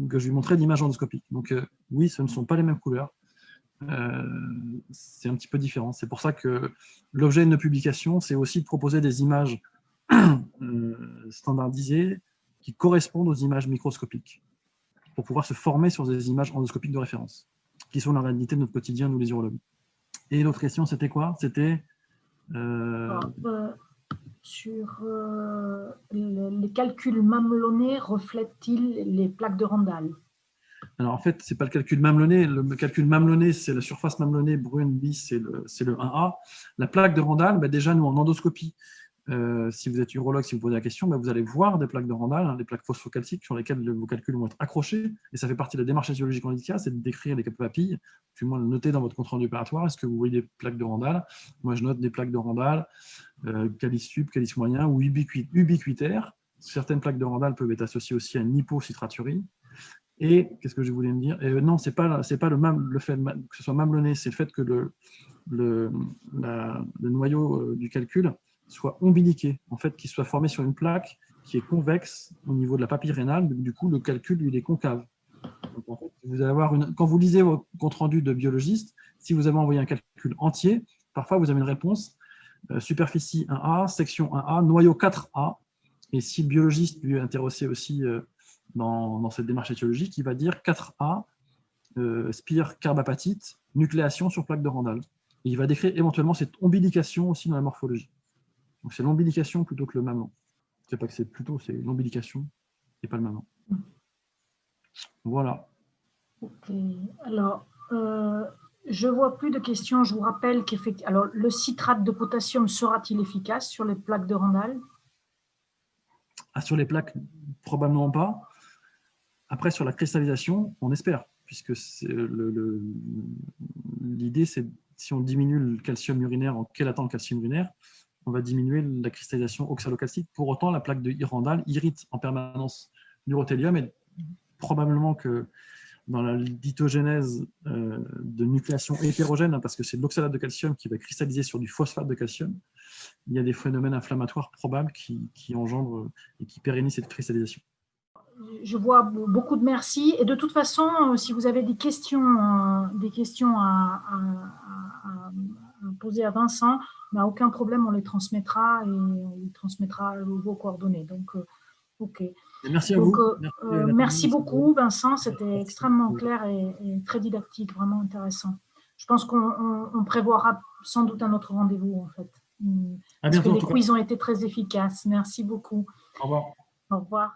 que je lui montrais d'image endoscopique. Donc, oui, ce ne sont pas les mêmes couleurs. C'est un petit peu différent. C'est pour ça que l'objet de nos publications, c'est aussi de proposer des images standardisées qui correspondent aux images microscopiques, pour pouvoir se former sur des images endoscopiques de référence, qui sont la réalité de notre quotidien, nous les urologues. Et l'autre question, c'était quoi? C'était sur les calculs mamelonnés reflètent-ils les plaques de Randall? Alors, en fait, ce n'est pas le calcul mamelonné. Le calcul mamelonné, c'est la surface mamelonnée brune lisse, c'est le 1A. La plaque de Randall, déjà, nous, en endoscopie, si vous êtes urologue, si vous posez la question, vous allez voir des plaques de Randall, des plaques phosphocalciques sur lesquelles vos calculs vont être accrochés. Et ça fait partie de la démarche physiologique en ITIA, c'est de décrire les papilles, puis moi, le noter dans votre compte rendu opératoire. Est-ce que vous voyez des plaques de Randall? Moi, je note des plaques de Randall, calice sub, calice moyen ou ubiquitaire. Certaines plaques de Randall peuvent être associées aussi à une hypocitraturie. Et qu'est-ce que je voulais me dire? Non, ce n'est pas le fait que ce soit mamelonné, c'est le fait que le noyau du calcul soit ombiliqué, en fait, qu'il soit formé sur une plaque qui est convexe au niveau de la papille rénale. Du coup, le calcul, il est concave. Donc, en fait, vous allez avoir quand vous lisez vos comptes rendus de biologiste, si vous avez envoyé un calcul entier, parfois vous avez une réponse superficie 1A, section 1A, noyau 4A. Et si le biologiste lui est intéressé aussi dans cette démarche étiologique, il va dire 4A, spire carbapatite, nucléation sur plaque de Randall. Et il va décrire éventuellement cette ombilication aussi dans la morphologie. Donc c'est l'ombilication plutôt que le mamelon. C'est pas que c'est plutôt, c'est l'ombilication et pas le mamelon. Voilà. Ok. Alors, je ne vois plus de questions. Je vous rappelle qu'effectivement, alors le citrate de potassium sera-t-il efficace sur les plaques de Randall? Sur les plaques, probablement pas. Après, sur la cristallisation, on espère, puisque l'idée, c'est si on diminue le calcium urinaire en chélatant le calcium urinaire, on va diminuer la cristallisation oxalocalcique. Pour autant, la plaque de Randall irrite en permanence l'urothélium et probablement que dans la litogénèse de nucléation hétérogène, parce que c'est l'oxalate de calcium qui va cristalliser sur du phosphate de calcium, il y a des phénomènes inflammatoires probables qui engendrent et qui pérennisent cette cristallisation. Je vois beaucoup de merci. Et de toute façon, si vous avez des questions à poser à Vincent, aucun problème, on les transmettra et on lui transmettra vos coordonnées. Donc, ok. Merci à vous. Merci beaucoup, Vincent. C'était extrêmement clair et très didactique, vraiment intéressant. Je pense qu'on prévoira sans doute un autre rendez-vous, en fait. Parce que les quiz ont été très efficaces. Merci beaucoup. Au revoir. Au revoir.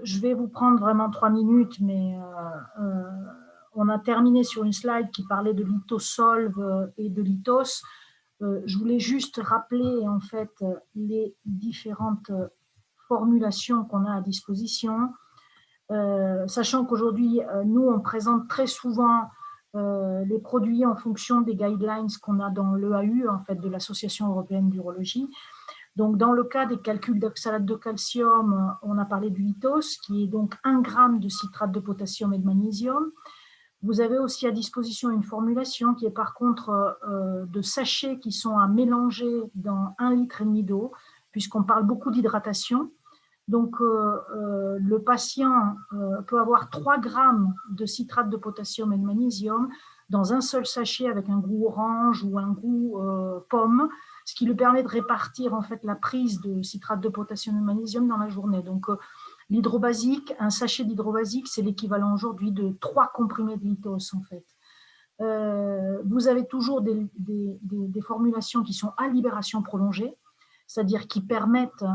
Je vais vous prendre vraiment 3 minutes, mais on a terminé sur une slide qui parlait de LithoSolve et de Lithos. Je voulais juste rappeler en fait les différentes formulations qu'on a à disposition, sachant qu'aujourd'hui, nous, on présente très souvent les produits en fonction des guidelines qu'on a dans l'EAU, en fait, de l'Association européenne d'urologie. Donc, dans le cas des calculs d'oxalate de calcium, on a parlé du Lithos, qui est donc 1 g de citrate de potassium et de magnésium. Vous avez aussi à disposition une formulation qui est par contre de sachets qui sont à mélanger dans 1,5 litre d'eau, puisqu'on parle beaucoup d'hydratation. Donc, le patient peut avoir 3 g de citrate de potassium et de magnésium dans un seul sachet avec un goût orange ou un goût pomme, ce qui lui permet de répartir en fait la prise de citrate de potassium et de magnésium dans la journée. Donc, l'hydrobasique, un sachet d'hydrobasique, c'est l'équivalent aujourd'hui de 3 comprimés de Lithos en fait. Vous avez toujours des formulations qui sont à libération prolongée, c'est-à-dire qui permettent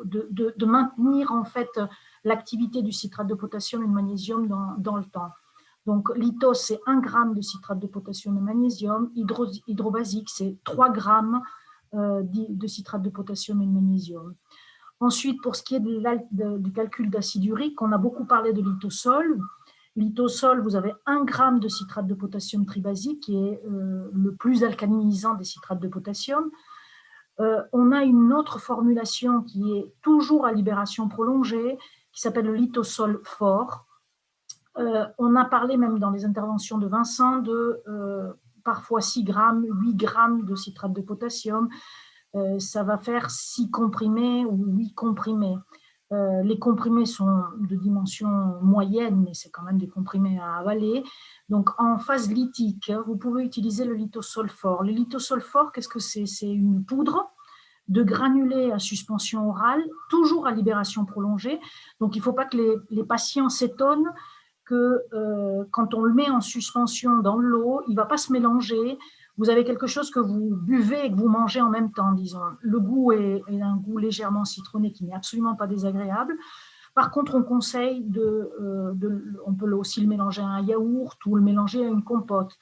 de maintenir en fait l'activité du citrate de potassium et de magnésium dans le temps. Donc, Lithos, c'est 1 g de citrate de potassium et de magnésium. Hydrobasique, c'est 3 g de citrate de potassium et de magnésium. Ensuite, pour ce qui est du calcul d'acide urique, on a beaucoup parlé de LithoSolve. LithoSolve, vous avez 1 g de citrate de potassium tribasique, qui est le plus alcalinisant des citrates de potassium. On a une autre formulation qui est toujours à libération prolongée, qui s'appelle le LithoSolve Fort. On a parlé même dans les interventions de Vincent de parfois 6 g, 8 g de citrate de potassium. Ça va faire 6 comprimés ou 8 comprimés. Les comprimés sont de dimension moyenne, mais c'est quand même des comprimés à avaler. Donc, en phase lithique, vous pouvez utiliser le lithosolfor. Le lithosolfor, qu'est-ce que c'est? C'est une poudre de granulés à suspension orale, toujours à libération prolongée. Donc, il ne faut pas que les patients s'étonnent que quand on le met en suspension dans l'eau, il ne va pas se mélanger. Vous avez quelque chose que vous buvez et que vous mangez en même temps, disons. Le goût est un goût légèrement citronné qui n'est absolument pas désagréable. Par contre, on conseille on peut aussi le mélanger à un yaourt ou le mélanger à une compote.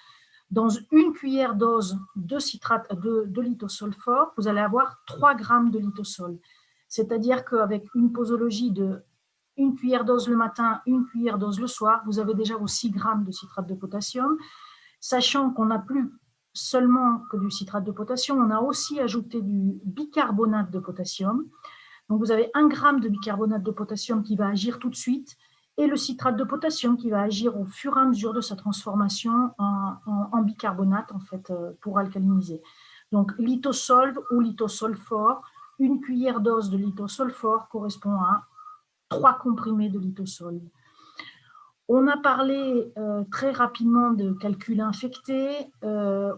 Dans une cuillère dose de lithosolfor, vous allez avoir 3 grammes de lithosol. C'est-à-dire qu'avec une posologie de une cuillère dose le matin, une cuillère dose le soir, vous avez déjà vos 6 grammes de citrate de potassium, sachant qu'on n'a plus seulement que du citrate de potassium, on a aussi ajouté du bicarbonate de potassium. Donc, vous avez 1 gramme de bicarbonate de potassium qui va agir tout de suite et le citrate de potassium qui va agir au fur et à mesure de sa transformation en bicarbonate, en fait, pour alcaliniser. Donc, lithosolve ou lithosolfor, une cuillère dose de lithosolfor correspond à 3 comprimés de lithosolve. On a parlé très rapidement de calculs infectés.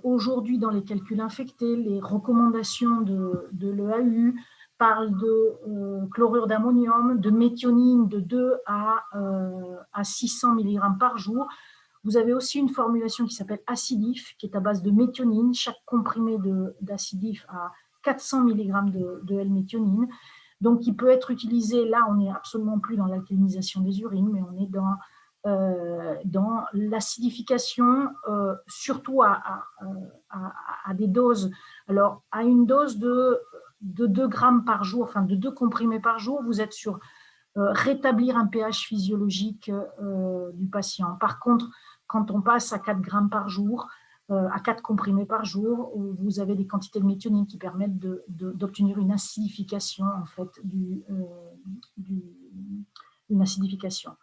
Aujourd'hui, dans les calculs infectés, les recommandations de l'EAU parlent de chlorure d'ammonium, de méthionine de 2 à 600 mg par jour. Vous avez aussi une formulation qui s'appelle acidif, qui est à base de méthionine. Chaque comprimé d'acidif a 400 mg de L-méthionine. Donc, il peut être utilisé, là, on n'est absolument plus dans l'alcalinisation des urines, mais on est dans l'acidification, surtout à des doses. Alors, à une dose de 2 grammes par jour, enfin de 2 comprimés par jour, vous êtes sur rétablir un pH physiologique du patient. Par contre, quand on passe à 4 grammes par jour, à 4 comprimés par jour, vous avez des quantités de méthionine qui permettent d'obtenir une acidification, en fait, une acidification.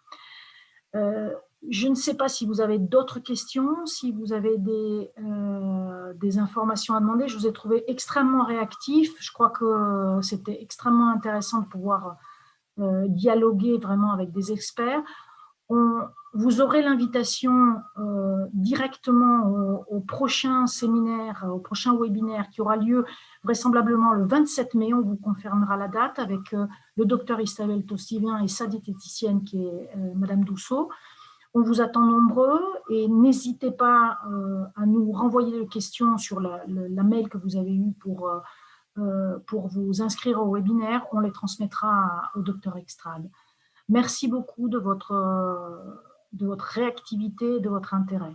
Je ne sais pas si vous avez d'autres questions, si vous avez des informations à demander. Je vous ai trouvé extrêmement réactif. Je crois que c'était extrêmement intéressant de pouvoir dialoguer vraiment avec des experts. Vous aurez l'invitation directement au prochain séminaire, au prochain webinaire qui aura lieu vraisemblablement le 27 mai. On vous confirmera la date avec le docteur Isabelle Tostivien et sa diététicienne qui est Madame Dousseau. On vous attend nombreux et n'hésitez pas à nous renvoyer des questions sur la mail que vous avez eue pour vous inscrire au webinaire. On les transmettra au docteur Extrade. Merci beaucoup de votre réactivité et de votre intérêt.